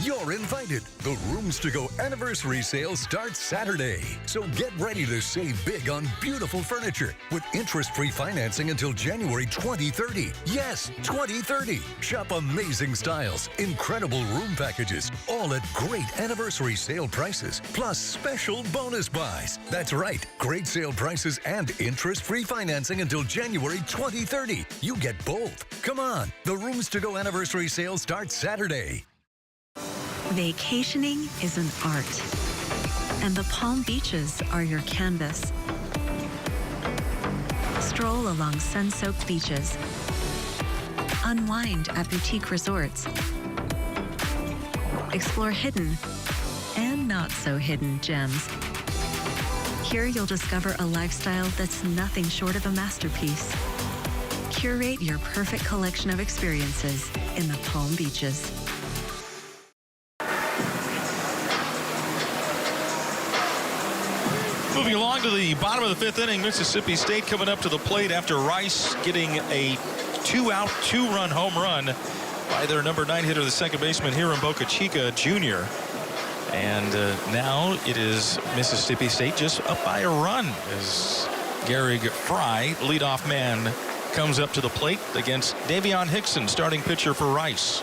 You're invited. The Rooms to Go anniversary sale starts Saturday. So get ready to save big on beautiful furniture with interest-free financing until January 2030. Yes, 2030. Shop amazing styles, incredible room packages, all at great anniversary sale prices, plus special bonus buys. That's right, great sale prices and interest-free financing until January 2030. You get both. Come on, the Rooms to Go anniversary sale starts Saturday. Vacationing is an art, and the Palm Beaches are your canvas. Stroll along sun-soaked beaches. Unwind at boutique resorts. Explore hidden and not so hidden gems. Here you'll discover a lifestyle that's nothing short of a masterpiece. Curate your perfect collection of experiences in the Palm Beaches. Moving along to the bottom of the 5th inning, Mississippi State coming up to the plate after Rice getting a 2-out, 2-run home run by their number 9 hitter, the second baseman, Hiram Boca Chica Jr. And now it is Mississippi State just up by a run as Gary Fry, leadoff man, comes up to the plate against Davion Hickson, starting pitcher for Rice.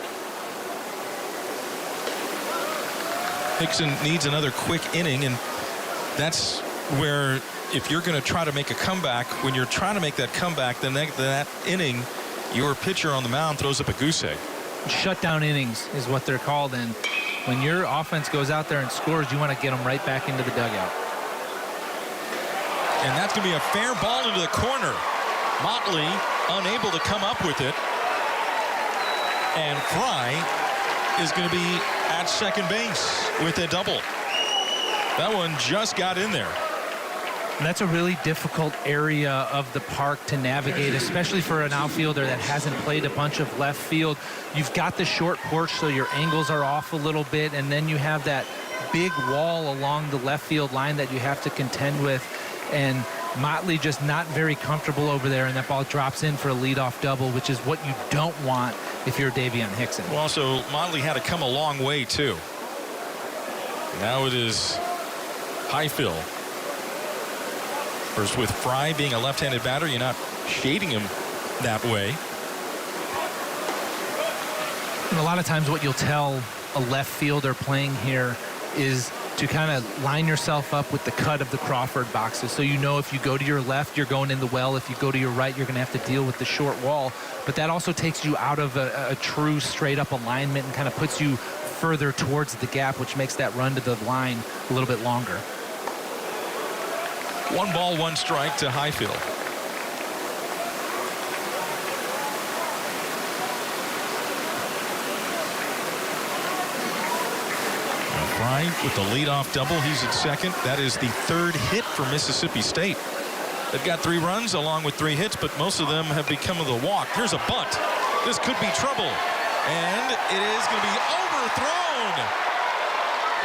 Hickson needs another quick inning, and that's where if you're going to try to make a comeback, when you're trying to make that comeback, then that inning, your pitcher on the mound throws up a goose egg. Shutdown innings is what they're called, and when your offense goes out there and scores, you want to get them right back into the dugout. And that's going to be a fair ball into the corner. Motley unable to come up with it. And Fry is going to be at second base with a double. That one just got in there. And that's a really difficult area of the park to navigate, especially for an outfielder that hasn't played a bunch of left field. You've got the short porch, so your angles are off a little bit, and then you have that big wall along the left field line that you have to contend with. And Motley just not very comfortable over there, and that ball drops in for a leadoff double, which is what you don't want if you're Davion Hickson. Well, also, Motley had to come a long way, too. Now it is Highfield. First, with Fry being a left-handed batter, you're not shading him that way. And a lot of times what you'll tell a left fielder playing here is to kind of line yourself up with the cut of the Crawford boxes. So you know if you go to your left, you're going in the well. If you go to your right, you're going to have to deal with the short wall. But that also takes you out of a true straight-up alignment and kind of puts you further towards the gap, which makes that run to the line a little bit longer. 1 ball, 1 strike to Highfield. Fry with the leadoff double. He's at second. That is the 3rd hit for Mississippi State. They've got 3 runs along with 3 hits, but most of them have become of the walk. Here's a bunt. This could be trouble. And it is going to be overthrown.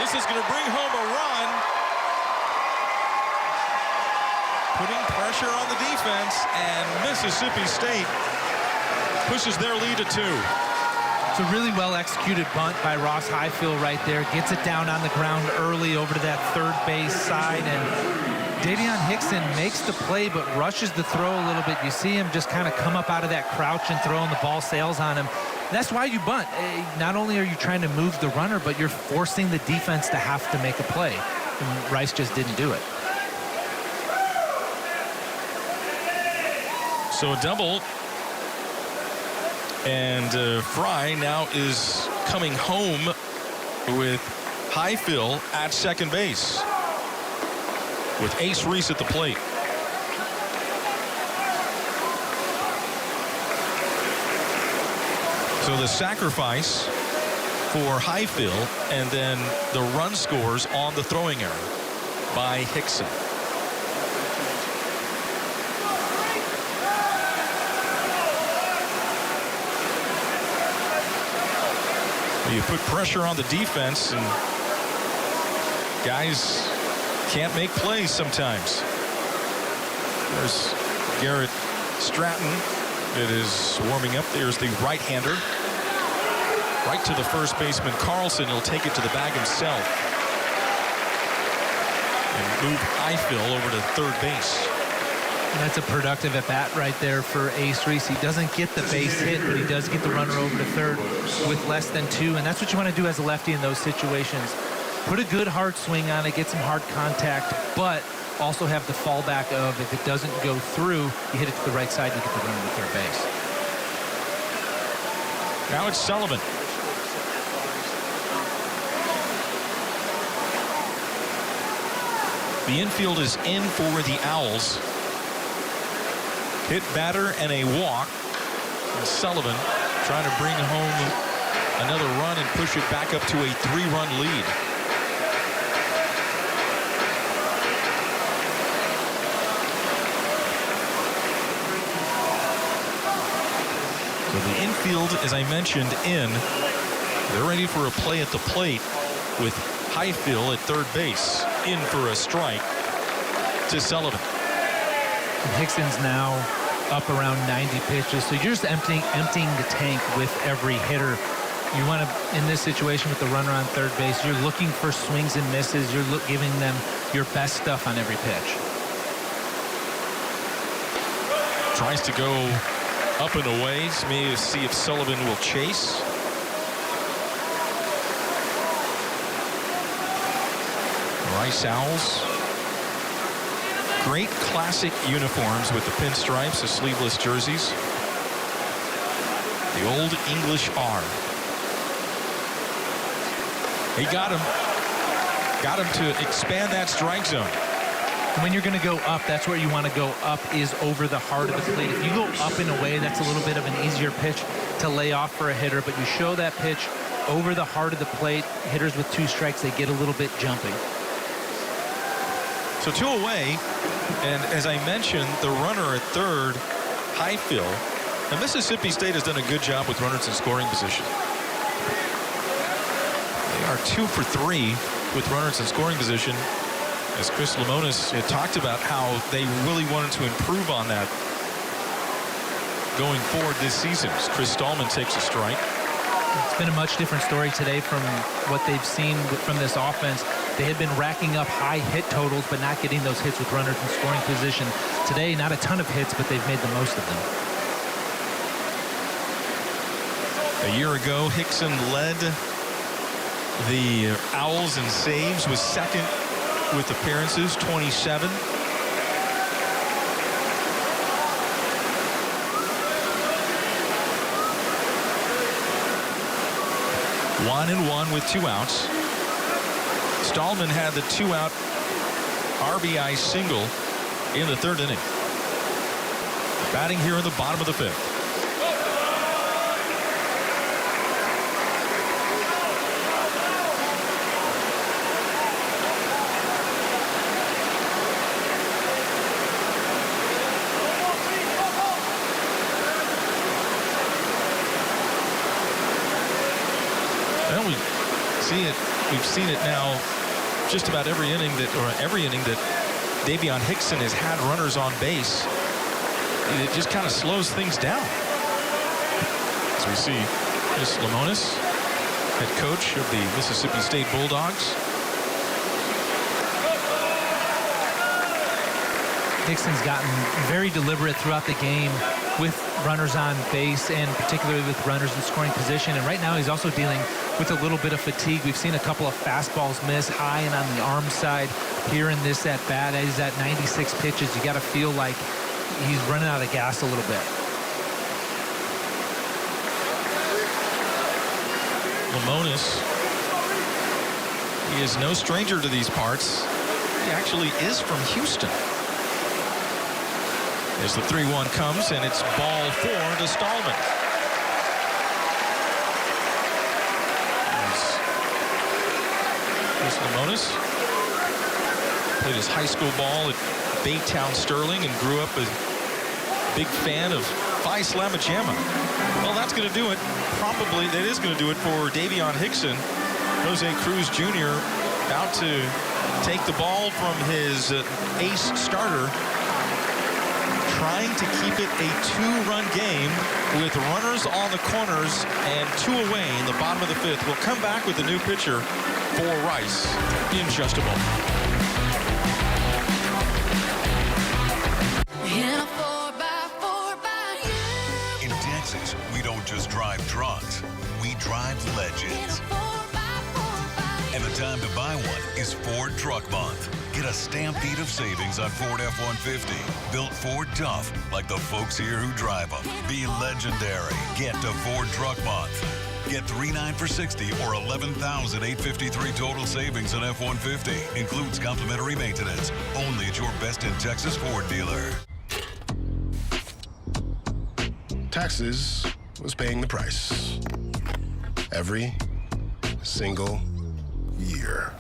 This is going to bring home a run. Putting pressure on the defense, and Mississippi State pushes their lead to 2. It's a really well-executed bunt by Ross Highfield right there. Gets it down on the ground early over to that third base side, and Davion Hickson makes the play but rushes the throw a little bit. You see him just kind of come up out of that crouch and throw, and the ball sails on him. That's why you bunt. Not only are you trying to move the runner, but you're forcing the defense to have to make a play. And Rice just didn't do it. So a double And Fry now is coming home with Highfill at second base with Ace Reese at the plate. So the sacrifice for Highfill, and then the run scores on the throwing error by Hickson. You put pressure on the defense, and guys can't make plays sometimes. There's Garrett Stratton that is warming up. There's the right-hander. Right to the first baseman, Carlson. He'll take it to the bag himself. And move Highfill over to third base. And that's a productive at-bat right there for Ace Reese. He doesn't get the base hit, but he does get the runner over to third with less than two. And that's what you want to do as a lefty in those situations. Put a good hard swing on it, get some hard contact, but also have the fallback of if it doesn't go through, you hit it to the right side, you get the runner to third base. Now it's Sullivan. The infield is in for the Owls. Hit batter and a walk. And Sullivan trying to bring home another run and push it back up to a 3-run lead. So the infield, as I mentioned, in. They're ready for a play at the plate with Highfill at third base. In for a strike to Sullivan. And Hickson's now up around 90 pitches, so you're just emptying the tank with every hitter. You want to, in this situation with the runner on third base, you're looking for swings and misses. You're giving them your best stuff on every pitch. Tries to go up and away. Maybe see if Sullivan will chase. Rice Owls. Great classic uniforms with the pinstripes, the sleeveless jerseys. The old English R. He got him. Got him to expand that strike zone. When you're going to go up, that's where you want to go up, is over the heart of the plate. If you go up and away, that's a little bit of an easier pitch to lay off for a hitter, but you show that pitch over the heart of the plate. Hitters with 2 strikes, they get a little bit jumpy. So 2 away, and as I mentioned, the runner at third, Highfill. And Mississippi State has done a good job with runners in scoring position. They are 2 for 3 with runners in scoring position. As Chris Lemonis had talked about how they really wanted to improve on that going forward this season. As Chris Stallman takes a strike. It's been a much different story today from what they've seen from this offense. They had been racking up high hit totals, but not getting those hits with runners in scoring position. Today, not a ton of hits, but they've made the most of them. A year ago, Hickson led the Owls in saves, was second with appearances, 27. One and one with 2 outs. Stallman had the 2-out RBI single in the 3rd inning. Batting here in the bottom of the 5th. Well, we see it. We've seen it now just about every inning that Davion Hickson has had runners on base. It just kind of slows things down. As we see Chris Lemonis, head coach of the Mississippi State Bulldogs. Hickson's gotten very deliberate throughout the game with runners on base and particularly with runners in scoring position. And right now he's also dealing with a little bit of fatigue. We've seen a couple of fastballs miss high and on the arm side here in this at bat. He's at 96 pitches. You got to feel like he's running out of gas a little bit. Lamonis, he is no stranger to these parts. He actually is from Houston. As the 3-1 comes, and it's ball 4 to Stallman. Chris Lamonis played his high school ball at Baytown Sterling and grew up a big fan of Phi Slama Jama. Well, that's going to do it. Probably that is going to do it for Davion Hickson. Jose Cruz Jr. about to take the ball from his ace starter, trying to keep it a 2-run game with runners on the corners and 2 away in the bottom of the 5th. We'll come back with a new pitcher for Rice in just a moment. In Texas, we don't just drive trucks, we drive legends. And the time to buy one is Ford Truck Month. Get a stampede of savings on Ford F-150. Built Ford tough, like the folks here who drive them. Be legendary. Get to Ford Truck Month. Get $3,900 for $60 or $11,853 total savings on F-150. Includes complimentary maintenance. Only at your best in Texas Ford dealer. Taxes was paying the price. Every single year.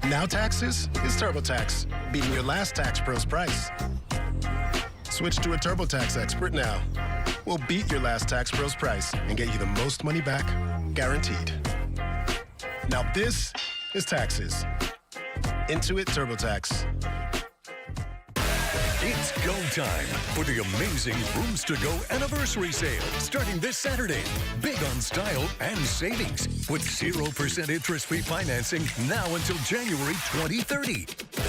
Now taxes is TurboTax, beating your last tax pro's price. Switch to a TurboTax expert now. We'll beat your last tax pro's price and get you the most money back, guaranteed. Now this is taxes. Intuit TurboTax. It's go time for the amazing Rooms to Go anniversary sale starting this Saturday. Big on style and savings with 0% interest-free financing now until January 2030.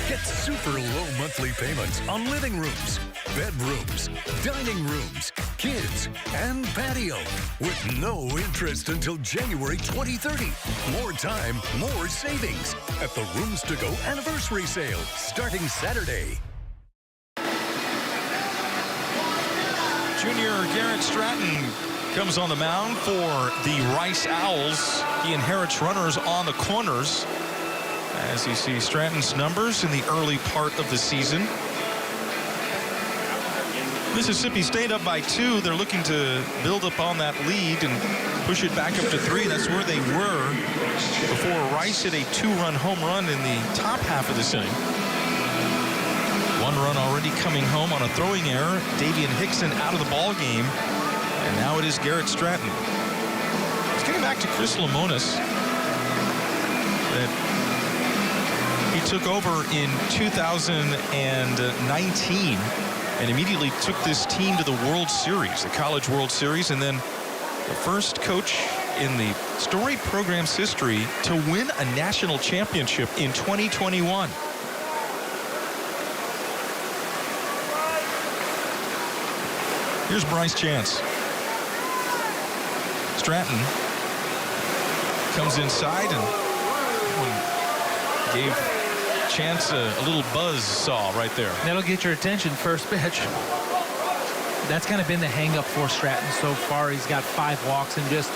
Get super low monthly payments on living rooms, bedrooms, dining rooms, kids, and patio with no interest until January 2030. More time, more savings at the Rooms to Go anniversary sale starting Saturday. Junior Garrett Stratton comes on the mound for the Rice Owls. He inherits runners on the corners. As you see Stratton's numbers in the early part of the season. Mississippi State up by 2. They're looking to build upon that lead and push it back up to 3. That's where they were before Rice hit a 2-run home run in the top half of this inning. 1 run already coming home on a throwing error. Davion Hickson out of the ball game. And now it is Garrett Stratton. Let's get back to Chris Lamonis. That he took over in 2019 and immediately took this team to the World Series, the College World Series, and then the first coach in the Story program's history to win a national championship in 2021. Here's Bryce Chance. Stratton comes inside and gave Chance a little buzz saw right there. That'll get your attention first pitch. That's kind of been the hang-up for Stratton so far. He's got 5 walks in just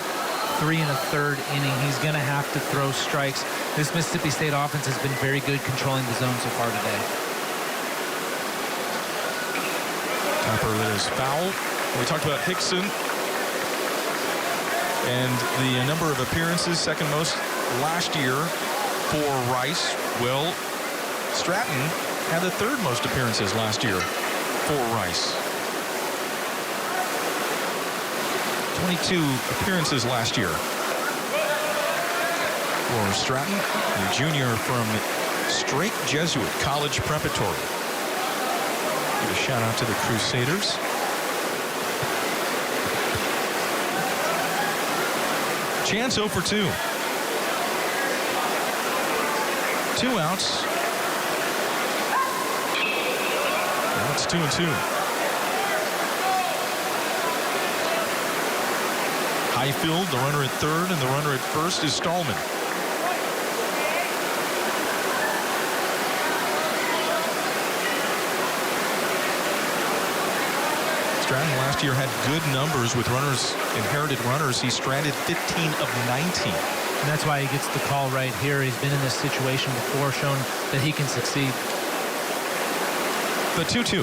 3 1/3 inning. He's going to have to throw strikes. This Mississippi State offense has been very good controlling the zone so far today. Topper is foul. We talked about Hickson and the number of appearances, second most last year for Rice. Well, Stratton had the 3rd most appearances last year for Rice. 22 appearances last year for Stratton, a junior from Strake Jesuit College Preparatory. Give a shout out to the Crusaders. Chance 0 for 2. 2 outs. Now it's 2-2. Highfield, the runner at 3rd, and the runner at 1st is Stallman. Stratton last year had good numbers with runners, inherited runners. He stranded 15 of 19. And that's why he gets the call right here. He's been in this situation before, shown that he can succeed. The 2-2.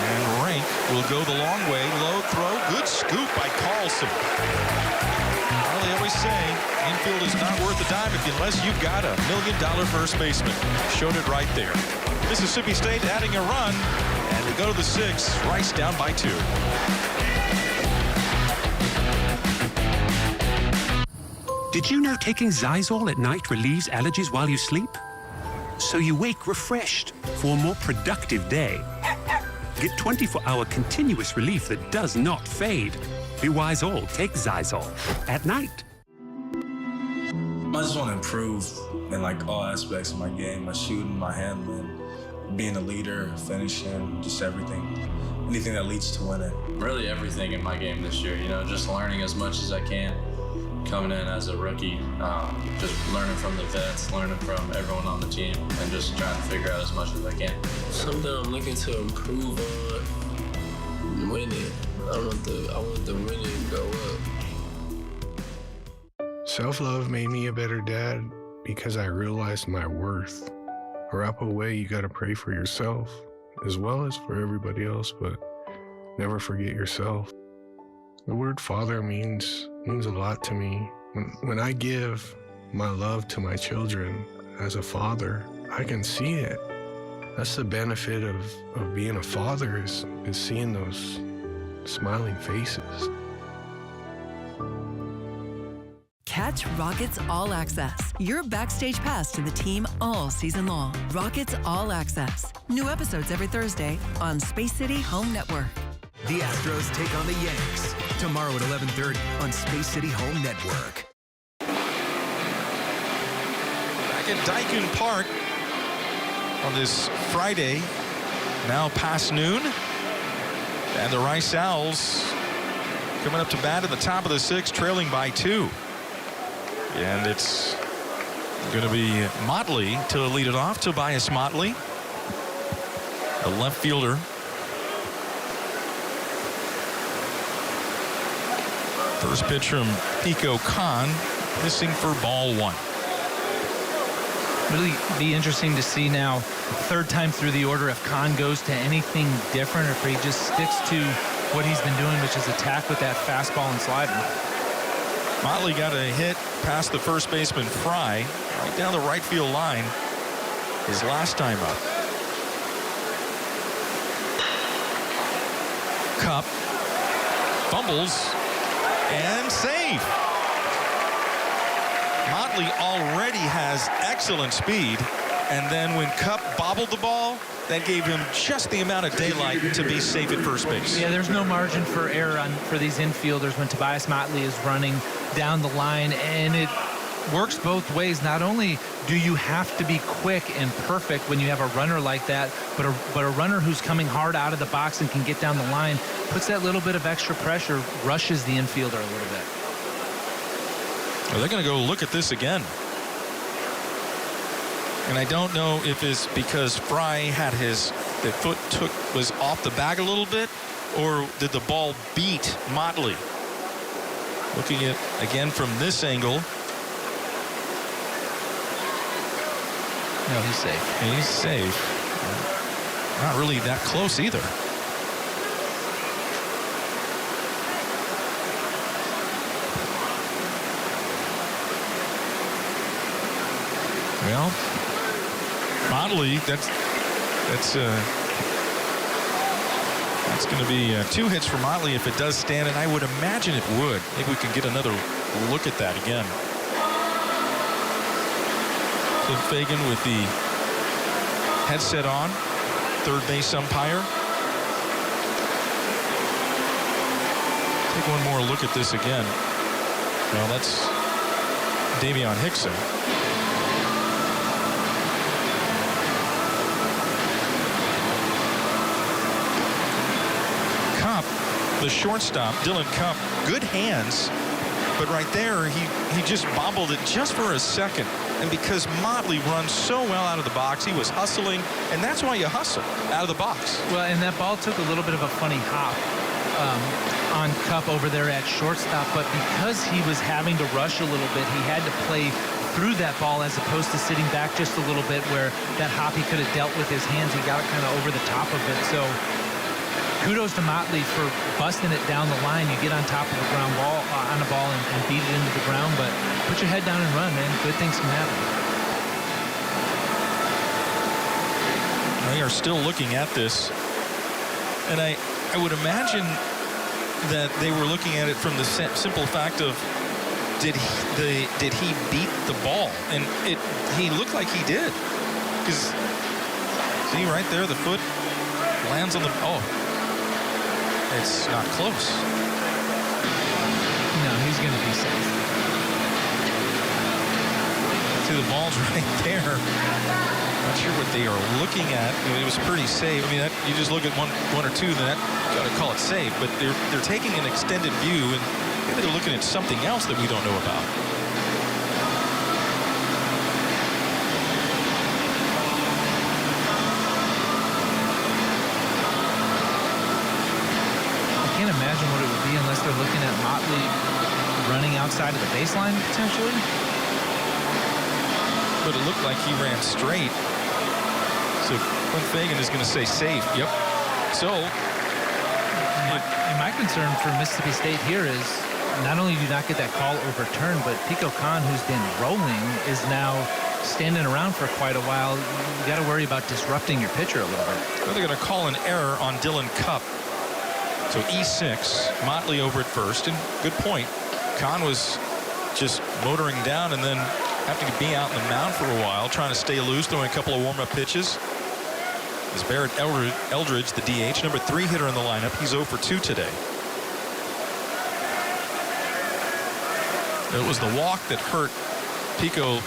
And Rank will go the long way. Low throw. Good scoop by Carlson. Well, they always say infield is not worth a dime unless you've got $1 million first baseman. Showed it right there. Mississippi State adding a run. And we go to the 6th. Rice down by 2. Did you know taking Zysol at night relieves allergies while you sleep? So you wake refreshed for a more productive day. Get 24-hour continuous relief that does not fade. Be wise all, take Zysol at night. I just want to improve in like all aspects of my game, my shooting, my handling, being a leader, finishing, just everything. Anything that leads to winning. Really everything in my game this year, just learning as much as I can. Coming in as a rookie, just learning from the vets, learning from everyone on the team, and just trying to figure out as much as I can. Something I'm looking to improve on, winning. I want the winning to go up. Self-love made me a better dad because I realized my worth. Wrap away, you gotta pray for yourself as well as for everybody else, but never forget yourself. The word father means a lot to me. When I give my love to my children as a father, I can see it. That's the benefit of being a father is seeing those smiling faces. Catch Rockets All Access, your backstage pass to the team all season long. Rockets All Access. New episodes every Thursday on Space City Home Network. The Astros take on the Yanks tomorrow at 11:30 on Space City Home Network. Back at Daikin Park on this Friday, now past noon. And the Rice Owls coming up to bat at the top of the 6th, trailing by 2. And it's going to be Motley to lead it off. Tobias Motley, the left fielder. First pitch from Pico Khan, missing for ball 1. Really be interesting to see now, third time through the order, if Khan goes to anything different or if he just sticks to what he's been doing, which is attack with that fastball and slider. Motley got a hit past the first baseman Fry, right down the right field line, his last time up. Cup fumbles and safe. Motley already has excellent speed, and then when Cup bobbled the ball, that gave him just the amount of daylight to be safe at first base. Yeah, there's no margin for error for these infielders when Tobias Motley is running down the line, and it works both ways. Not only do you have to be quick and perfect when you have a runner like that, but a runner who's coming hard out of the box and can get down the line, puts that little bit of extra pressure, rushes the infielder a little bit. Well, they're going to go look at this again. And I don't know if it's because Fry had the foot was off the bag a little bit, or did the ball beat Motley? Looking at again from this angle. No, he's safe. He's safe. Not really that close either. Well, Motley, that's going to be 2 hits for Motley if it does stand, and I would imagine it would. Maybe we can get another look at that again. Cliff Fagan with the headset on, third base umpire. Take one more look at this again. Well, that's Davion Hickson. The shortstop, Dylan Cup, good hands, but right there he just bobbled it just for a second. And because Motley runs so well out of the box, he was hustling, and that's why you hustle out of the box. Well, and that ball took a little bit of a funny hop on Cup over there at shortstop, but because he was having to rush a little bit, he had to play through that ball as opposed to sitting back just a little bit where that hop he could have dealt with his hands. He got it kind of over the top of it. So kudos to Motley for busting it down the line. You get on top of a ground ball, on a ball and beat it into the ground, but put your head down and run, man. Good things can happen. They are still looking at this, and I would imagine that they were looking at it from the simple fact of did he beat the ball? And he looked like he did, because see right there, the foot lands on the it's not close. No, he's going to be safe. See, the ball's right there. Not sure what they are looking at. I mean, it was pretty safe. I mean, you just look at one or two, then that got to call it safe. But they're taking an extended view, and maybe they're looking at something else that we don't know about. I can't imagine what it would be unless they're looking at Motley running outside of the baseline potentially. But it looked like he ran straight. So Clint Fagan is going to say safe. Yep. So my concern for Mississippi State here is not only do you not get that call overturned, but Pico Khan, who's been rolling, is now standing around for quite a while. You got to worry about disrupting your pitcher a little bit. Well, they're going to call an error on Dylan Cupp. So E6, Motley over at first, and good point. Khan was just motoring down and then having to be out in the mound for a while, trying to stay loose, throwing a couple of warm-up pitches. As Barrett Eldridge, the DH, number 3 hitter in the lineup, he's 0 for 2 today. It was the walk that hurt Pico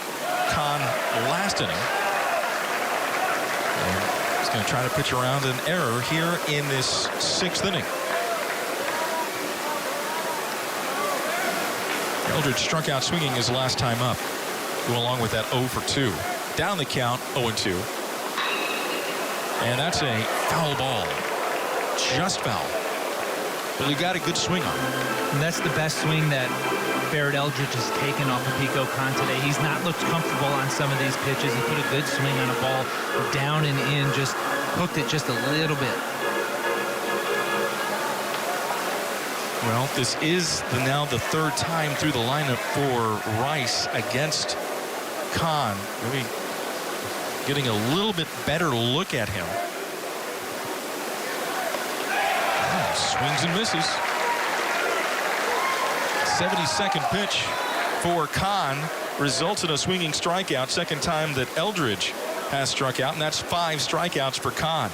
Khan last inning. And he's going to try to pitch around an error here in this 6th inning. Eldridge struck out swinging his last time up, along with that 0 for 2. Down the count, 0-2. And that's a foul ball. Just foul. But he got a good swing on it. And that's the best swing that Barrett Eldridge has taken off of Pico Khan today. He's not looked comfortable on some of these pitches. He put a good swing on a ball down and in, just hooked it just a little bit. Well, this is now the 3rd time through the lineup for Rice against Khan. Maybe getting a little bit better look at him. Swings and misses. 72nd pitch for Khan results in a swinging strikeout. 2nd time that Eldridge has struck out, and that's 5 strikeouts for Khan.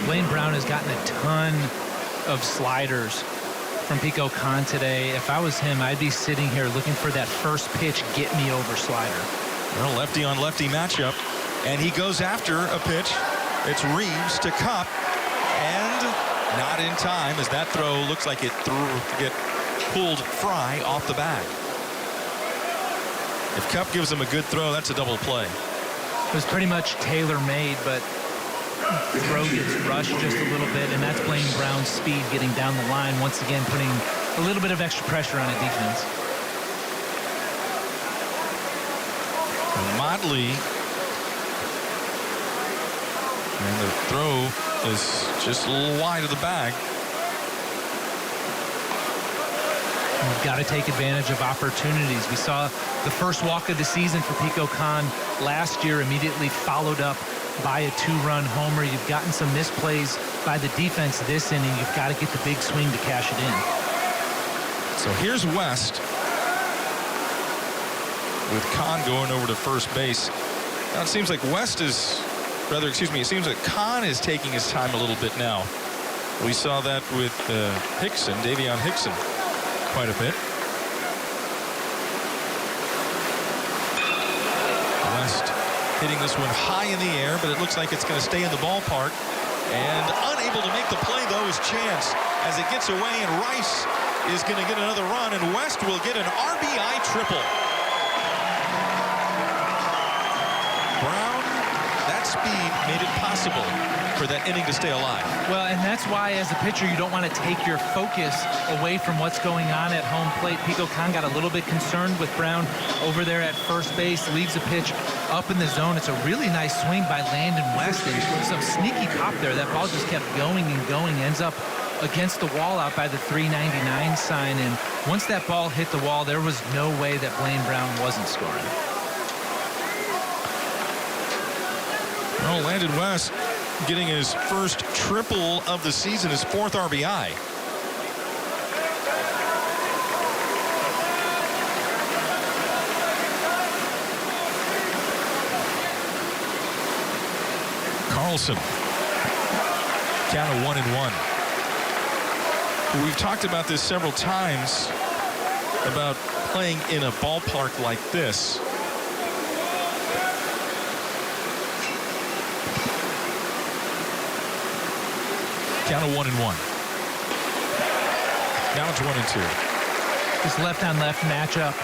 Blaine Brown has gotten a ton of sliders from Pico Khan today. If I was him, I'd be sitting here looking for that first pitch, get me over slider. Well, lefty on lefty matchup, and he goes after a pitch. It's Reeves to Cupp, and not in time, as that throw looks like it get pulled Fry off the bag. If Cupp gives him a good throw, that's a double play. It was pretty much tailor-made, but the throw gets rushed just a little bit, and that's Blaine Brown's speed getting down the line, once again putting a little bit of extra pressure on a defense. Motley, and the throw is just a little wide of the bag. You've got to take advantage of opportunities. We saw the first walk of the season for Pico Khan last year, immediately followed up by a 2-run homer. You've gotten some misplays by the defense this inning. You've got to get the big swing to cash it in. So here's West with Khan going over to first base. Now it seems like it seems like Khan is taking his time a little bit now. We saw that with Hickson, Davion Hickson, quite a bit. West hitting this one high in the air, but it looks like it's going to stay in the ballpark. And unable to make the play, though, is Chance as it gets away, and Rice is going to get another run, and West will get an RBI triple. Brown, that speed made it possible for that inning to stay alive. Well, and that's why, as a pitcher, you don't want to take your focus away from what's going on at home plate. Pico Khan got a little bit concerned with Brown over there at first base, leaves the pitch up in the zone. It's a really nice swing by Landon West, and some sneaky pop there. That ball just kept going and going, ends up against the wall out by the 399 sign, and once that ball hit the wall, there was no way that Blaine Brown wasn't scoring. Well, Landon West getting his first triple of the season, his 4th RBI. Carlson, count of 1-1. We've talked about this several times, about playing in a ballpark like this. Count of 1-1. Now it's 1-2. This left-on-left matchup,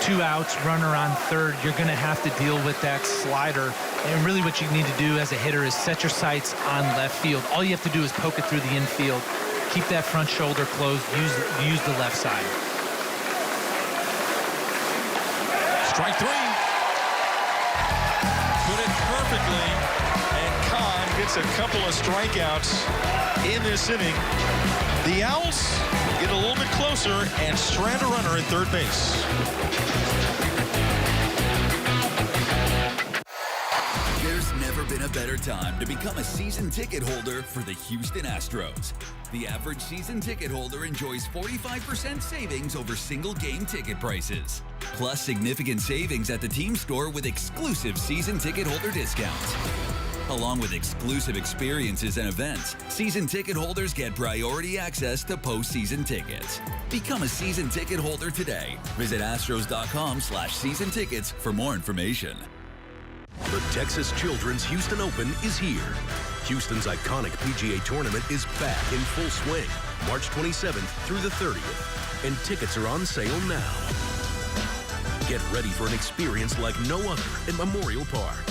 2 outs, runner on third. You're going to have to deal with that slider. And really what you need to do as a hitter is set your sights on left field. All you have to do is poke it through the infield. Keep that front shoulder closed. Use the left side. Strike 3. Put it perfectly. And Khan gets a couple of strikeouts in this inning. The Owls get a little bit closer and strand a runner at third base. There's never been a better time to become a season ticket holder for the Houston Astros. The average season ticket holder enjoys 45% savings over single game ticket prices, plus significant savings at the team store with exclusive season ticket holder discounts. Along with exclusive experiences and events, season ticket holders get priority access to postseason tickets. Become a season ticket holder today. Visit astros.com/season tickets for more information. The Texas Children's Houston Open is here. Houston's iconic PGA tournament is back in full swing, March 27th through the 30th, and tickets are on sale now. Get ready for an experience like no other in Memorial Park.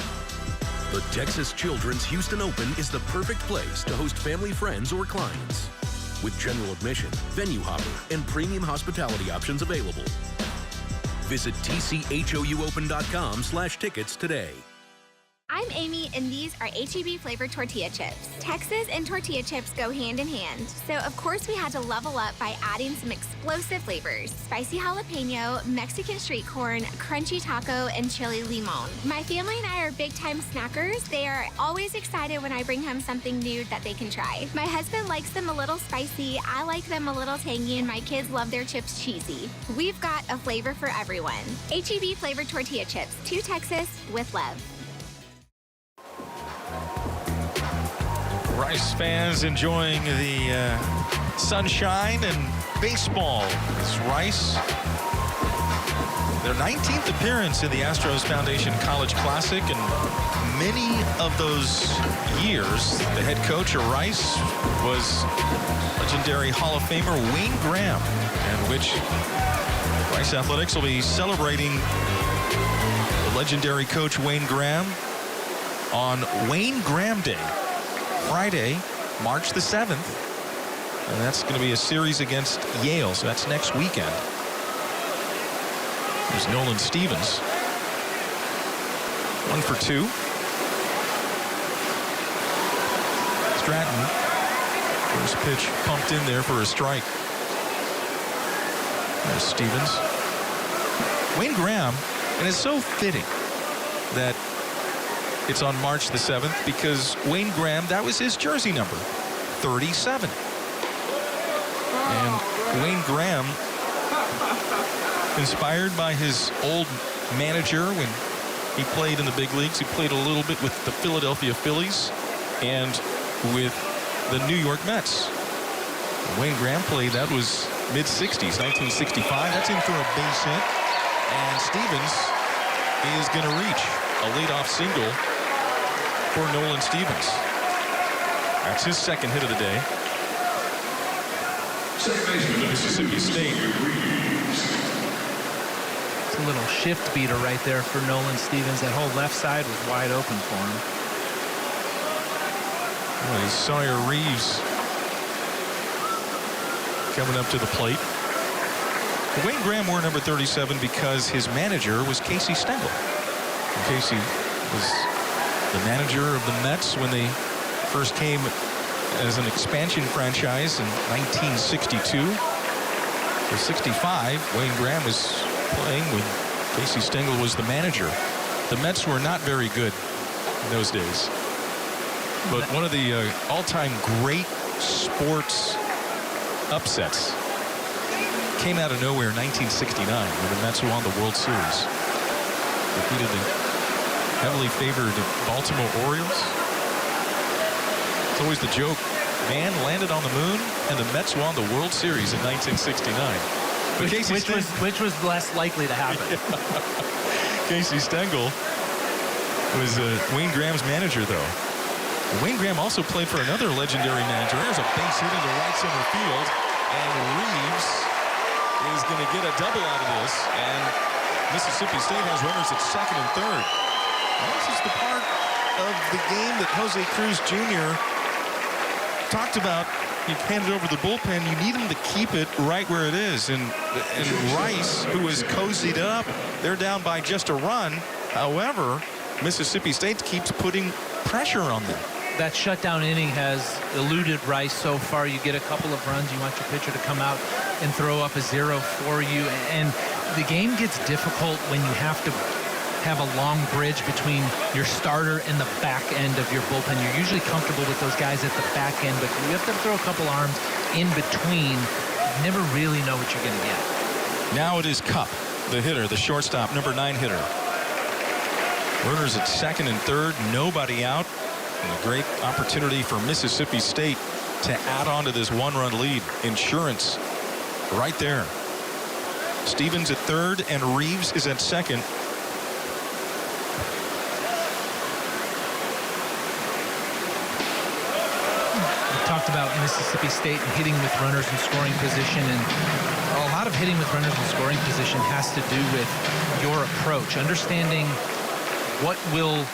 The Texas Children's Houston Open is the perfect place to host family, friends, or clients. With general admission, venue hopper, and premium hospitality options available. Visit tchouopen.com/tickets today. I'm Amy, and these are H-E-B flavored tortilla chips. Texas and tortilla chips go hand in hand, so of course we had to level up by adding some explosive flavors. Spicy jalapeno, Mexican street corn, crunchy taco, and chili limon. My family and I are big-time snackers. They are always excited when I bring home something new that they can try. My husband likes them a little spicy, I like them a little tangy, and my kids love their chips cheesy. We've got a flavor for everyone. H-E-B flavored tortilla chips, to Texas with love. Rice fans enjoying the sunshine and baseball. It's Rice, their 19th appearance in the Astros Foundation College Classic, and many of those years, the head coach of Rice was legendary Hall of Famer Wayne Graham, and which Rice Athletics will be celebrating the legendary coach Wayne Graham on Wayne Graham Day, Friday, March the 7th, and that's going to be a series against Yale, so that's next weekend. There's Nolan Stevens, 1 for 2. Stratton, first pitch pumped in there for a strike. There's Stevens. Wayne Graham, and it's so fitting that it's on March the 7th because Wayne Graham, that was his jersey number, 37. And Wayne Graham, inspired by his old manager when he played in the big leagues, he played a little bit with the Philadelphia Phillies and with the New York Mets. Wayne Graham played, that was mid-60s, 1965. That's in for a base hit. And Stevens is going to reach a leadoff single for Nolan Stevens. That's his second hit of the day. Mississippi State. It's a little shift beater right there for Nolan Stevens. That whole left side was wide open for him. Well, Sawyer Reeves coming up to the plate. Wayne Graham wore number 37 because his manager was Casey Stengel. And Casey was the manager of the Mets when they first came as an expansion franchise in 1962. In 65, Wayne Graham was playing when Casey Stengel was the manager. The Mets were not very good in those days. But one of the all-time great sports upsets came out of nowhere in 1969 when the Mets won the World Series. Defeated the heavily favored Baltimore Orioles. It's always the joke. Man landed on the moon, and the Mets won the World Series in 1969. Which was less likely to happen. Casey Stengel was Wayne Graham's manager, though. Wayne Graham also played for another legendary manager. There's a base hit into right center field, and Reeves is going to get a double out of this, and Mississippi State has runners at second and third. Well, this is the part of the game that Jose Cruz Jr. talked about. You hand it over the bullpen, you need him to keep it right where it is. And Rice, who is cozied up, they're down by just a run. However, Mississippi State keeps putting pressure on them. That shutdown inning has eluded Rice so far. You get a couple of runs. You want your pitcher to come out and throw up a 0 for you. And the game gets difficult when you have to have a long bridge between your starter and the back end of your bullpen. You're usually comfortable with those guys at the back end, but you have to throw a couple arms in between. You never really know what you're going to get. Now it is Cup, the hitter, the shortstop, number 9 hitter. Runners at second and third, nobody out. And a great opportunity for Mississippi State to add on to this one-run lead. Insurance right there. Stevens at third and Reeves is at second. We talked about Mississippi State and hitting with runners in scoring position, and a lot of hitting with runners in scoring position has to do with your approach, understanding what will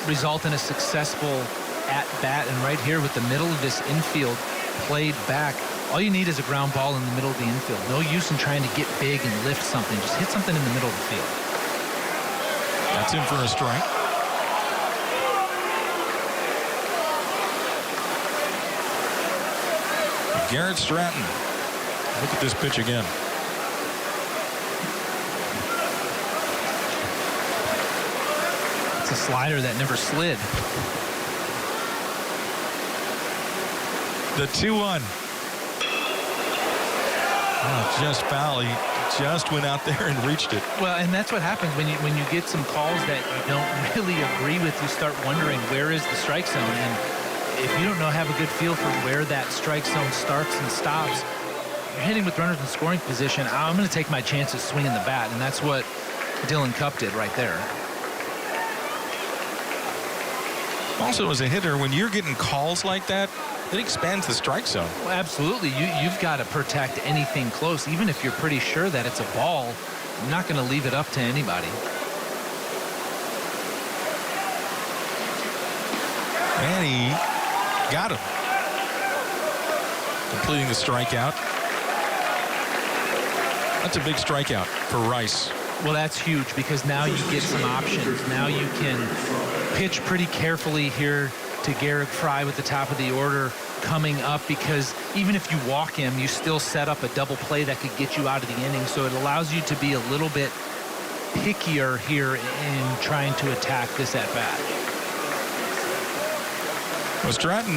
result in a successful at-bat. And right here with the middle of this infield played back, all you need is a ground ball in the middle of the infield. No use in trying to get big and lift something. Just hit something in the middle of the field. That's in for a strike. Garrett Stratton. Look at this pitch again. It's a slider that never slid. The 2-1. Oh, just foul. He just went out there and reached it. Well, and that's what happens when you get some calls that you don't really agree with. You start wondering, where is the strike zone? And if you don't have a good feel for where that strike zone starts and stops, you're hitting with runners in scoring position. I'm going to take my chances swinging the bat, and that's what Dylan Cup did right there. Also, as a hitter, when you're getting calls like that, it expands the strike zone. Well, absolutely. You've got to protect anything close. Even if you're pretty sure that it's a ball, you're not going to leave it up to anybody. And he got him. Completing the strikeout. That's a big strikeout for Rice. Well, that's huge because now you get some options. Now you can pitch pretty carefully here to Garrick Fry with the top of the order coming up, because even if you walk him, you still set up a double play that could get you out of the inning. So it allows you to be a little bit pickier here in trying to attack this at bat. Well, Stratton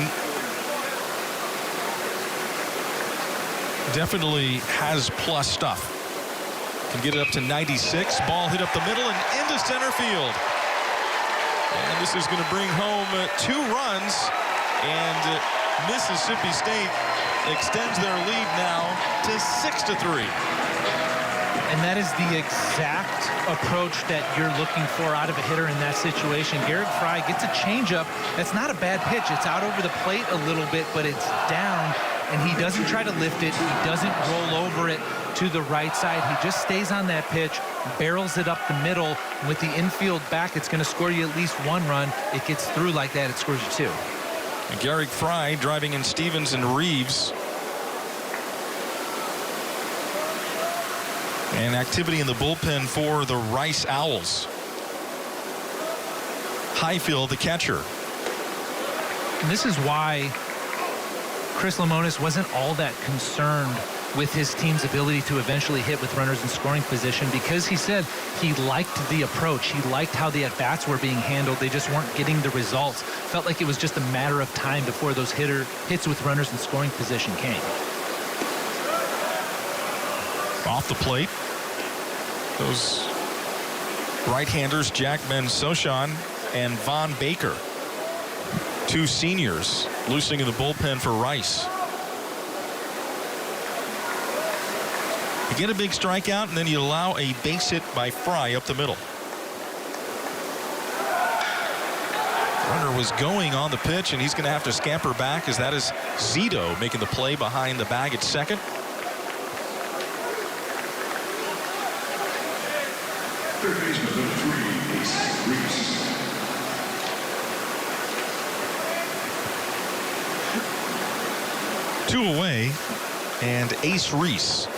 definitely has plus stuff. Can get it up to 96. Ball hit up the middle and into center field. And this is going to bring home 2 runs. And Mississippi State extends their lead now to 6-3. And that is the exact approach that you're looking for out of a hitter in that situation. Garrick Fry gets a changeup. That's not a bad pitch. It's out over the plate a little bit, but it's down. and he doesn't try to lift it. He doesn't roll over it to the right side. He just stays on that pitch, barrels it up the middle. With the infield back, it's going to score you at least one run. It gets through like that, it scores you two. And Garrick Fry driving in Stevens and Reeves. And activity in the bullpen for the Rice Owls. Highfield, the catcher. And this is why Chris Lemonis wasn't all that concerned with his team's ability to eventually hit with runners in scoring position, because he said he liked the approach. He liked how the at-bats were being handled. They just weren't getting the results. Felt like it was just a matter of time before those hits with runners in scoring position came. Off the plate, those right-handers, Jack Ben-Sochan and Von Baker, two seniors, loosening in the bullpen for Rice. You get a big strikeout, and then you allow a base hit by Fry up the middle. Runner was going on the pitch, and he's going to have to scamper back, as that is Zito making the play behind the bag at second. Third baseman, number 3, Ace Reese. Two away, and Ace Reese.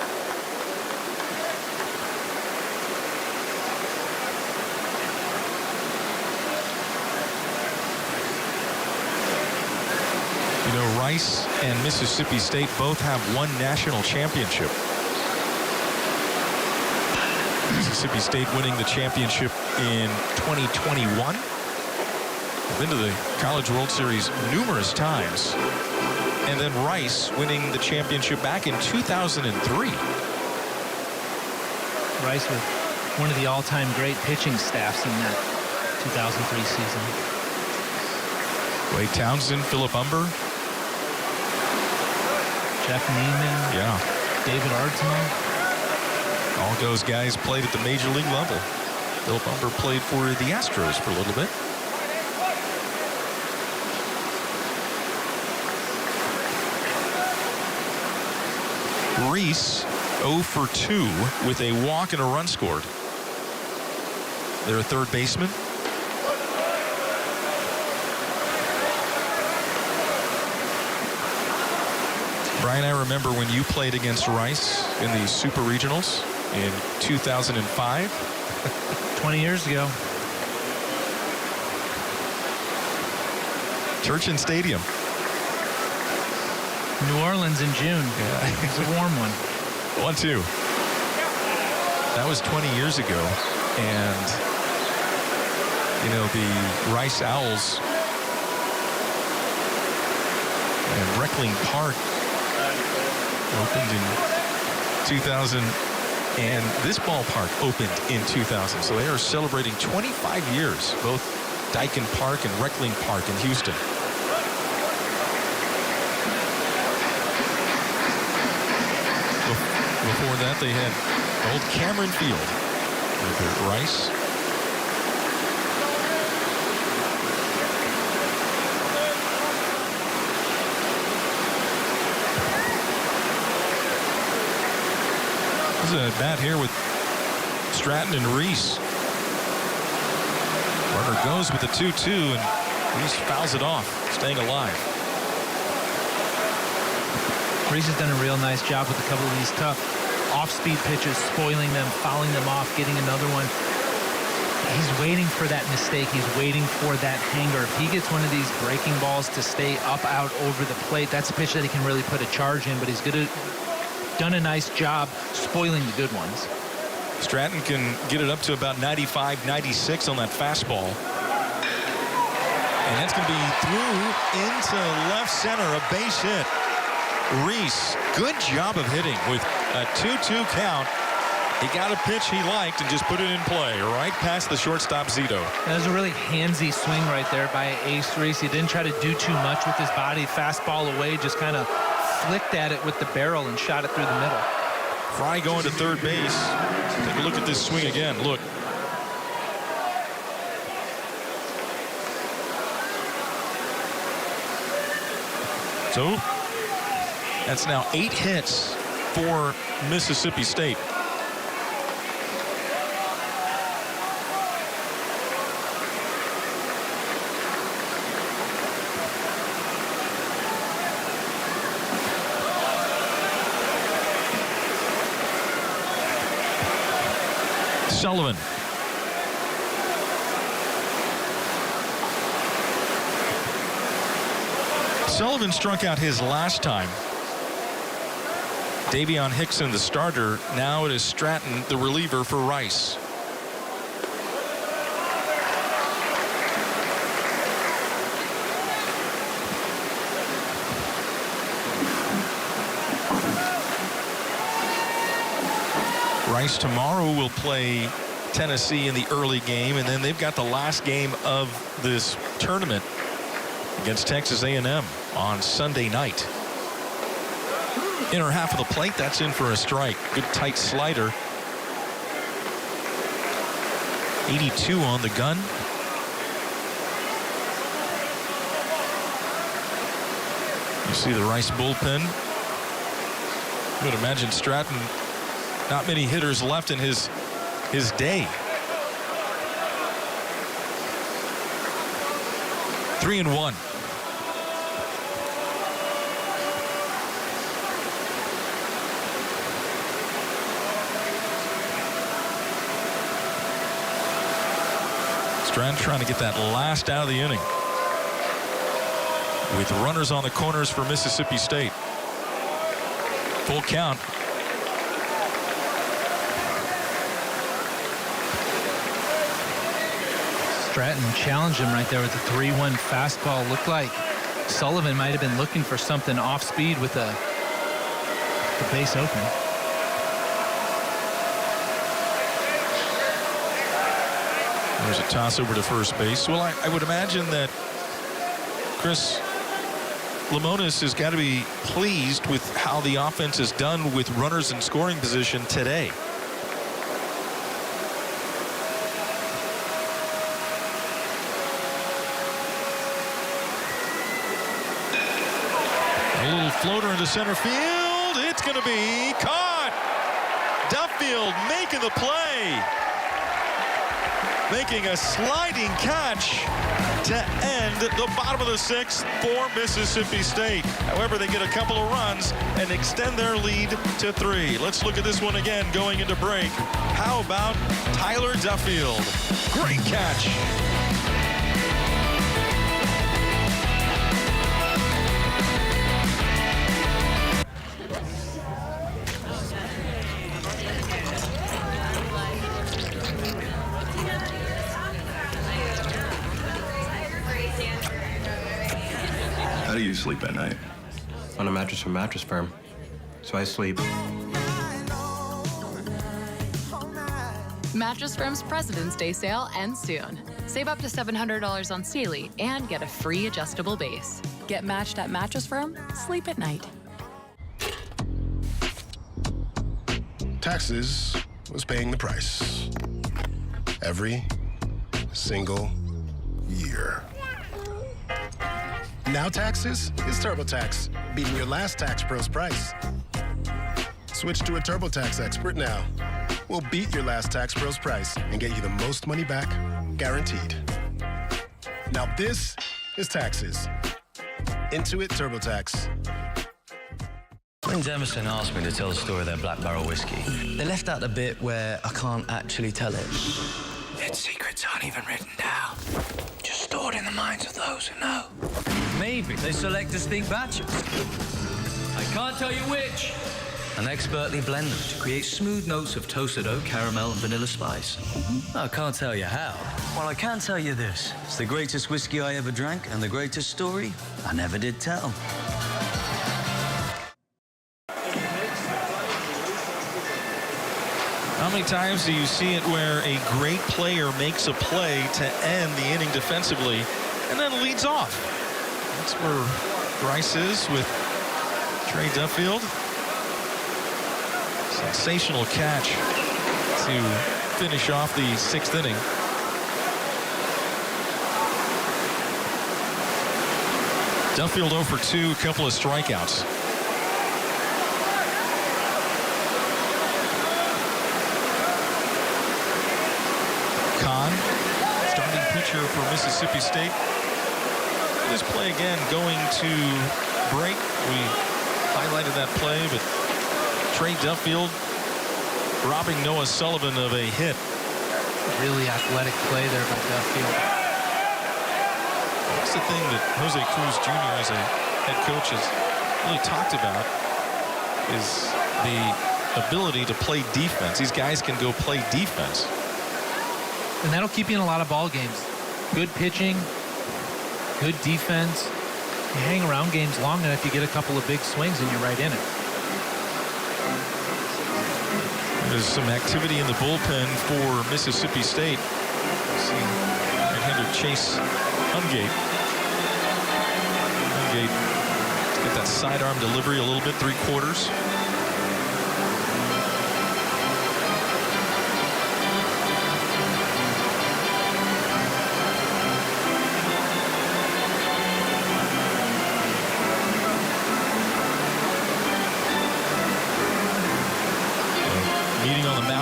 You know, Rice and Mississippi State both have one national championship. Mississippi State winning the championship in 2021. Been to the College World Series numerous times. And then Rice winning the championship back in 2003. Rice with one of the all-time great pitching staffs in that 2003 season. Wade Townsend, Philip Humber. Jeff Neiman. Yeah. David Ardsma. All those guys played at the major league level. Philip Humber played for the Astros for a little bit. Reese 0 for 2 with a walk and a run scored. They're a third baseman. Brian, I remember when you played against Rice in the Super Regionals in 2005. 20 years ago. Churchill Stadium. New Orleans in June. Yeah. It was a warm one. 1-2. That was 20 years ago. And, you know, the Rice Owls and Reckling Park opened in 2000, and this ballpark opened in 2000. So they are celebrating 25 years, both Dyken Park and Reckling Park in Houston. Before that, they had old Cameron Field with Rice. This is a bat here with Stratton and Reese. Runner goes with the 2-2, and Reese fouls it off, staying alive. Reese has done a real nice job with a couple of these tough off-speed pitches, spoiling them, fouling them off, getting another one. He's waiting for that mistake. He's waiting for that hanger. If he gets one of these breaking balls to stay up, out, over the plate, that's a pitch that he can really put a charge in, but he's done a nice job spoiling the good ones. Stratton can get it up to about 95, 96 on that fastball. And that's going to be through into left center, a base hit. Reese, good job of hitting with a 2-2 count. He got a pitch he liked and just put it in play right past the shortstop Zito. That was a really handsy swing right there by Ace Reese. He didn't try to do too much with his body. Fastball away, just kind of flicked at it with the barrel and shot it through the middle. Fry going to third base. Take a look at this swing again. Look. So That's now 8 hits for Mississippi State. Sullivan. Sullivan struck out his last time. Davion Hickson, the starter. Now it is Stratton, the reliever for Rice. Rice tomorrow will play Tennessee in the early game, and then they've got the last game of this tournament against Texas A&M on Sunday night. Inner half of the plate, that's in for a strike. Good tight slider. 82 on the gun. You see the Rice bullpen. I would imagine Stratton, not many hitters left in his day. 3-1. Stratton trying to get that last out of the inning. With runners on the corners for Mississippi State. Full count. Stratton challenged him right there with the 3-1 fastball. Looked like Sullivan might have been looking for something off speed with the base open. There's a toss over to first base. Well, I would imagine that Chris Lemonis has got to be pleased with how the offense is done with runners in scoring position today. A little floater into center field. It's going to be caught. Duffield making the play. Making a sliding catch to end the bottom of the 6th for Mississippi State. However, they get a couple of runs and extend their lead to 3. Let's look at this one again going into break. How about Tyler Duffield? Great catch. How do you sleep at night? On a mattress from Mattress Firm. So I sleep. Mattress Firm's President's Day sale ends soon. Save up to $700 on Sealy and get a free adjustable base. Get matched at Mattress Firm. Sleep at night. Taxes was paying the price. Every single year. Now taxes is TurboTax, beating your last tax pro's price. Switch to a TurboTax expert now. We'll beat your last tax pro's price and get you the most money back, guaranteed. Now this is taxes. Intuit TurboTax. When Emerson asked me to tell the story of their Black Barrel whiskey, they left out the bit where I can't actually tell it. Its secrets aren't even written down, just stored in the minds of those who know. Maybe they select distinct batches. I can't tell you which. And expertly blend them to create smooth notes of toasted oak, caramel, and vanilla spice. I can't tell you how. Well, I can tell you this. It's the greatest whiskey I ever drank and the greatest story I never did tell. How many times do you see it where a great player makes a play to end the inning defensively and then leads off? That's where Rice is with Trey Duffield. Sensational catch to finish off the 6th inning. Duffield 0 for 2, a couple of strikeouts. pitcher for Mississippi State. This play again going to break. We highlighted that play, but Trey Duffield robbing Noah Sullivan of a hit. Really athletic play there by Duffield. That's the thing that Jose Cruz Jr. as a head coach has really talked about, is the ability to play defense. These guys can go play defense. And that'll keep you in a lot of ball games. Good pitching, good defense. You hang around games long enough, you get a couple of big swings and you're right in it. There's some activity in the bullpen for Mississippi State. See right-hander Chase Hungate. Hungate get that sidearm delivery a little bit, 3/4.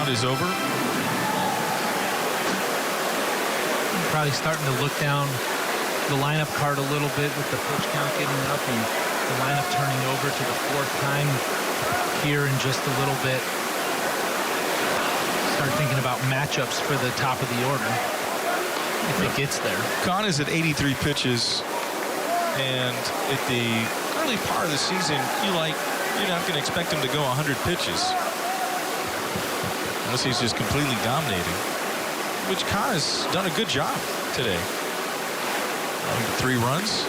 Is over. Probably starting to look down the lineup card a little bit with the pitch count getting up and the lineup turning over to the 4th time here in just a little bit. Start thinking about matchups for the top of the order if it gets there. Kahn is at 83 pitches, and at the early part of the season, you're not going to expect him to go 100 pitches. Unless he's just completely dominating, which Kahn has done a good job today. 3 runs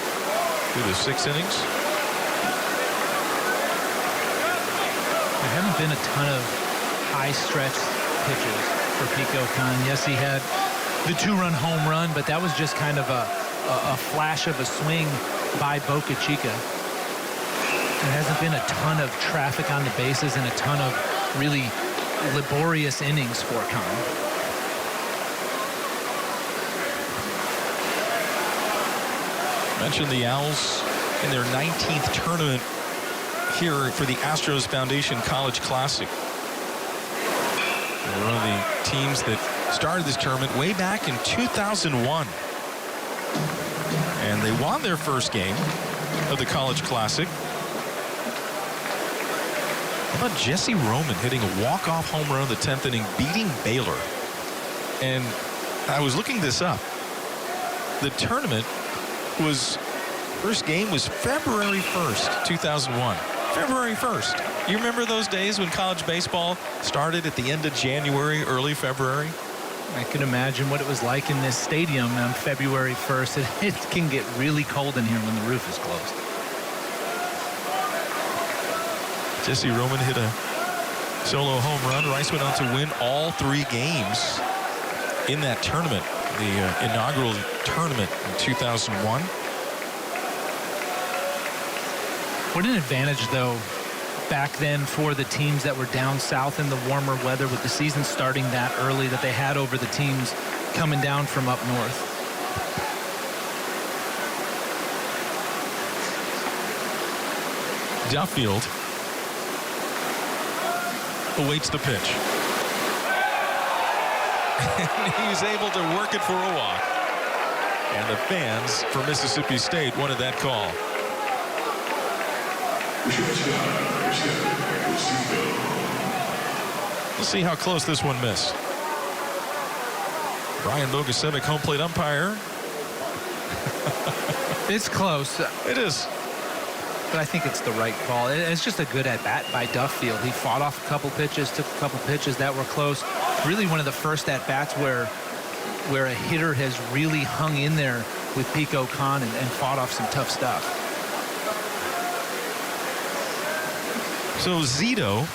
through the 6 innings. There haven't been a ton of high stretch pitches for Pico Kahn. Yes, he had the 2-run home run, but that was just kind of a flash of a swing by Boca Chica. There hasn't been a ton of traffic on the bases and a ton of really laborious innings for Kahn. Mentioned the Owls in their 19th tournament here for the Astros Foundation College Classic. They're one of the teams that started this tournament way back in 2001. And they won their first game of the College Classic. How about Jesse Roman hitting a walk-off home run in the 10th inning, beating Baylor? And I was looking this up. The tournament first game was February 1st, 2001. February 1st. You remember those days when college baseball started at the end of January, early February? I can imagine what it was like in this stadium on February 1st. It can get really cold in here when the roof is closed. Jesse Roman hit a solo home run. Rice went on to win all 3 games in that tournament, the inaugural tournament in 2001. What an advantage, though, back then for the teams that were down south in the warmer weather with the season starting that early that they had over the teams coming down from up north. Duffield awaits the pitch. And he's able to work it for a walk. And the fans for Mississippi State wanted that call. Let's see how close this one missed. Brian Bogusevic, home plate umpire. It's close. It is. But I think it's the right call. It's just a good at-bat by Duffield. He fought off a couple pitches, took a couple pitches that were close. Really one of the first at-bats where a hitter has really hung in there with Pico Kahn and fought off some tough stuff. So Zito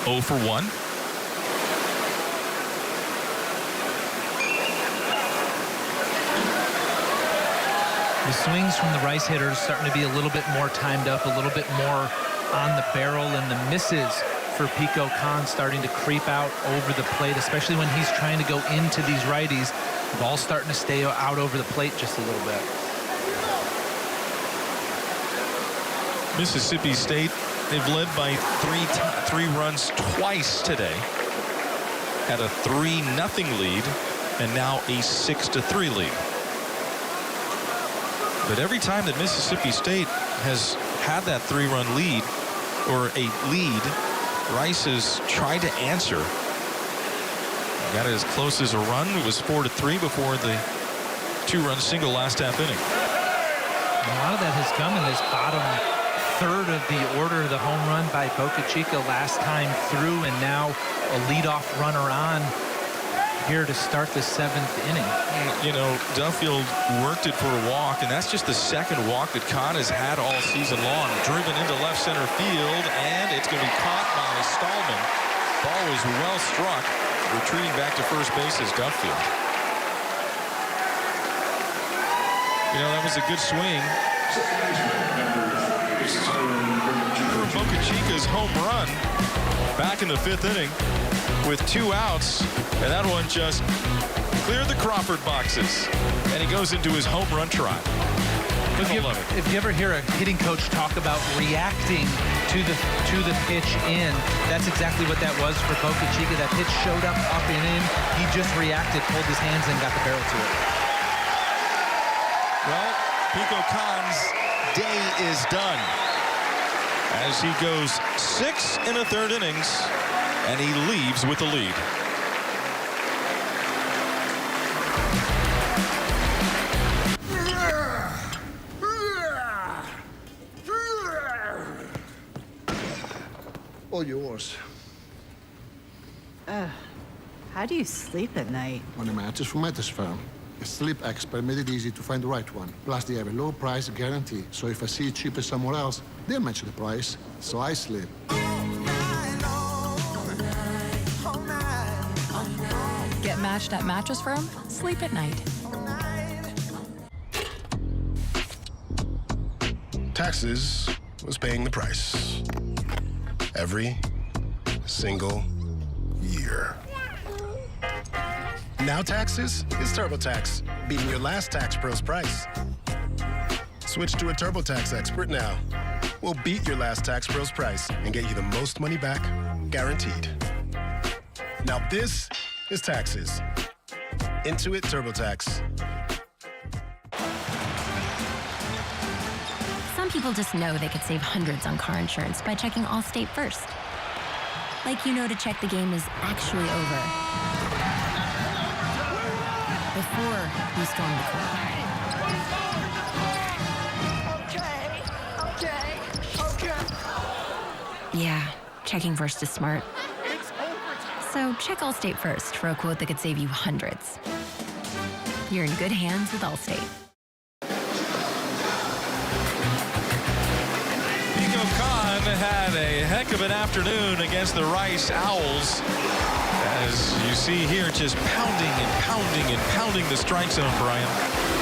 0 for 1. The swings from the Rice hitters starting to be a little bit more timed up, a little bit more on the barrel, and the misses for Pico Kahn starting to creep out over the plate, especially when he's trying to go into these righties. The ball's starting to stay out over the plate just a little bit. Mississippi State, they've led by three runs twice today. had a 3-0 lead and now a 6-3 lead. But every time that Mississippi State has had that 3-run lead or a lead, Rice has tried to answer. Got it as close as a run. It was 4-3 before the 2-run single last half inning. A lot of that has come in this bottom third of the order. The home run by Boca Chica last time through, and now a leadoff runner on here to start the 7th inning. You know, Duffield worked it for a walk, and that's just the second walk that Kahn has had all season long. Driven into left center field, and it's going to be caught by Stallman. Ball was well struck. Retreating back to first base is Duffield. You know, that was a good swing. For Boca Chica's home run back in the 5th inning with 2 outs, and that one just cleared the Crawford boxes, and he goes into his home run trot. If you ever hear a hitting coach talk about reacting to the pitch in, that's exactly what that was for Boca Chica. That pitch showed up and in. He just reacted, pulled his hands in, got the barrel to it. Well, Pico Kahn's day is done as he goes 6 1/3 innings, and he leaves with the lead. All yours. How do you sleep at night? On a mattress from Mattress Firm. A sleep expert made it easy to find the right one. Plus, they have a low price guarantee. So if I see it cheaper somewhere else, they'll match the price. So I sleep. Get matched at Mattress Firm. Sleep at night. Taxes was paying the price. Every single year. Now taxes is TurboTax, beating your last tax pro's price. Switch to a TurboTax expert now. We'll beat your last tax pro's price and get you the most money back, guaranteed. Now this is taxes. Intuit TurboTax. Some people just know they could save hundreds on car insurance by checking Allstate first. Like you know to check the game is actually over before you storm the court. Yeah, checking first is smart. So check Allstate first for a quote that could save you hundreds. You're in good hands with Allstate. Pico Kahn had a heck of an afternoon against the Rice Owls. As you see here, just pounding and pounding and pounding the strike zone, Brian.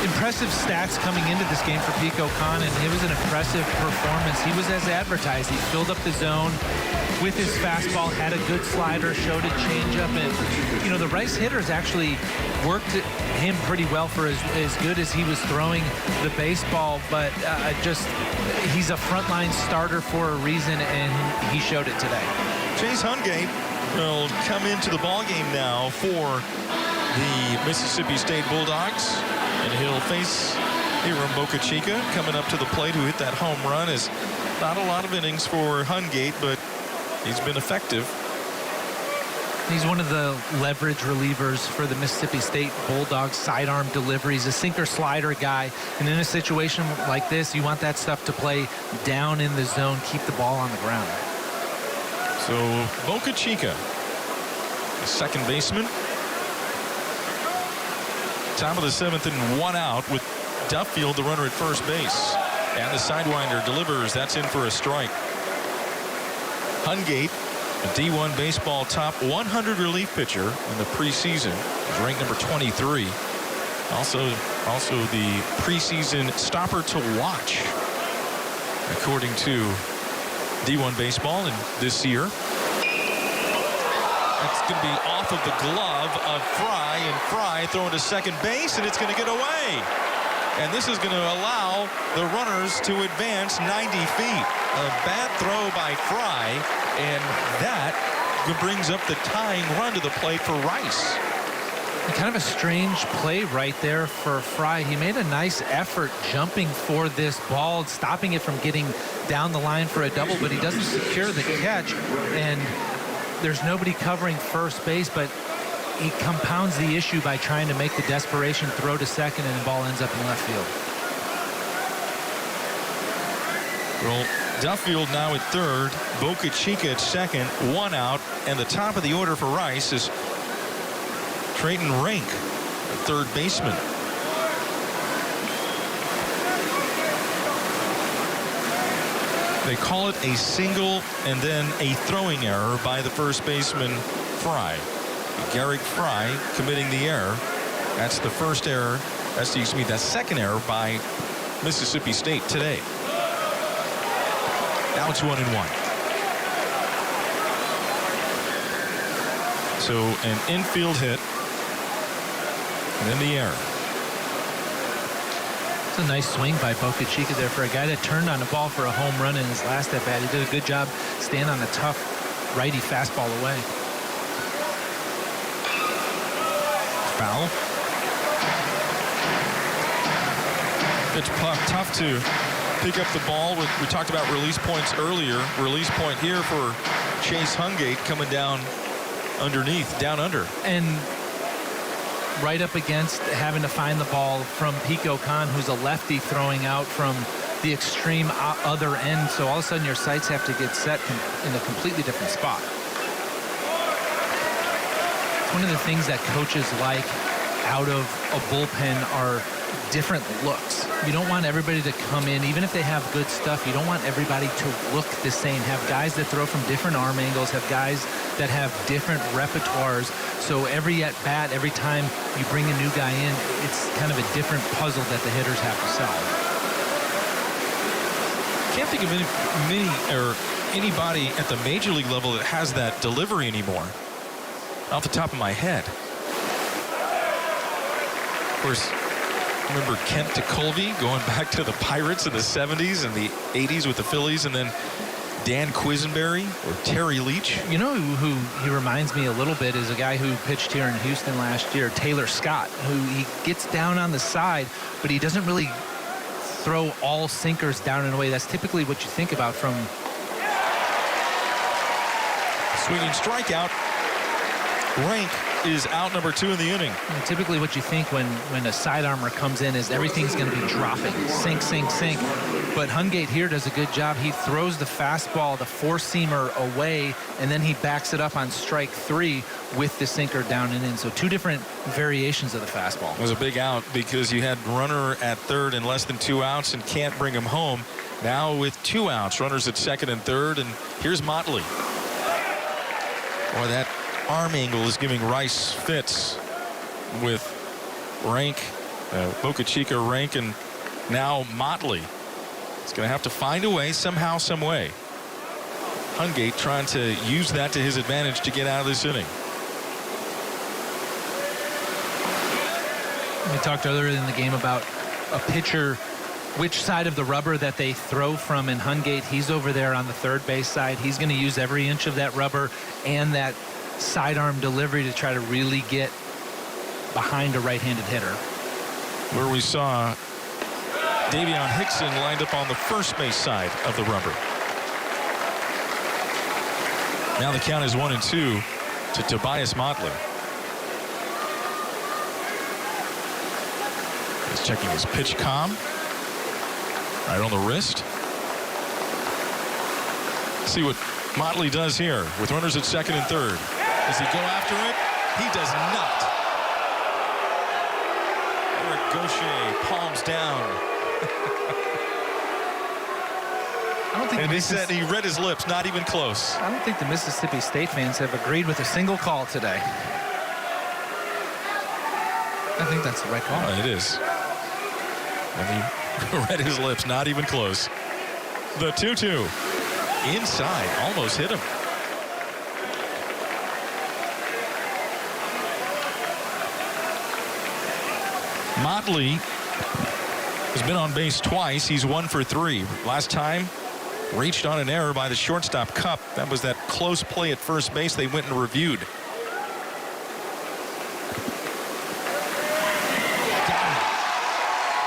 Impressive stats coming into this game for Pico Kahn, and it was an impressive performance. He was as advertised. He filled up the zone with his fastball, had a good slider, showed a changeup, and you know the Rice hitters actually worked him pretty well for as good as he was throwing the baseball. But he's a frontline starter for a reason, and he showed it today. Chase Hungate will come into the ballgame now for the Mississippi State Bulldogs, and he'll face Hiram Boca Chica coming up to the plate, who hit that home run. Is not a lot of innings for Hungate, but he's been effective. He's one of the leverage relievers for the Mississippi State Bulldogs. Sidearm deliveries, a sinker slider guy. And in a situation like this, you want that stuff to play down in the zone, keep the ball on the ground. So Boca Chica, the second baseman. Top of the 7th and 1 out with Duffield, the runner at first base. And the sidewinder delivers. That's in for a strike. Hungate, a D1 baseball top 100 relief pitcher in the preseason, is ranked number 23. Also the preseason stopper to watch, according to D1 baseball in this year. That's going to be off of the glove of Fry, and Fry throwing to second base, and it's going to get away. And this is going to allow the runners to advance 90 feet. A bad throw by Fry, and that brings up the tying run to the plate for Rice. Kind of a strange play right there for Fry. He made a nice effort jumping for this ball, stopping it from getting down the line for a double, but he doesn't secure the catch, and there's nobody covering first base, but he compounds the issue by trying to make the desperation throw to second, and the ball ends up in left field. Well, Duffield now at third, Boca Chica at second, 1 out, and the top of the order for Rice is Trayton Rank, third baseman. They call it a single and then a throwing error by the first baseman, Fry. Garrick Fry committing the error. That's the first error. That's the second error by Mississippi State today. Now it's 1-1. So an infield hit. And then the error. It's a nice swing by Boca Chica there for a guy that turned on the ball for a home run in his last at bat. He did a good job staying on a tough righty fastball away. Foul. It's tough to pick up the ball. We talked about release points earlier. Release point here for Chase Hungate coming down underneath, down under. And right up against having to find the ball from Pico Khan, who's a lefty throwing out from the extreme other end. So all of a sudden your sights have to get set in a completely different spot. It's one of the things that coaches like out of a bullpen are different looks. You don't want everybody to come in, even if they have good stuff, you don't want everybody to look the same. Have guys that throw from different arm angles, have guys that have different repertoires. So every at bat, every time you bring a new guy in, it's kind of a different puzzle that the hitters have to solve. Can't think of anybody at the major league level that has that delivery anymore. Off the top of my head. Of course, remember Kent DeColvey going back to the Pirates in the 70s and the 80s with the Phillies, and then Dan Quisenberry or Terry Leach. You know who he reminds me a little bit is a guy who pitched here in Houston last year, Taylor Scott, who he gets down on the side, but he doesn't really throw all sinkers down in a way. That's typically what you think about from swinging strikeout. Rank is out number 2 in the inning. And typically what you think when a side armor comes in is everything's going to be dropping. Sink, sink, sink. But Hungate here does a good job. He throws the fastball, the four-seamer away, and then he backs it up on strike 3 with the sinker down and in. So 2 different variations of the fastball. It was a big out because you had runner at third and less than 2 outs and can't bring him home. Now with 2 outs, runners at second and third, and here's Motley. Boy, that arm angle is giving Rice fits with Rank, Boca Chica, Rank, and now Motley. He's going to have to find a way somehow, some way. Hungate trying to use that to his advantage to get out of this inning. We talked earlier in the game about a pitcher, which side of the rubber that they throw from in Hungate. He's over there on the third base side. He's going to use every inch of that rubber and that sidearm delivery to try to really get behind a right-handed hitter. Where we saw Davion Hickson lined up on the first base side of the rubber. Now the count is 1-2 to Tobias Motley. He's checking his pitch comm. Right on the wrist. See what Motley does here with runners at second and third. Does he go after it? He does not. Eric Gaucher palms down. I don't think and he said he read his lips, not even close. I don't think the Mississippi State fans have agreed with a single call today. I think that's the right call. Oh, it is. And he read his lips, not even close. The 2-2. Inside, almost hit him. Motley has been on base twice. He's 1 for 3. Last time reached on an error by the shortstop, Cup. That was that close play at first base they went and reviewed.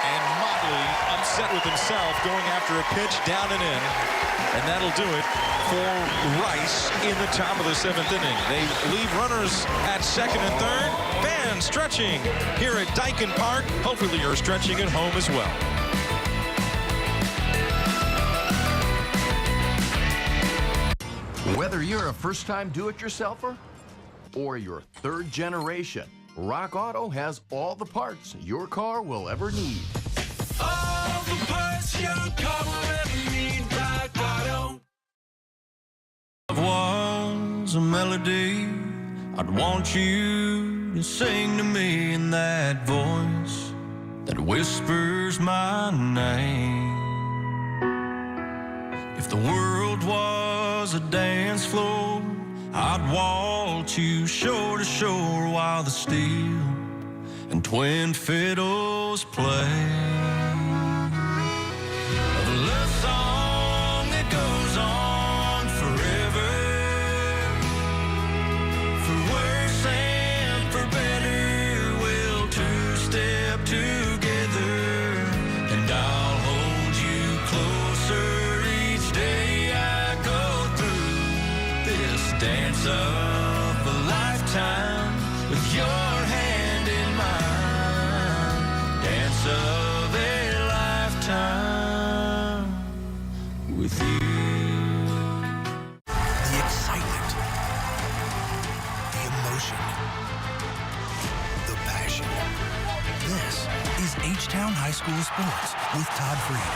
And Motley upset with himself going after a pitch down and in. And that'll do it for Rice in the top of the 7th inning. They leave runners at second and third. Fans stretching here at Daikin Park. Hopefully you're stretching at home as well. Whether you're a first-time do-it-yourselfer or you're third generation, Rock Auto has all the parts your car will ever need. All the parts your car will ever need, Rock Auto. Was a melody I'd want you to sing to me in that voice that whispers my name. If the world was a dance floor, I'd waltz you shore to shore while the steel and twin fiddles play. A love song that goes on forever, for worse and for better, we'll two-step together, and I'll hold you closer each day I go through this dance of a lifetime with your hand in mine. Dance of a lifetime with you. The excitement, the emotion, the passion. This is H-Town High School Sports with Todd Freed.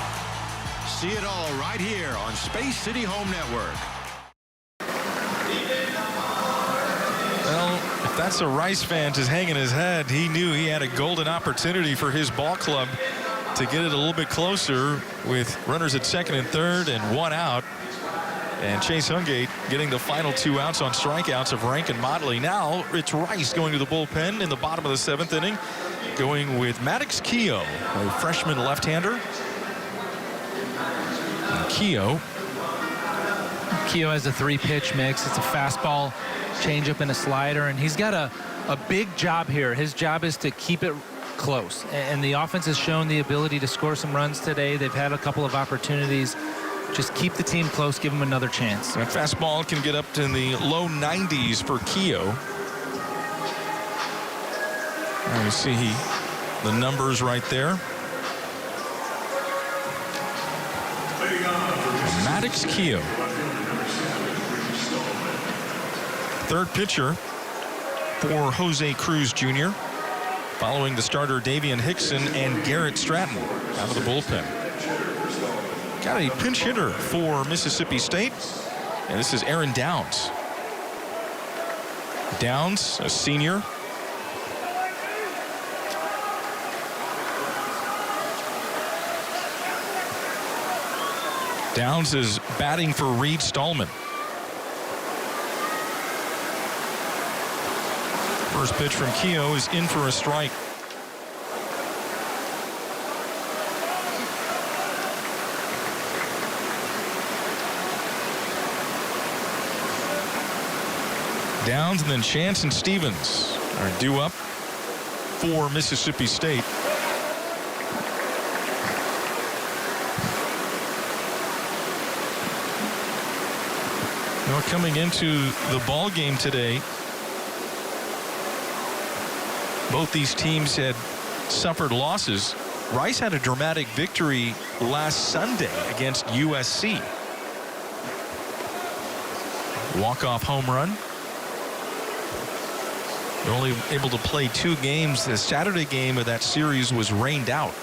See it all right here on Space City Home Network. Well, if that's a Rice fan just hanging his head, he knew he had a golden opportunity for his ball club to get it a little bit closer with runners at second and third and one out. And Chase Hungate getting the final 2 outs on strikeouts of Rank and Motley. Now it's Rice going to the bullpen in the bottom of the 7th inning, going with Maddox Keogh, a freshman left-hander. Keogh has a 3-pitch mix. It's a fastball, changeup, and a slider, and he's got a big job here. His job is to keep it close, and the offense has shown the ability to score some runs today. They've had a couple of opportunities. Just keep the team close, give them another chance. That fastball can get up to in the low 90s for Keogh. You see the numbers right there. Maddox Keogh, third pitcher for Jose Cruz Jr., following the starter Davian Hickson and Garrett Stratton out of the bullpen. Got a pinch hitter for Mississippi State, and this is Aaron Downs. Downs, a senior. Downs is batting for Reed Stallman. First pitch from Keogh is in for a strike. Downs and then Chance and Stevens are due up for Mississippi State. Now coming into the ball game today, both these teams had suffered losses. Rice had a dramatic victory last Sunday against USC. Walk-off home run. They're only able to play 2 games. The Saturday game of that series was rained out.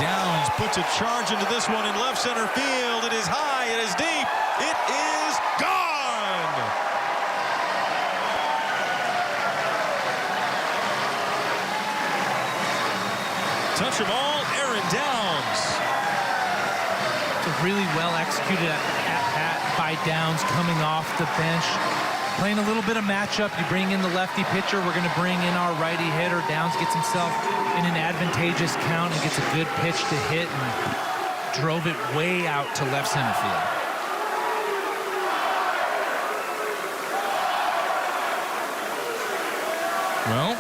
Downs puts a charge into this one in left center field. It is high, it is deep, it is gone! Touch of all, Aaron Downs. It's a really well executed at bat by Downs coming off the bench. playing a little bit of matchup. You bring in the lefty pitcher. We're going to bring in our righty hitter. Downs gets himself in an advantageous count and gets a good pitch to hit and drove it way out to left center field. Well,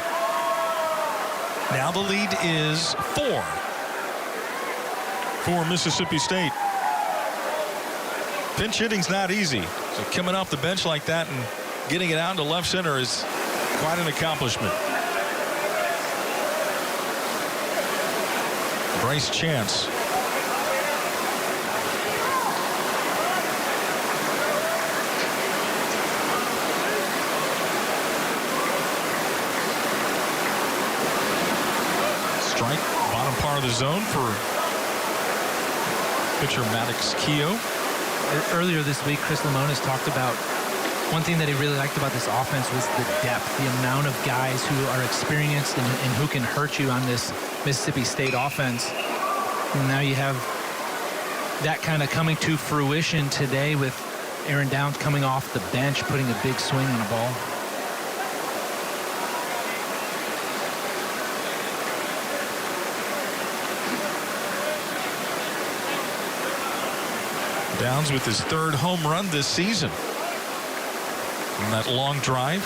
now the lead is 4 for Mississippi State. Pinch hitting's not easy. So coming off the bench like that and getting it out to left center is quite an accomplishment. Bryce Chance. Strike, bottom part of the zone for pitcher Maddox Keough. Earlier this week, Chris Lemonis talked about one thing that he really liked about this offense was the depth, the amount of guys who are experienced and who can hurt you on this Mississippi State offense. And now you have that kind of coming to fruition today with Aaron Downs coming off the bench, putting a big swing on a ball. Downs with his 3rd home run this season. On that long drive.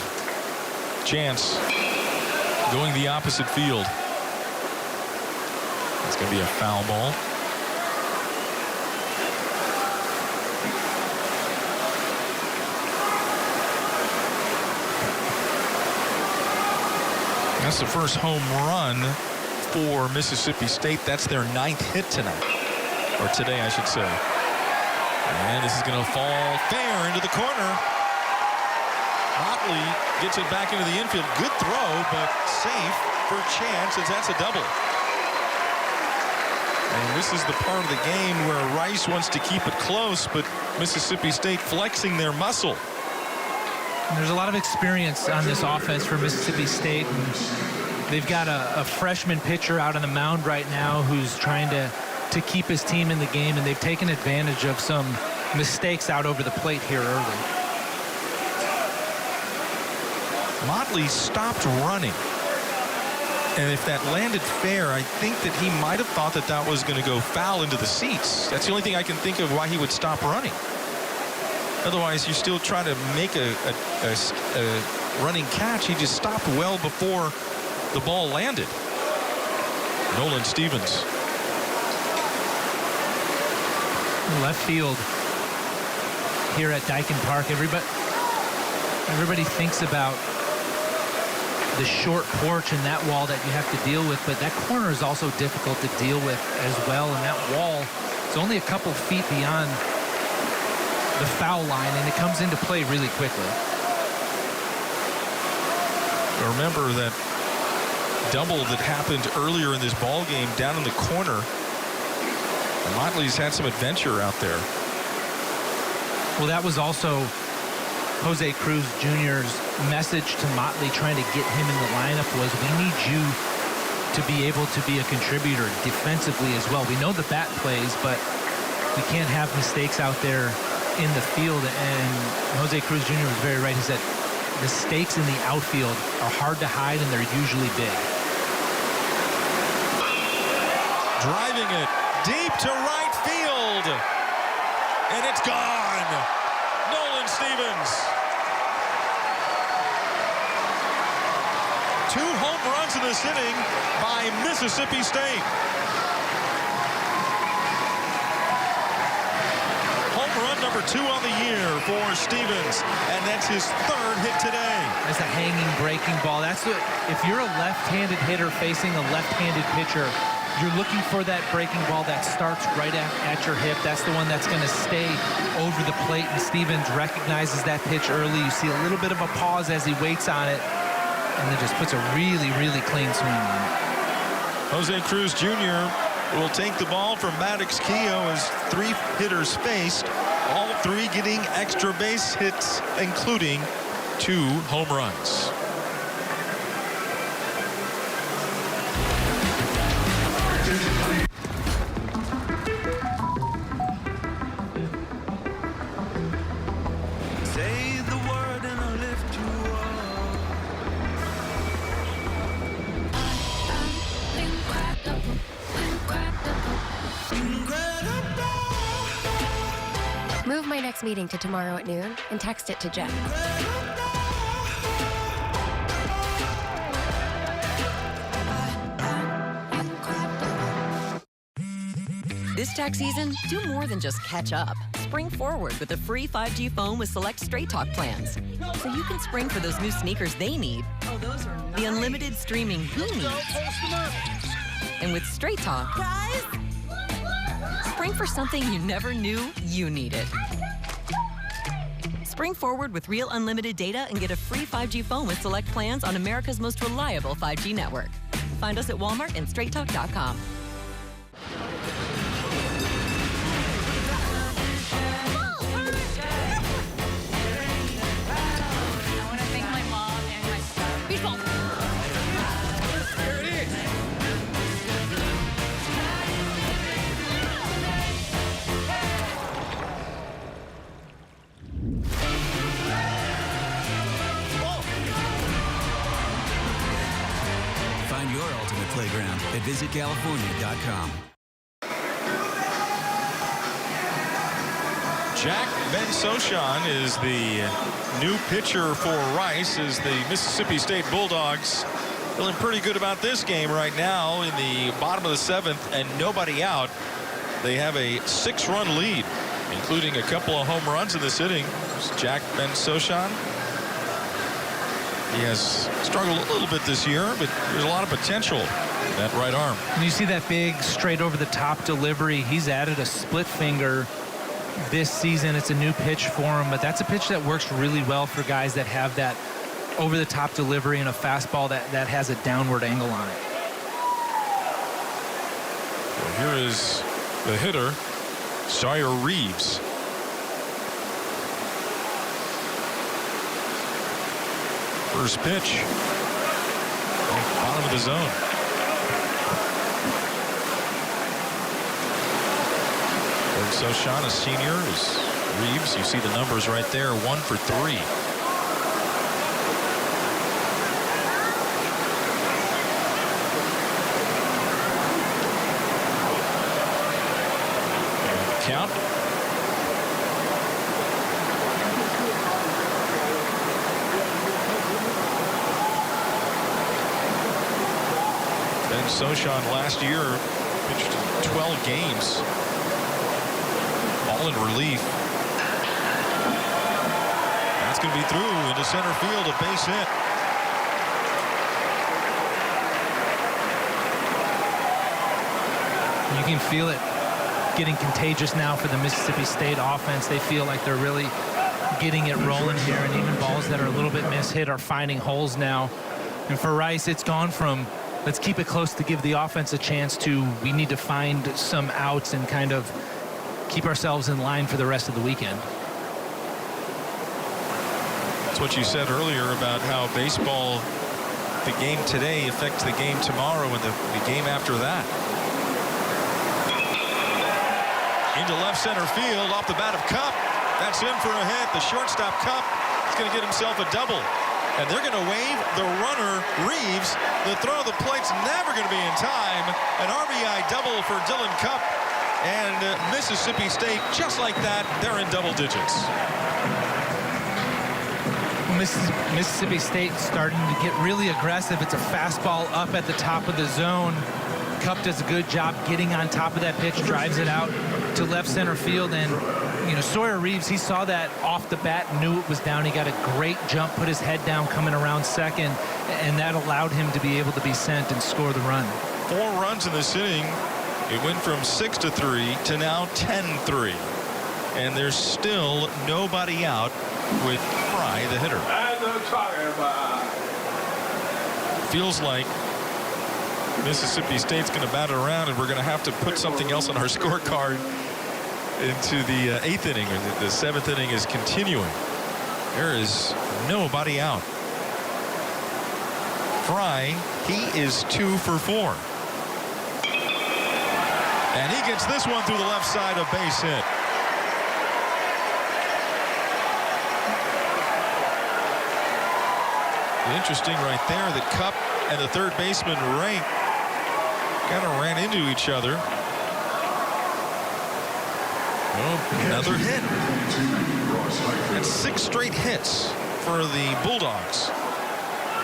Chance going the opposite field. It's going to be a foul ball. That's the first home run for Mississippi State. That's their 9th hit tonight. Or today, I should say. And this is going to fall fair into the corner. Motley gets it back into the infield. Good throw, but safe for Chance as that's a double. And this is the part of the game where Rice wants to keep it close, but Mississippi State flexing their muscle. And there's a lot of experience on this offense for Mississippi State. And they've got a freshman pitcher out on the mound right now who's trying to keep his team in the game, and they've taken advantage of some mistakes out over the plate here early. Motley stopped running. And if that landed fair, I think that he might have thought that that was going to go foul into the seats. That's the only thing I can think of why he would stop running. Otherwise, you still try to make a running catch. He just stopped well before the ball landed. Nolan Stevens. Left field here at Dyken Park. Everybody thinks about the short porch and that wall that you have to deal with, but that corner is also difficult to deal with as well, and that wall is only a couple feet beyond the foul line, and it comes into play really quickly. Remember that double that happened earlier in this ball game down in the corner. Motley's had some adventure out there. Well, that was also Jose Cruz Jr.'s message to Motley, trying to get him in the lineup, was we need you to be able to be a contributor defensively as well. We know the bat plays, but we can't have mistakes out there in the field. And Jose Cruz Jr. was very right. He said the stakes in the outfield are hard to hide, and they're usually big. Driving it deep to right field, and it's gone. Nolan Stevens. 2 home runs in this inning by Mississippi State. Home run number 2 on the year for Stevens, and that's his 3rd hit today. That's a hanging breaking ball. That's what, if you're a left-handed hitter facing a left-handed pitcher, you're looking for that breaking ball that starts right at your hip. That's the one that's going to stay over the plate, and Stevens recognizes that pitch early. You see a little bit of a pause as he waits on it, and then just puts a really, really clean swing on it. Jose Cruz Jr. will take the ball from Maddox Keough as 3 hitters faced, all 3 getting extra base hits, including 2 home runs. Say the word and I'll my next meeting to tomorrow at noon and text it to Jen. This tax season, do more than just catch up. Spring forward with a free 5G phone with select Straight Talk plans. So you can spring for those new sneakers they need. Oh, those are nice. The unlimited streaming he needs. And with Straight Talk, guys, spring for something you never knew you needed. Spring forward with real unlimited data and get a free 5G phone with select plans on America's most reliable 5G network. Find us at Walmart and straighttalk.com. Find your ultimate playground at visitcalifornia.com. Jack Ben-Soshan is the new pitcher for Rice as the Mississippi State Bulldogs feeling pretty good about this game right now in the bottom of the 7th and nobody out. They have a 6-run lead, including a couple of home runs in this inning. It's Jack Ben-Soshan. He has struggled a little bit this year, but there's a lot of potential in that right arm. And you see that big straight over the top delivery. He's added a split finger this season. It's a new pitch for him, but that's a pitch that works really well for guys that have that over the top delivery and a fastball that has a downward angle on it. Well, here is the hitter, Sawyer Reeves. First pitch, bottom of the zone. Ben-Soshan, a senior, is Reeves. You see the numbers right there, 1 for 3. Count. Ben-Soshan last year pitched in 12 games, all in relief. That's going to be through into center field, a base hit. You can feel it getting contagious now for the Mississippi State offense. They feel like they're really getting it rolling here, and even balls that are a little bit mishit are finding holes now. And for Rice, it's gone from let's keep it close to give the offense a chance to we need to find some outs and kind of keep ourselves in line for the rest of the weekend. That's what you said earlier about how baseball, the game today affects the game tomorrow and the game after that. Into left center field off the bat of Cup. That's in for a hit. The shortstop Cup is going to get himself a double. And they're going to wave the runner Reeves. The throw of the plate's never going to be in time. An RBI double for Dylan Cup. And Mississippi State, just like that, they're in double digits. Mississippi State starting to get really aggressive. It's a fastball up at the top of the zone. Cup does a good job getting on top of that pitch, drives it out to left center field. And, you know, Sawyer Reeves, he saw that off the bat, knew it was down. He got a great jump, put his head down coming around second, and that allowed him to be able to be sent and score the run. 4 runs in this inning. It went from 6-3 to now 10-3. And there's still nobody out with Fry, the hitter. Feels like Mississippi State's going to bat it around, and we're going to have to put something else on our scorecard into the 8th inning. The 7th inning is continuing. There is nobody out. Fry, he is 2 for 4. And he gets this one through the left side, a base hit. Interesting right there that Cup and the third baseman Ray kind of ran into each other. Oh, another hit. That's 6 straight hits for the Bulldogs.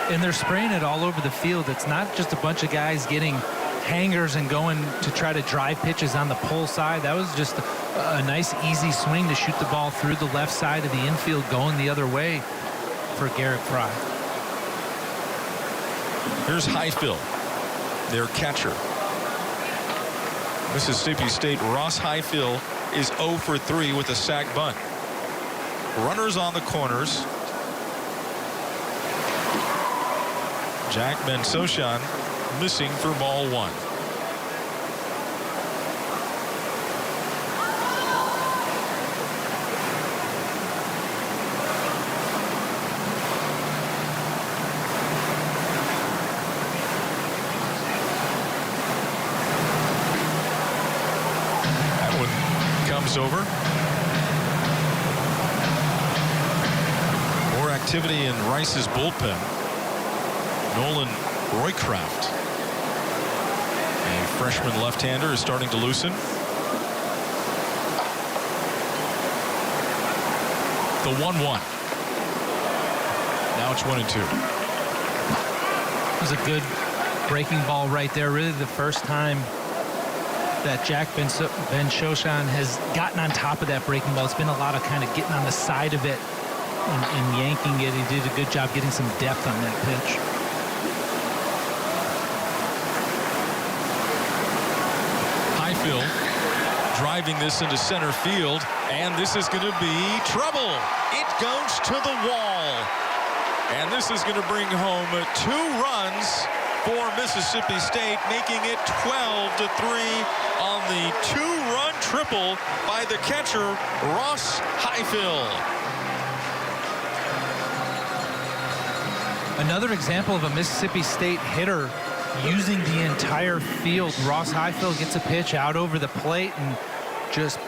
And they're spraying it all over the field. It's not just a bunch of guys getting hangers and going to try to drive pitches on the pull side. That was just a nice, easy swing to shoot the ball through the left side of the infield, going the other way for Garrett Fry. Here's Highfield, their catcher. Mississippi State, Ross Highfield is 0 for 3 with a sac bunt. Runners on the corners. Jack Bensoshan missing for ball 1. That one comes over. More activity in Rice's bullpen. Nolan Roycraft, a freshman left-hander, is starting to loosen. The 1-1. Now it's 1-2. It was a good breaking ball right there. Really the first time that Jack Bensoshan has gotten on top of that breaking ball. It's been a lot of kind of getting on the side of it and yanking it. He did a good job getting some depth on that pitch. Highfield driving this into center field, and this is going to be trouble. It goes to the wall, and this is going to bring home 2 runs for Mississippi State, making it 12-3 on the 2-run triple by the catcher Ross Highfield. Another example of a Mississippi State hitter using the entire field. Ross Highfield gets a pitch out over the plate and just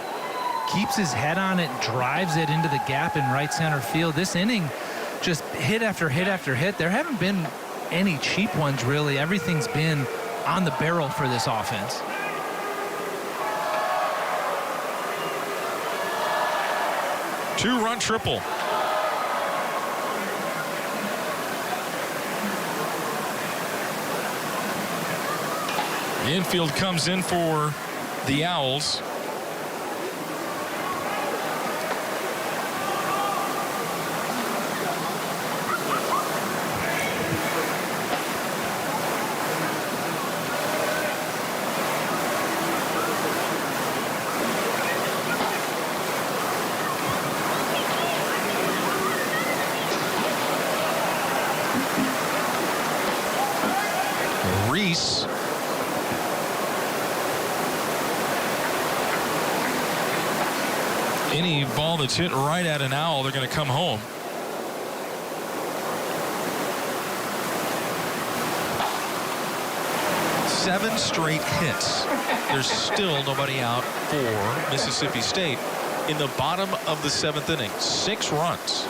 keeps his head on it, drives it into the gap in right center field. This inning, just hit after hit after hit. There haven't been any cheap ones, really. Everything's been on the barrel for this offense. Two-run triple. The infield comes in for the Owls. Reese. Any ball that's hit right at an Owl, they're going to come home. Seven straight hits. There's still nobody out for Mississippi State in the bottom of the 7th inning. 6 runs.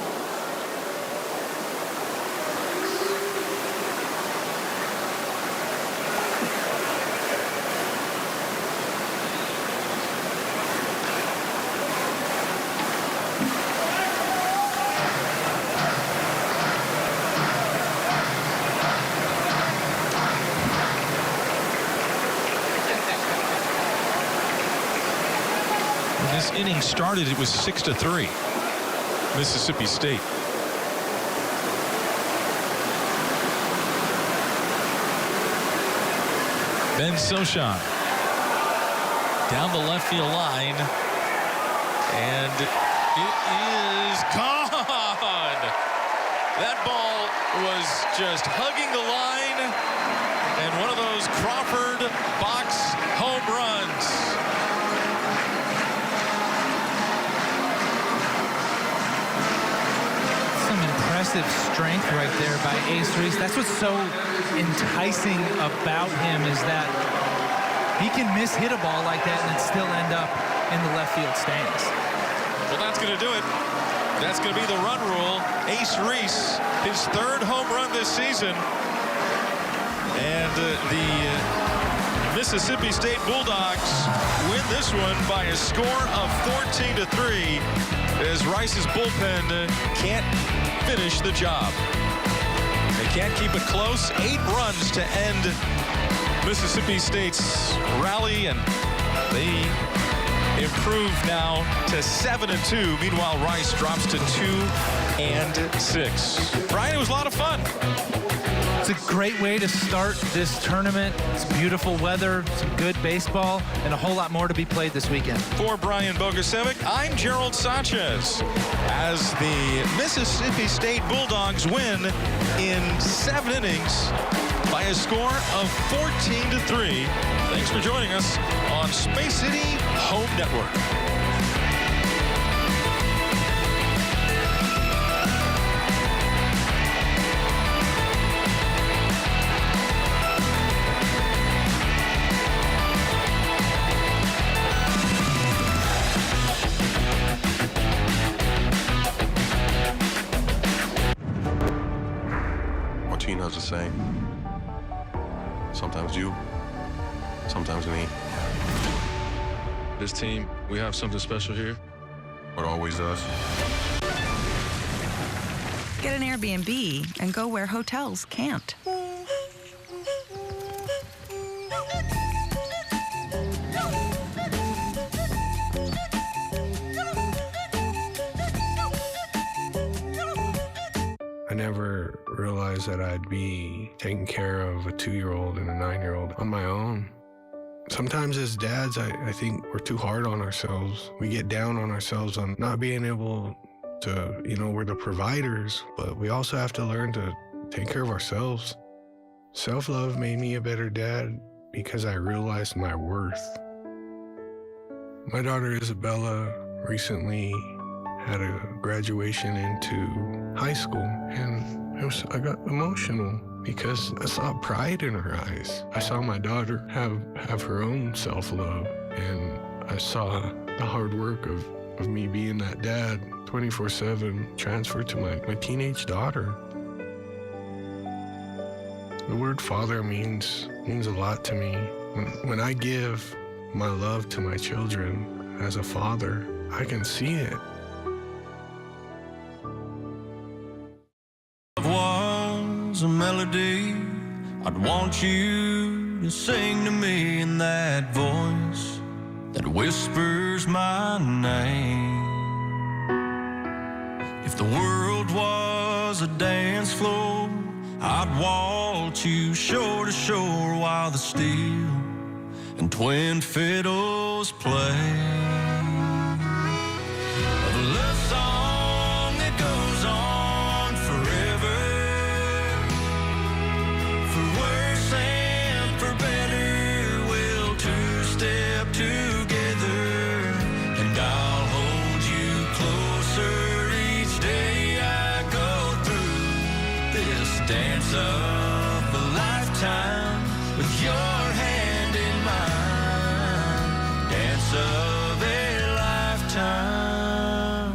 Inning started, it was 6-3 Mississippi State. Bensoshan down the left field line, and it is gone. That ball was just hugging the line, and one of those Crawford box home runs. Impressive strength right there by Ace Reese. That's what's so enticing about him, is that he can miss-hit a ball like that and still end up in the left field stands. Well, that's going to do it. That's going to be the run rule. Ace Reese, his 3rd home run this season. And the Mississippi State Bulldogs win this one by a score of 14-3 as Rice's bullpen can't finish the job. They can't keep it close. 8 runs to end Mississippi State's rally, and they improve now to 7-2. Meanwhile, Rice drops to 2-6. Brian, it was a lot of fun. It's a great way to start this tournament. It's beautiful weather, some good baseball, and a whole lot more to be played this weekend. For Brian Bogusevic, I'm Gerald Sanchez. As the Mississippi State Bulldogs win in 7 innings by a score of 14-3. Thanks for joining us on Space City Home Network. Martino's the same. Sometimes you, sometimes me. This team, we have something special here. What always does. Get an Airbnb and go where hotels can't. I never realized that I'd be taking care of a 2-year-old and a 9-year-old on my own. Sometimes as dads, I think we're too hard on ourselves. We get down on ourselves on not being able to, we're the providers, but we also have to learn to take care of ourselves. Self-love made me a better dad because I realized my worth. My daughter Isabella recently had a graduation into high school, and I got emotional because I saw pride in her eyes. I saw my daughter have her own self-love, and I saw the hard work of me being that dad 24/7 transferred to my teenage daughter. The word father means a lot to me. When I give my love to my children as a father, I can see it. Was a melody I'd want you to sing to me in that voice that whispers my name. If the world was a dance floor, I'd waltz you shore to shore while the steel and twin fiddles play. A love song that goes on forever, for worse and for better, we'll two-step together, and I'll hold you closer each day I go through this dance of a lifetime with your hand in mine, dance of a lifetime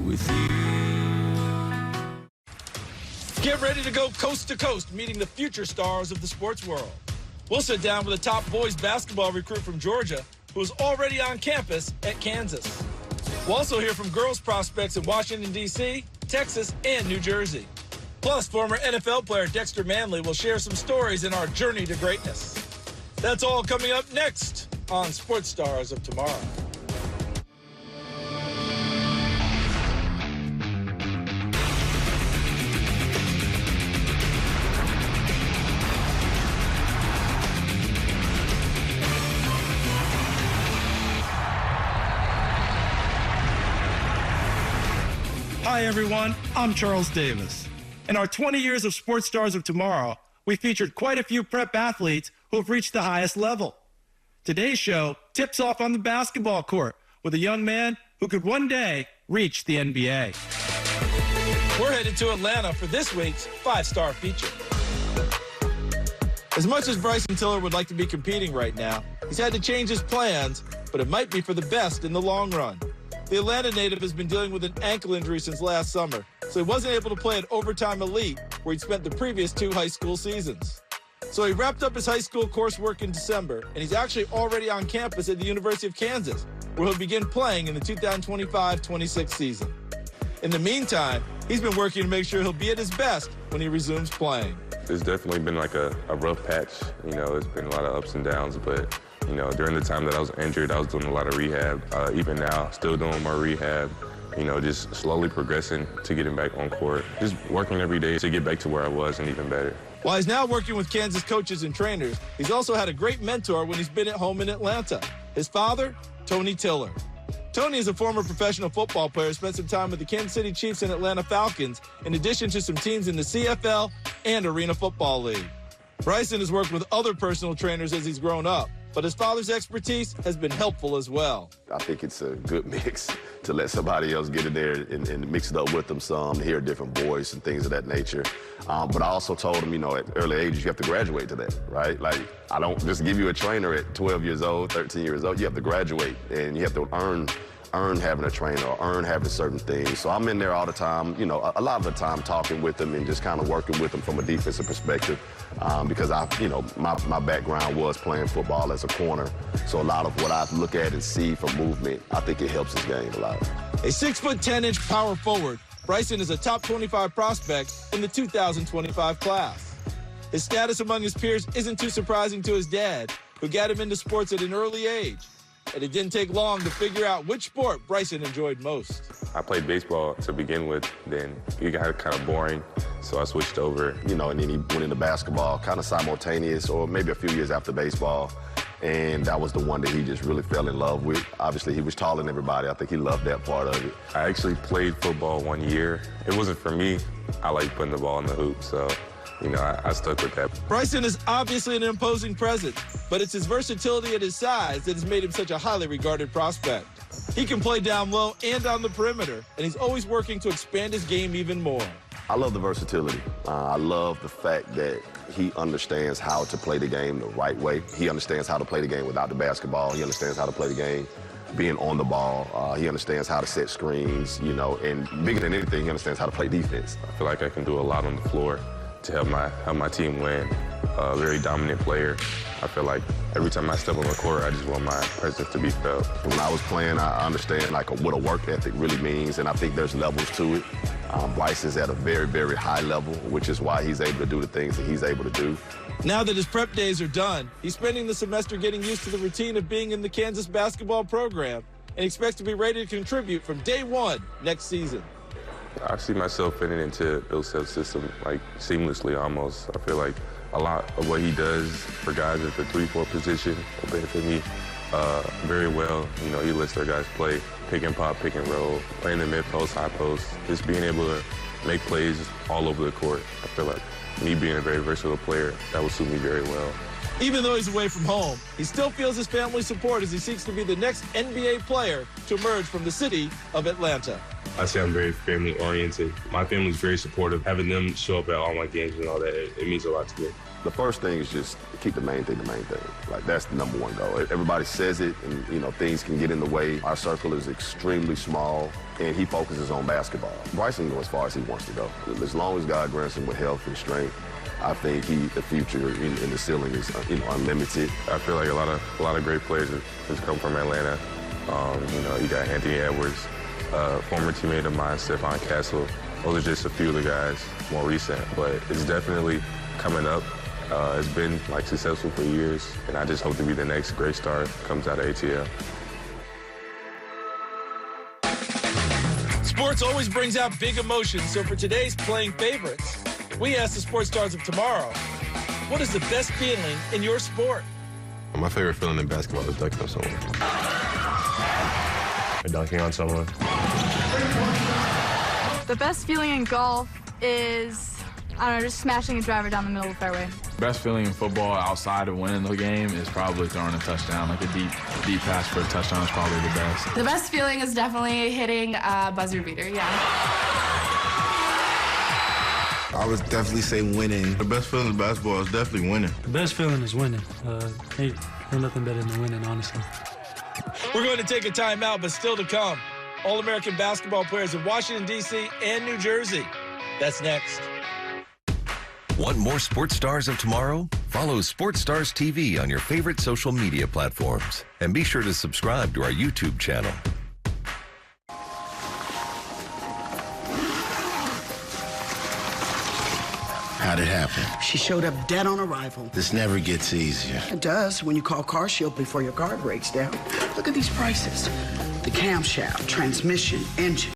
with you. Get ready to go coast to coast, meeting the future stars of the sports world. We'll sit down with a top boys basketball recruit from Georgia who is already on campus at Kansas. We'll also hear from girls prospects in Washington, D.C., Texas, and New Jersey. Plus, former NFL player Dexter Manley will share some stories in our journey to greatness. That's all coming up next on Sports Stars of Tomorrow. Hi, everyone. I'm Charles Davis. In our 20 years of Sports Stars of Tomorrow, we featured quite a few prep athletes who have reached the highest level. Today's show tips off on the basketball court with a young man who could one day reach the NBA. We're headed to Atlanta for this week's 5-star feature. As much as Bryson Tiller would like to be competing right now, he's had to change his plans, but it might be for the best in the long run. The Atlanta native has been dealing with an ankle injury since last summer, so he wasn't able to play at Overtime Elite, where he'd spent the previous 2 high school seasons. So he wrapped up his high school coursework in December, and he's actually already on campus at the University of Kansas, where he'll begin playing in the 2025-26 season. In the meantime, he's been working to make sure he'll be at his best when he resumes playing. It's definitely been like a rough patch. You know, it's been a lot of ups and downs, but, you know, during the time that I was injured, I was doing a lot of rehab. Even now, still doing more rehab. You know, just slowly progressing to getting back on court. Just working every day to get back to where I was and even better. While he's now working with Kansas coaches and trainers, he's also had a great mentor when he's been at home in Atlanta. His father, Tony Tiller. Tony is a former professional football player, spent some time with the Kansas City Chiefs and Atlanta Falcons, in addition to some teams in the CFL and Arena Football League. Bryson has worked with other personal trainers as he's grown up, but his father's expertise has been helpful as well. I think it's a good mix to let somebody else get in there and mix it up with them some, to hear a different voice and things of that nature. But I also told him, you know, at early ages, you have to graduate to that, right? Like, I don't just give you a trainer at 12 years old, 13 years old. You have to graduate, and you have to earn having a trainer or earn having certain things. So I'm in there all the time, you know, a lot of the time talking with them and just kind of working with them from a defensive perspective because my background was playing football as a corner. So a lot of what I look at and see from movement, I think it helps his game a lot. A 6'10" power forward, Bryson is a top 25 prospect in the 2025 class. His status among his peers isn't too surprising to his dad, who got him into sports at an early age. And it didn't take long to figure out which sport Bryson enjoyed most. I played baseball to begin with, then it got kind of boring, so I switched over. You know, and then he went into basketball kind of simultaneous or maybe a few years after baseball. And that was the one that he just really fell in love with. Obviously, he was taller than everybody. I think he loved that part of it. I actually played football 1 year. It wasn't for me. I like putting the ball in the hoop, so, you know, I stuck with that. Bryson is obviously an imposing presence, but it's his versatility at his size that has made him such a highly regarded prospect. He can play down low and on the perimeter, and he's always working to expand his game even more. I love the versatility. I love the fact that he understands how to play the game the right way. He understands how to play the game without the basketball. He understands how to play the game being on the ball. He understands how to set screens, you know, and bigger than anything, he understands how to play defense. I feel like I can do a lot on the floor to help my team win. A very dominant player. I feel like every time I step on the court, I just want my presence to be felt. When I was playing, I understand like what a work ethic really means, and I think there's levels to it. Bryson's at a very, very high level, which is why he's able to do the things that he's able to do. Now that his prep days are done, he's spending the semester getting used to the routine of being in the Kansas basketball program and expects to be ready to contribute from day one next season. I see myself fitting into Bill Self's system like seamlessly almost. I feel like a lot of what he does for guys at the 3-4 position will benefit me very well. You know, he lets their guys play pick and pop, pick and roll, playing the mid post, high post, just being able to make plays all over the court. I feel like me being a very versatile player, that will suit me very well. Even though he's away from home, he still feels his family's support as he seeks to be the next NBA player to emerge from the city of Atlanta. I say I'm very family-oriented. My family's very supportive. Having them show up at all my games and all that, it means a lot to me. The first thing is just keep the main thing the main thing. Like, that's the number one goal. Everybody says it, and, you know, things can get in the way. Our circle is extremely small, and he focuses on basketball. Bryson can go as far as he wants to go. As long as God grants him with health and strength, I think the future in the ceiling is unlimited. I feel like a lot of great players have come from Atlanta. You know, you got Anthony Edwards, former teammate of mine, Stephon Castle. Those are just a few of the guys more recent, but it's definitely coming up. It's been like successful for years, and I just hope to be the next great star that comes out of ATL. Sports always brings out big emotions, so for today's Playing Favorites, we asked the sports stars of tomorrow, what is the best feeling in your sport? My favorite feeling in basketball is dunking on someone. Dunking on someone. The best feeling in golf is, I don't know, just smashing a driver down the middle of the fairway. Best feeling in football outside of winning the game is probably throwing a touchdown. Like a deep pass for a touchdown is probably the best. The best feeling is definitely hitting a buzzer beater, yeah. I would definitely say winning. The best feeling in basketball is definitely winning. The best feeling is winning. Ain't nothing better than winning, honestly. We're going to take a timeout, but still to come. All-American basketball players in Washington, D.C. and New Jersey. That's next. Want more sports stars of tomorrow? Follow Sports Stars TV on your favorite social media platforms. And be sure to subscribe to our YouTube channel. How'd it happen? She showed up dead on arrival. This never gets easier. It does when you call CarShield before your car breaks down. Look at these prices. The camshaft, transmission, engine.